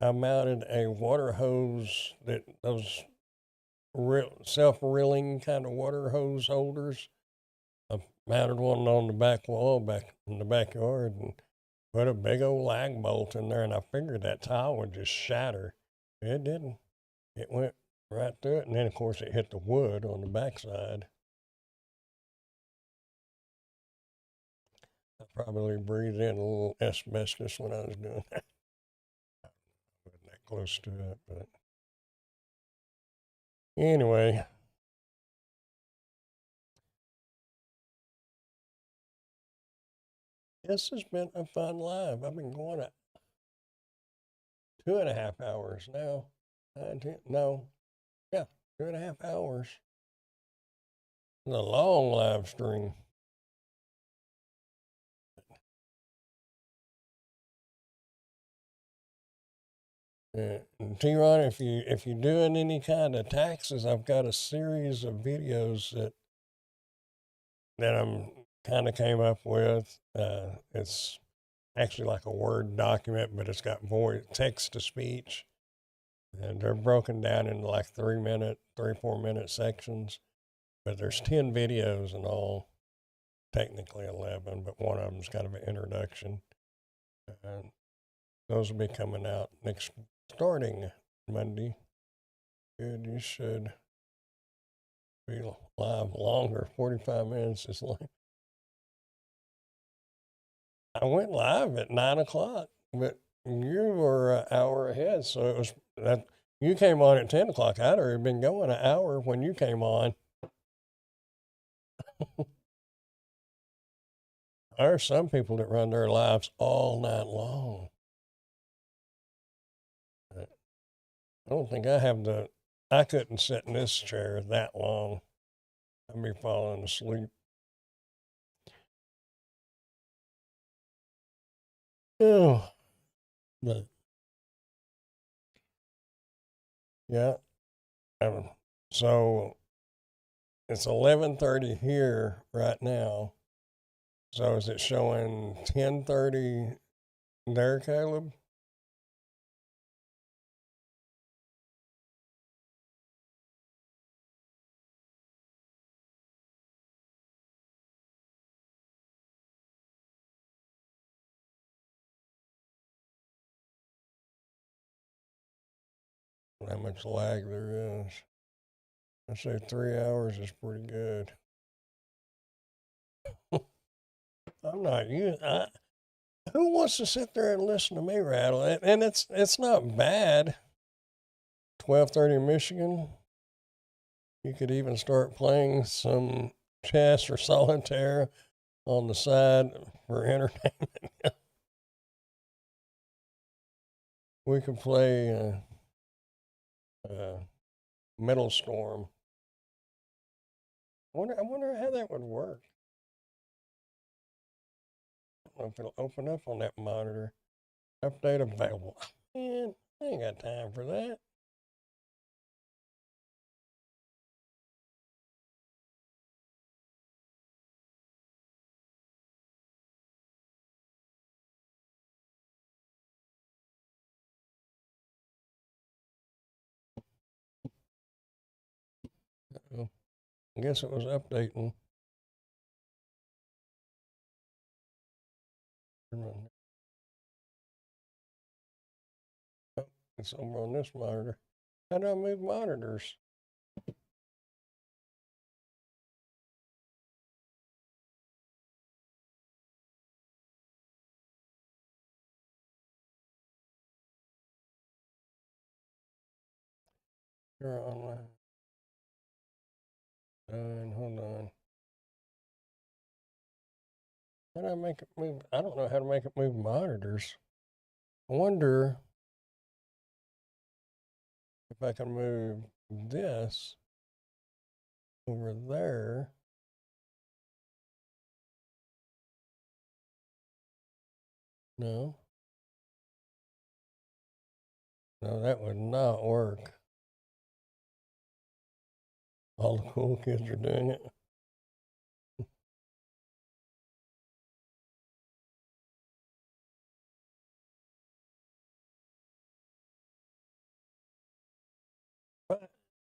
Speaker 1: I mounted a water hose that those self-reeling kind of water hose holders. I mounted one on the back wall back in the backyard and put a big old lag bolt in there, and I figured that tile would just shatter. It didn't. It went right through it, and then of course it hit the wood on the backside. I probably breathed in a little asbestos when I was doing that. I wasn't that close to it, but anyway. This has been a fun live. I've been going at 2.5 hours now. No, yeah, 2.5 hours. It's a long live stream. T-Ron, if you're doing any kind of taxes, I've got a series of videos that I'm kind of came up with. It's actually like a Word document, but it's got voice text to speech, and they're broken down into like 4 minute sections. But there's 10 videos in all, technically 11, but one of them's kind of an introduction. And those will be coming out starting Monday. Good, you should be live longer. 45 minutes is like. I went live at 9 o'clock, but you were an hour ahead, so it was that you came on at 10 o'clock. I'd already been going an hour when you came on. There are some people that run their lives all night long. I don't think I couldn't sit in this chair that long. I'd be falling asleep. Oh, but yeah. So it's 11:30 here right now. So is it showing 10:30 there, Caleb? How much lag there is? I say 3 hours is pretty good. I'm not you. Who wants to sit there and listen to me rattle it? And it's not bad. 12:30 Michigan. You could even start playing some chess or solitaire on the side for entertainment. We could play Metal Storm. I wonder how that would work. I don't know if it'll open up on that monitor. Update available. Man, I ain't got time for that. Uh-oh. I guess it was updating. Oh, it's over on this monitor. How do I move monitors? Here online. Hold on. How do I make it move? I don't know how to make it move monitors. I wonder if I can move this over there. No. No, that would not work. All the cool kids are doing it.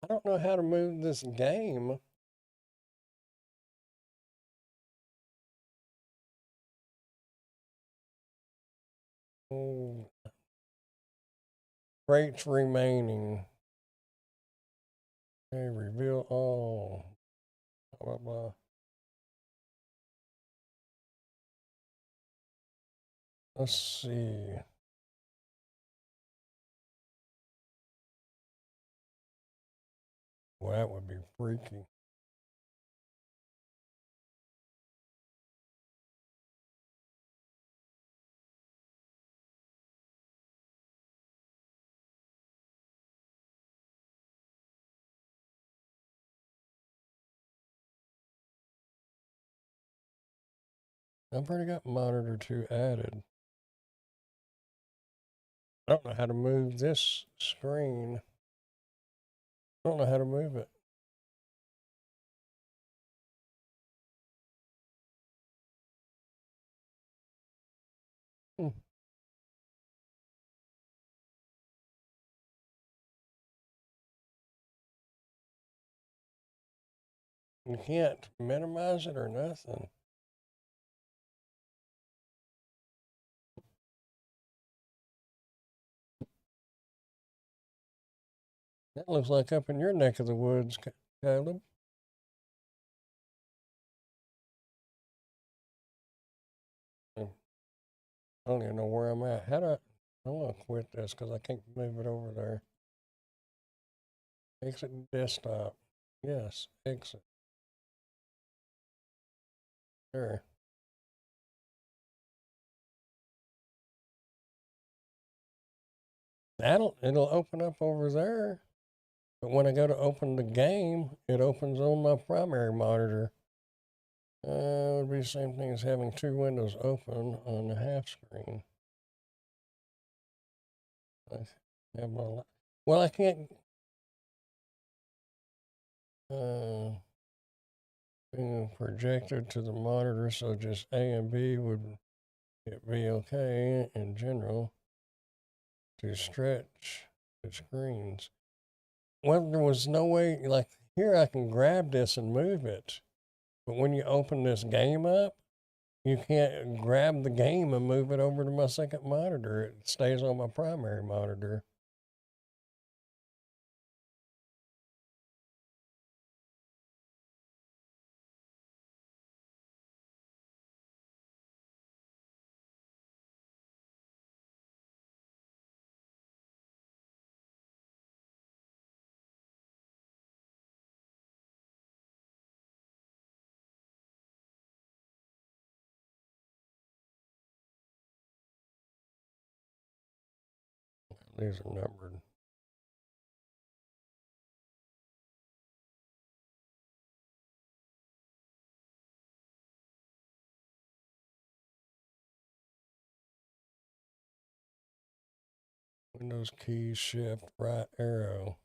Speaker 1: I don't know how to move this game. Oh, crates remaining. Okay, reveal all. Blah, blah, blah. Let's see. Well, that would be freaky. I've already got monitor 2 added. I don't know how to move this screen. I don't know how to move it. Hmm. You can't minimize it or nothing. That looks like up in your neck of the woods, Caleb. I don't even know where I'm at. I'm going to quit this because I can't move it over there. Exit desktop. Yes, exit. There. It'll open up over there. But when I go to open the game, it opens on my primary monitor. It would be the same thing as having 2 windows open on the half screen. Well, I can't. Being projected to the monitor, so just A and B would it be okay in general to stretch the screens. Well, there was no way, like here I can grab this and move it, but when you open this game up, you can't grab the game and move it over to my second monitor. It stays on my primary monitor. These are numbered. Windows key, shift, right arrow.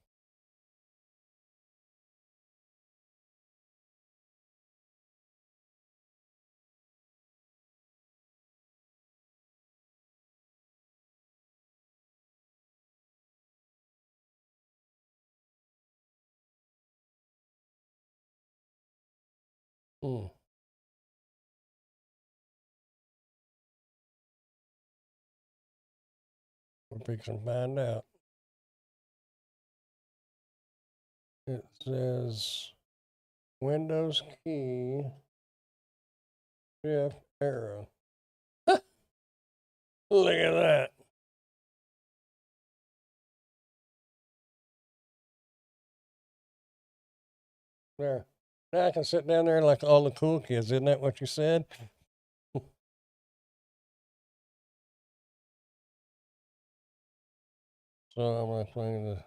Speaker 1: Hmm. We're fixing to find out. It says Windows key, shift, arrow. Look at that. There. Now I can sit down there like all the cool kids. Isn't that what you said? So I'm going to play the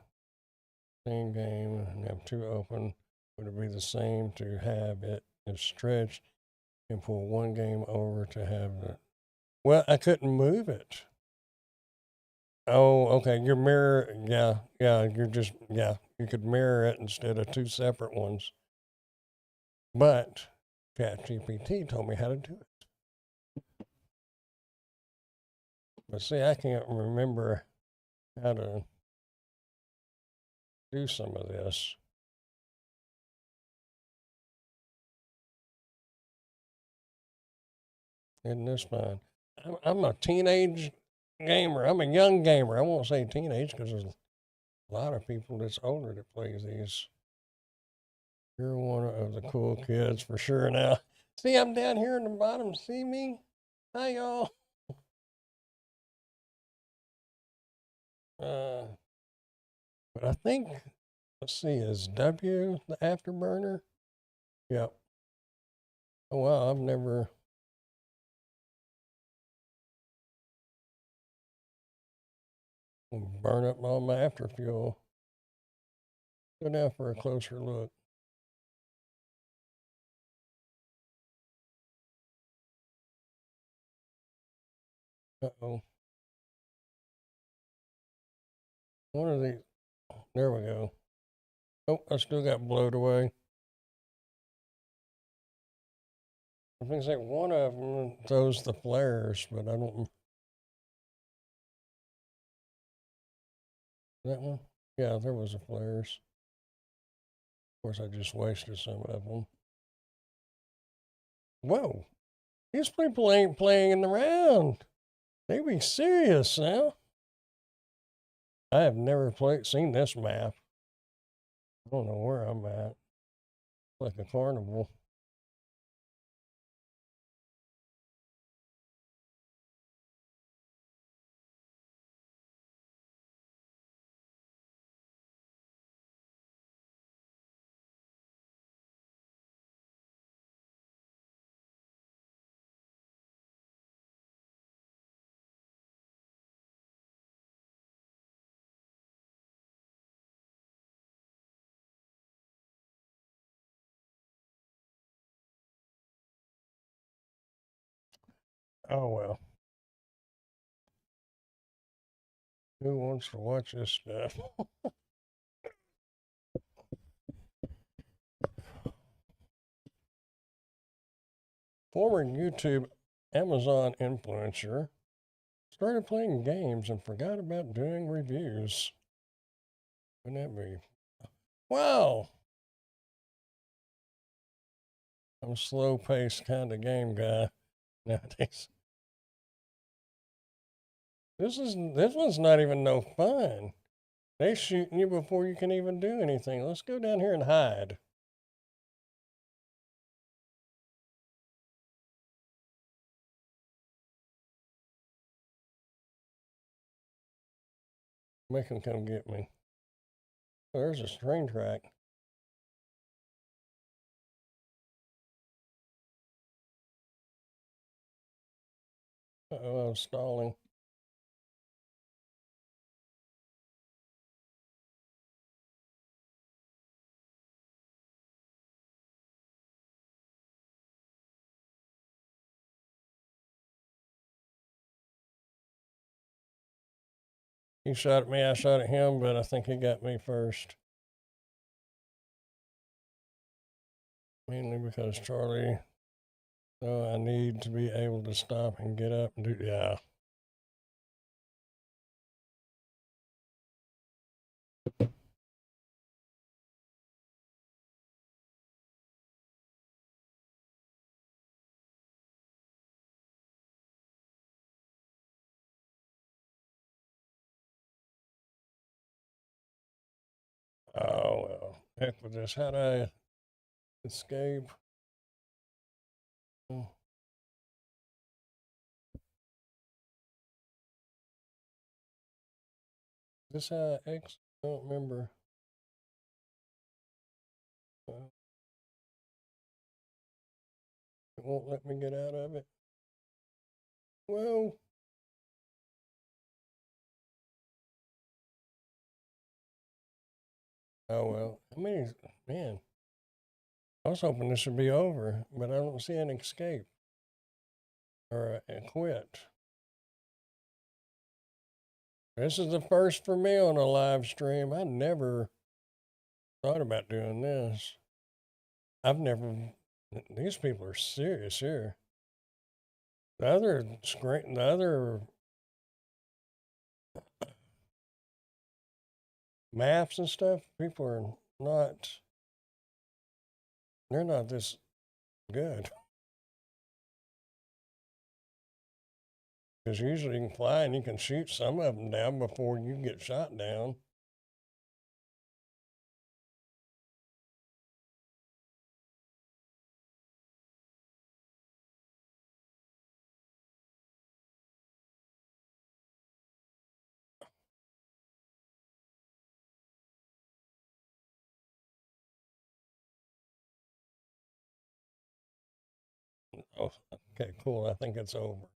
Speaker 1: same game and have 2 open. Would it be the same to have it stretched and pull 1 game over to have the. Well, I couldn't move it. Oh, okay. Your mirror, yeah. You could mirror it instead of 2 separate ones. But ChatGPT told me how to do it. But see, I can't remember how to do some of this. Isn't this fun? I'm a teenage gamer. I'm a young gamer. I won't say teenage because there's a lot of people that's older that plays these. You're one of the cool kids for sure now. See, I'm down here in the bottom. See me? Hi, y'all. But I think, let's see, is W the afterburner? Yep. Oh, wow, I've never. Burn up all my after fuel. Go down for a closer look. Uh-oh. One of these. There we go. Oh, I still got blowed away. I think like one of them throws the flares, but I don't. That one? Yeah, there was a flares. Of course, I just wasted some of them. Whoa, these people ain't playing around. They be serious now. I have never seen this map. I don't know where I'm at. It's like a carnival. Oh well. Who wants to watch this stuff? Former YouTube Amazon influencer started playing games and forgot about doing reviews. Wouldn't that be? Wow! I'm a slow paced kind of game guy nowadays. This one's not even no fun. They shooting you before you can even do anything. Let's go down here and hide. Make them come get me. Oh, there's a train track. Uh-oh, I was stalling. He shot at me, I shot at him, but I think he got me first. Mainly because Charlie, I need to be able to stop and get up and do, yeah. Oh, well, heck with this. How'd I escape? Oh, is this how I exit? I don't remember. It won't let me get out of it. Whoa. Oh, well. I mean, man, I was hoping this would be over, but I don't see an escape or a quit. This is the first for me on a live stream. I never thought about doing this. I've never, these people are serious here. The other screen, the other maps and stuff, people are not, they're not this good. Because usually you can fly and you can shoot some of them down before you get shot down. Oh, okay, cool. I think it's over.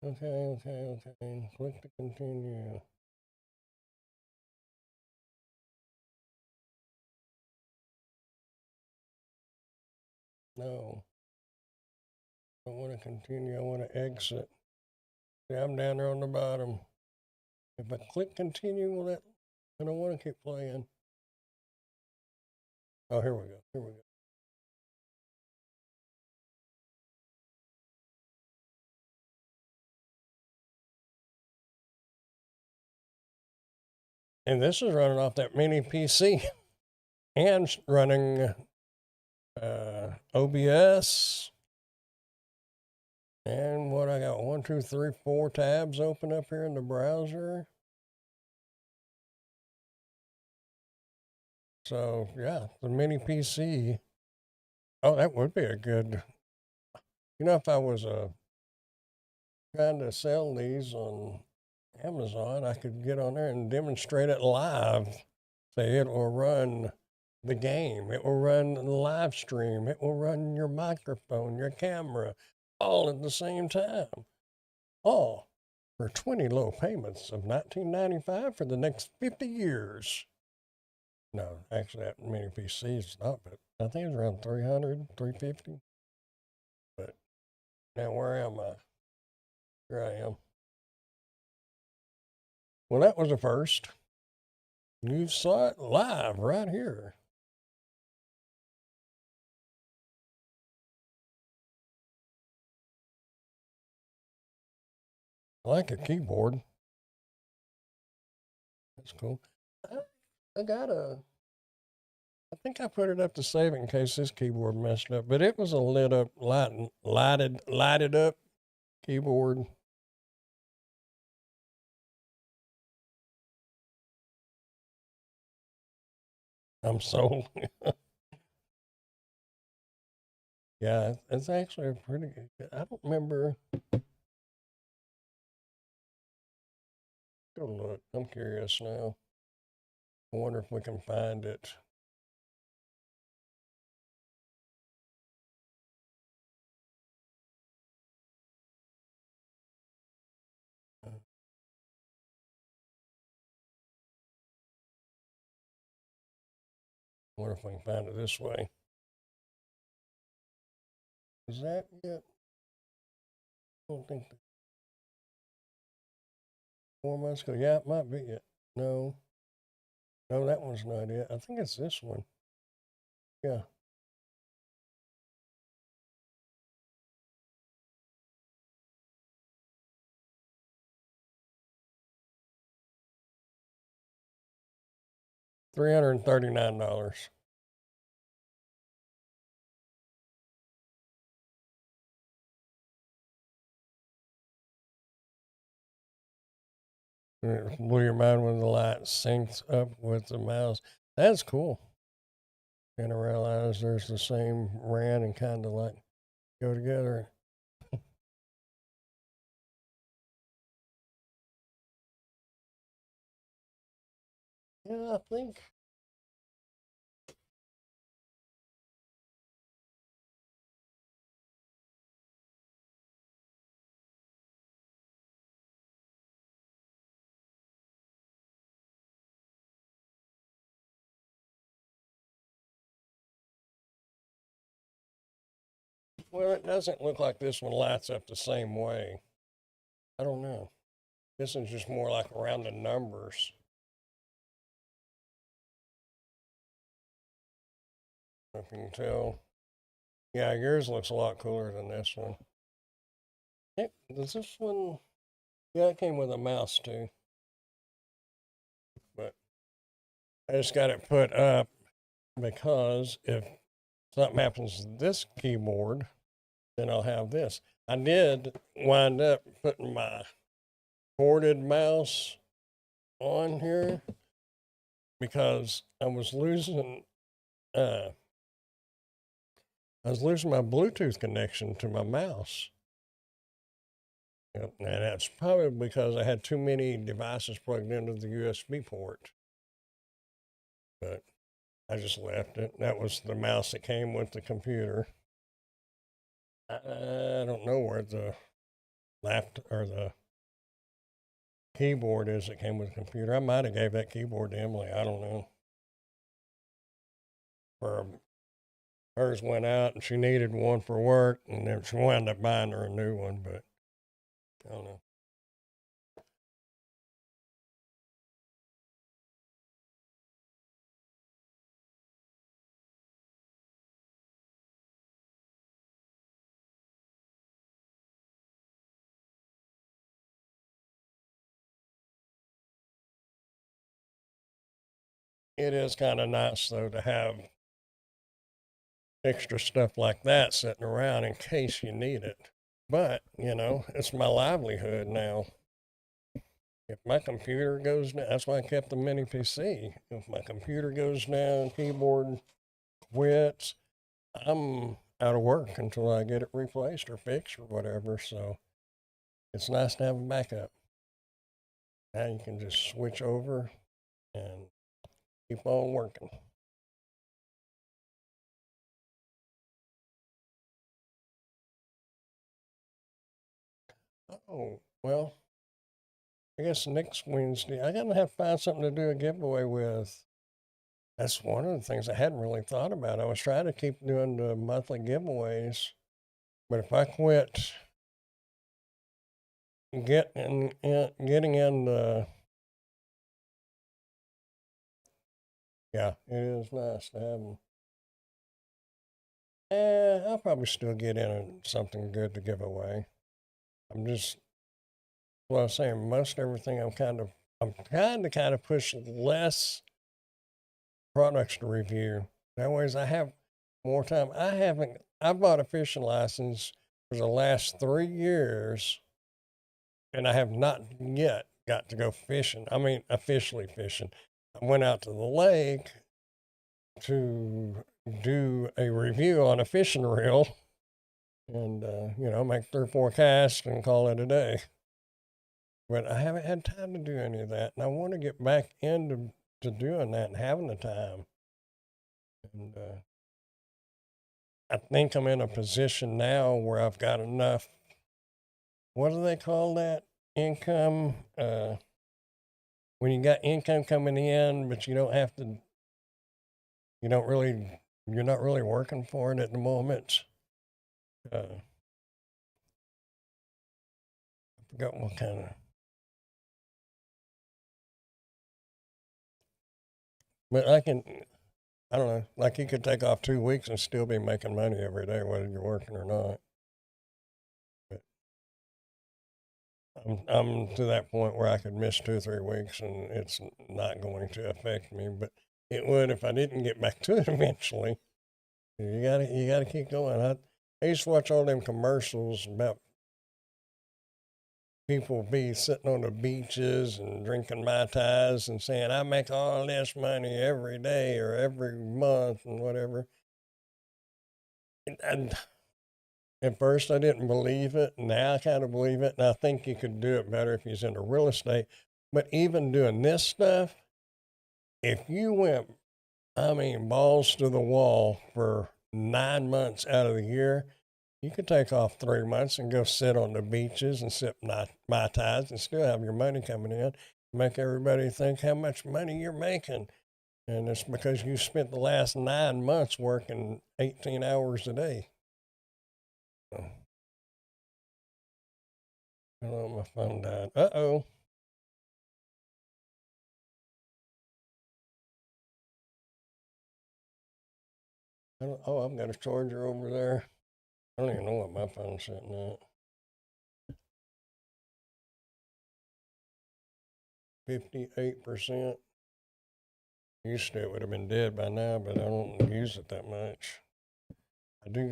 Speaker 1: Okay. Click to continue. No. I want to continue. I want to exit. See, I'm down there on the bottom. If I click continue, will that? I don't want to keep playing. Oh, here we go. And this is running off that mini PC and running OBS. And what I got, 1, 2, 3, 4 tabs open up here in the browser. So yeah, the mini PC. Oh, that would be a good. If I was trying to sell these on Amazon, I could get on there and demonstrate it live. Say it will run the game, it will run the live stream, it will run your microphone, your camera, all at the same time. All for 20 low payments of $19.95 for the next 50 years. No, actually, that mini PC is not, but I think it's around 300, 350. But now, where am I? Here I am. Well, that was the first. You saw it live right here. I like a keyboard. That's cool. I got I think I put it up to save it in case this keyboard messed up, but it was a lighted up keyboard. I'm sold. Yeah, it's actually a pretty good. I don't remember. Go look. I'm curious now. I wonder if we can find it. I wonder if we can find it this way. Is that it? I don't think. 4 months ago. Yeah, it might be it. No. No, that one's not it. I think it's this one. Yeah. $339. It blew your mind when the light syncs up with the mouse. That's cool. And I realize there's the same RAN and kind of like go together. Yeah, I think. Well, it doesn't look like this one lights up the same way. I don't know. This is just more like around the numbers. If you can tell. Yeah, yours looks a lot cooler than this one. Hey, does this one? Yeah, it came with a mouse too. But I just got it put up because if something happens to this keyboard, then I'll have this. I did wind up putting my corded mouse on here because I was losing my Bluetooth connection to my mouse. Yep, and that's probably because I had too many devices plugged into the USB port. But I just left it. That was the mouse that came with the computer. I don't know where the laptop or the keyboard is that came with the computer. I might have gave that keyboard to Emily. I don't know. Hers went out and she needed one for work, and then she wound up buying her a new one, but I don't know. It is kind of nice, though, to have extra stuff like that sitting around in case you need it. But, it's my livelihood now. If my computer goes down, that's why I kept the mini PC. If my computer goes down, keyboard quits, I'm out of work until I get it replaced or fixed or whatever. So it's nice to have a backup. Now you can just switch over and keep on working. Oh, well, I guess next Wednesday, I gotta have to find something to do a giveaway with. That's one of the things I hadn't really thought about. I was trying to keep doing the monthly giveaways, but if I quit getting in the, yeah, it is nice to have them. I'll probably still get in something good to give away. I'm just, well, I was saying, most everything I'm trying to kind of push less products to review. That way, as I have more time. I bought a fishing license for the last 3 years, and I have not yet got to go fishing. I mean, officially fishing. I went out to the lake to do a review on a fishing reel and, make 3 or 4 casts and call it a day. But I haven't had time to do any of that, and I want to get back into doing that and having the time. And I think I'm in a position now where I've got enough. What do they call that? Income. When you got income coming in, but you don't have to. You don't really. You're not really working for it at the moment. I forgot what kind of. But I can. I don't know. Like you could take off 2 weeks and still be making money every day, whether you're working or not. But I'm to that point where I could miss 2 or 3 weeks and it's not going to affect me, but it would if I didn't get back to it eventually. You gotta keep going. I used to watch all them commercials about people be sitting on the beaches and drinking Mai Tais and saying, I make all this money every day or every month and whatever. And at first I didn't believe it. Now I kind of believe it. And I think you could do it better if you're into real estate. But even doing this stuff, if you went, balls to the wall for 9 months out of the year, you could take off 3 months and go sit on the beaches and sip Mai Tais and still have your money coming in. Make everybody think how much money you're making. And it's because you spent the last 9 months working 18 hours a day. So, oh, my phone died. Uh-oh. I've got a charger over there. I don't even know what my phone's sitting at. 58%. Used to it would have been dead by now, but I don't use it that much. I do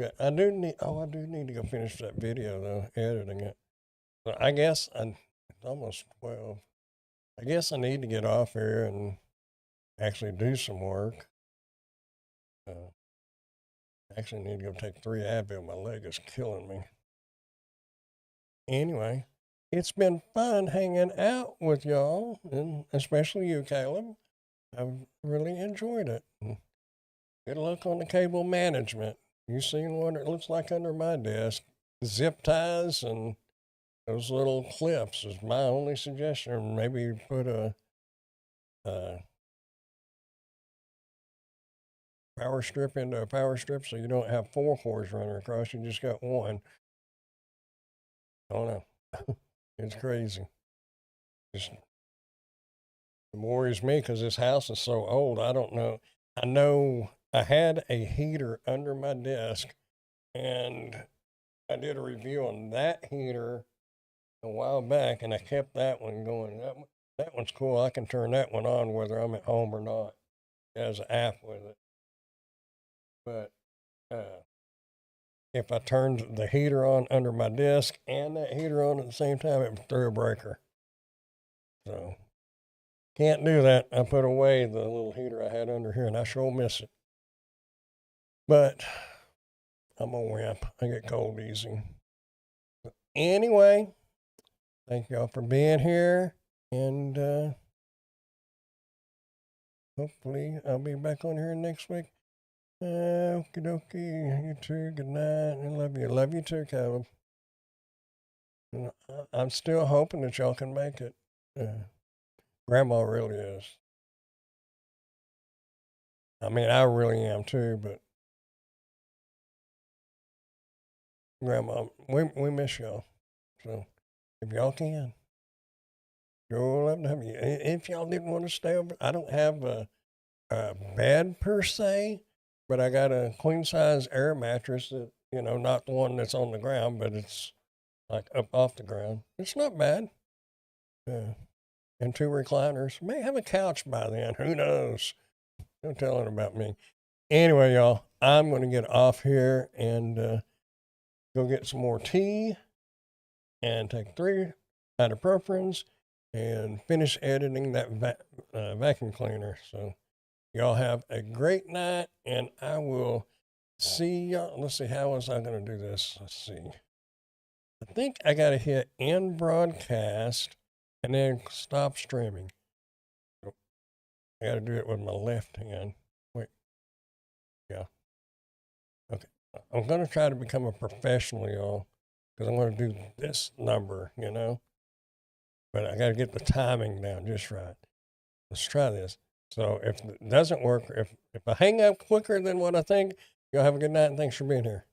Speaker 1: need to go finish that video though, editing it. So I guess it's almost 12. I guess I need to get off here and actually do some work. Actually need to go take 3 Advil. My leg is killing me. Anyway, it's been fun hanging out with y'all, and especially you, Caleb. I've really enjoyed it. Good luck on the cable management. You seen what it looks like under my desk? Zip ties and those little clips is my only suggestion. Maybe put a power strip into a power strip so you don't have 4 cords running across. You just got one. I don't know. It's crazy. Just, it worries me because this house is so old. I don't know. I know I had a heater under my desk, and I did a review on that heater a while back, and I kept that one going. That one's cool. I can turn that one on whether I'm at home or not. It has an app with it. But if I turned the heater on under my desk and that heater on at the same time, it threw a breaker. So can't do that. I put away the little heater I had under here, and I sure miss it. But I'm a wimp. I get cold easy. But anyway, thank y'all for being here, and hopefully I'll be back on here next week. Okie dokie. You too. Good night. I love you. Love you too, Caleb. And I'm still hoping that y'all can make it. Grandma really is. I mean, I really am too, but Grandma, we miss y'all. So if y'all can, sure love to have you. If y'all didn't want to stay over, I don't have a bed per se, but I got a queen size air mattress that, not the one that's on the ground, but it's like up off the ground. It's not bad. And 2 recliners. May have a couch by then. Who knows? Don't tell it about me. Anyway, y'all, I'm going to get off here and go get some more tea and take 3 ibuprofens and finish editing that vacuum cleaner. So y'all have a great night, and I will see y'all. Let's see, how was I going to do this? Let's see. I think I got to hit end broadcast and then stop streaming. I got to do it with my left hand. Wait. Yeah. Okay. I'm going to try to become a professional, y'all, because I'm going to do this number, But I got to get the timing down just right. Let's try this. So if it doesn't work, if I hang up quicker than what I think, y'all have a good night, and thanks for being here.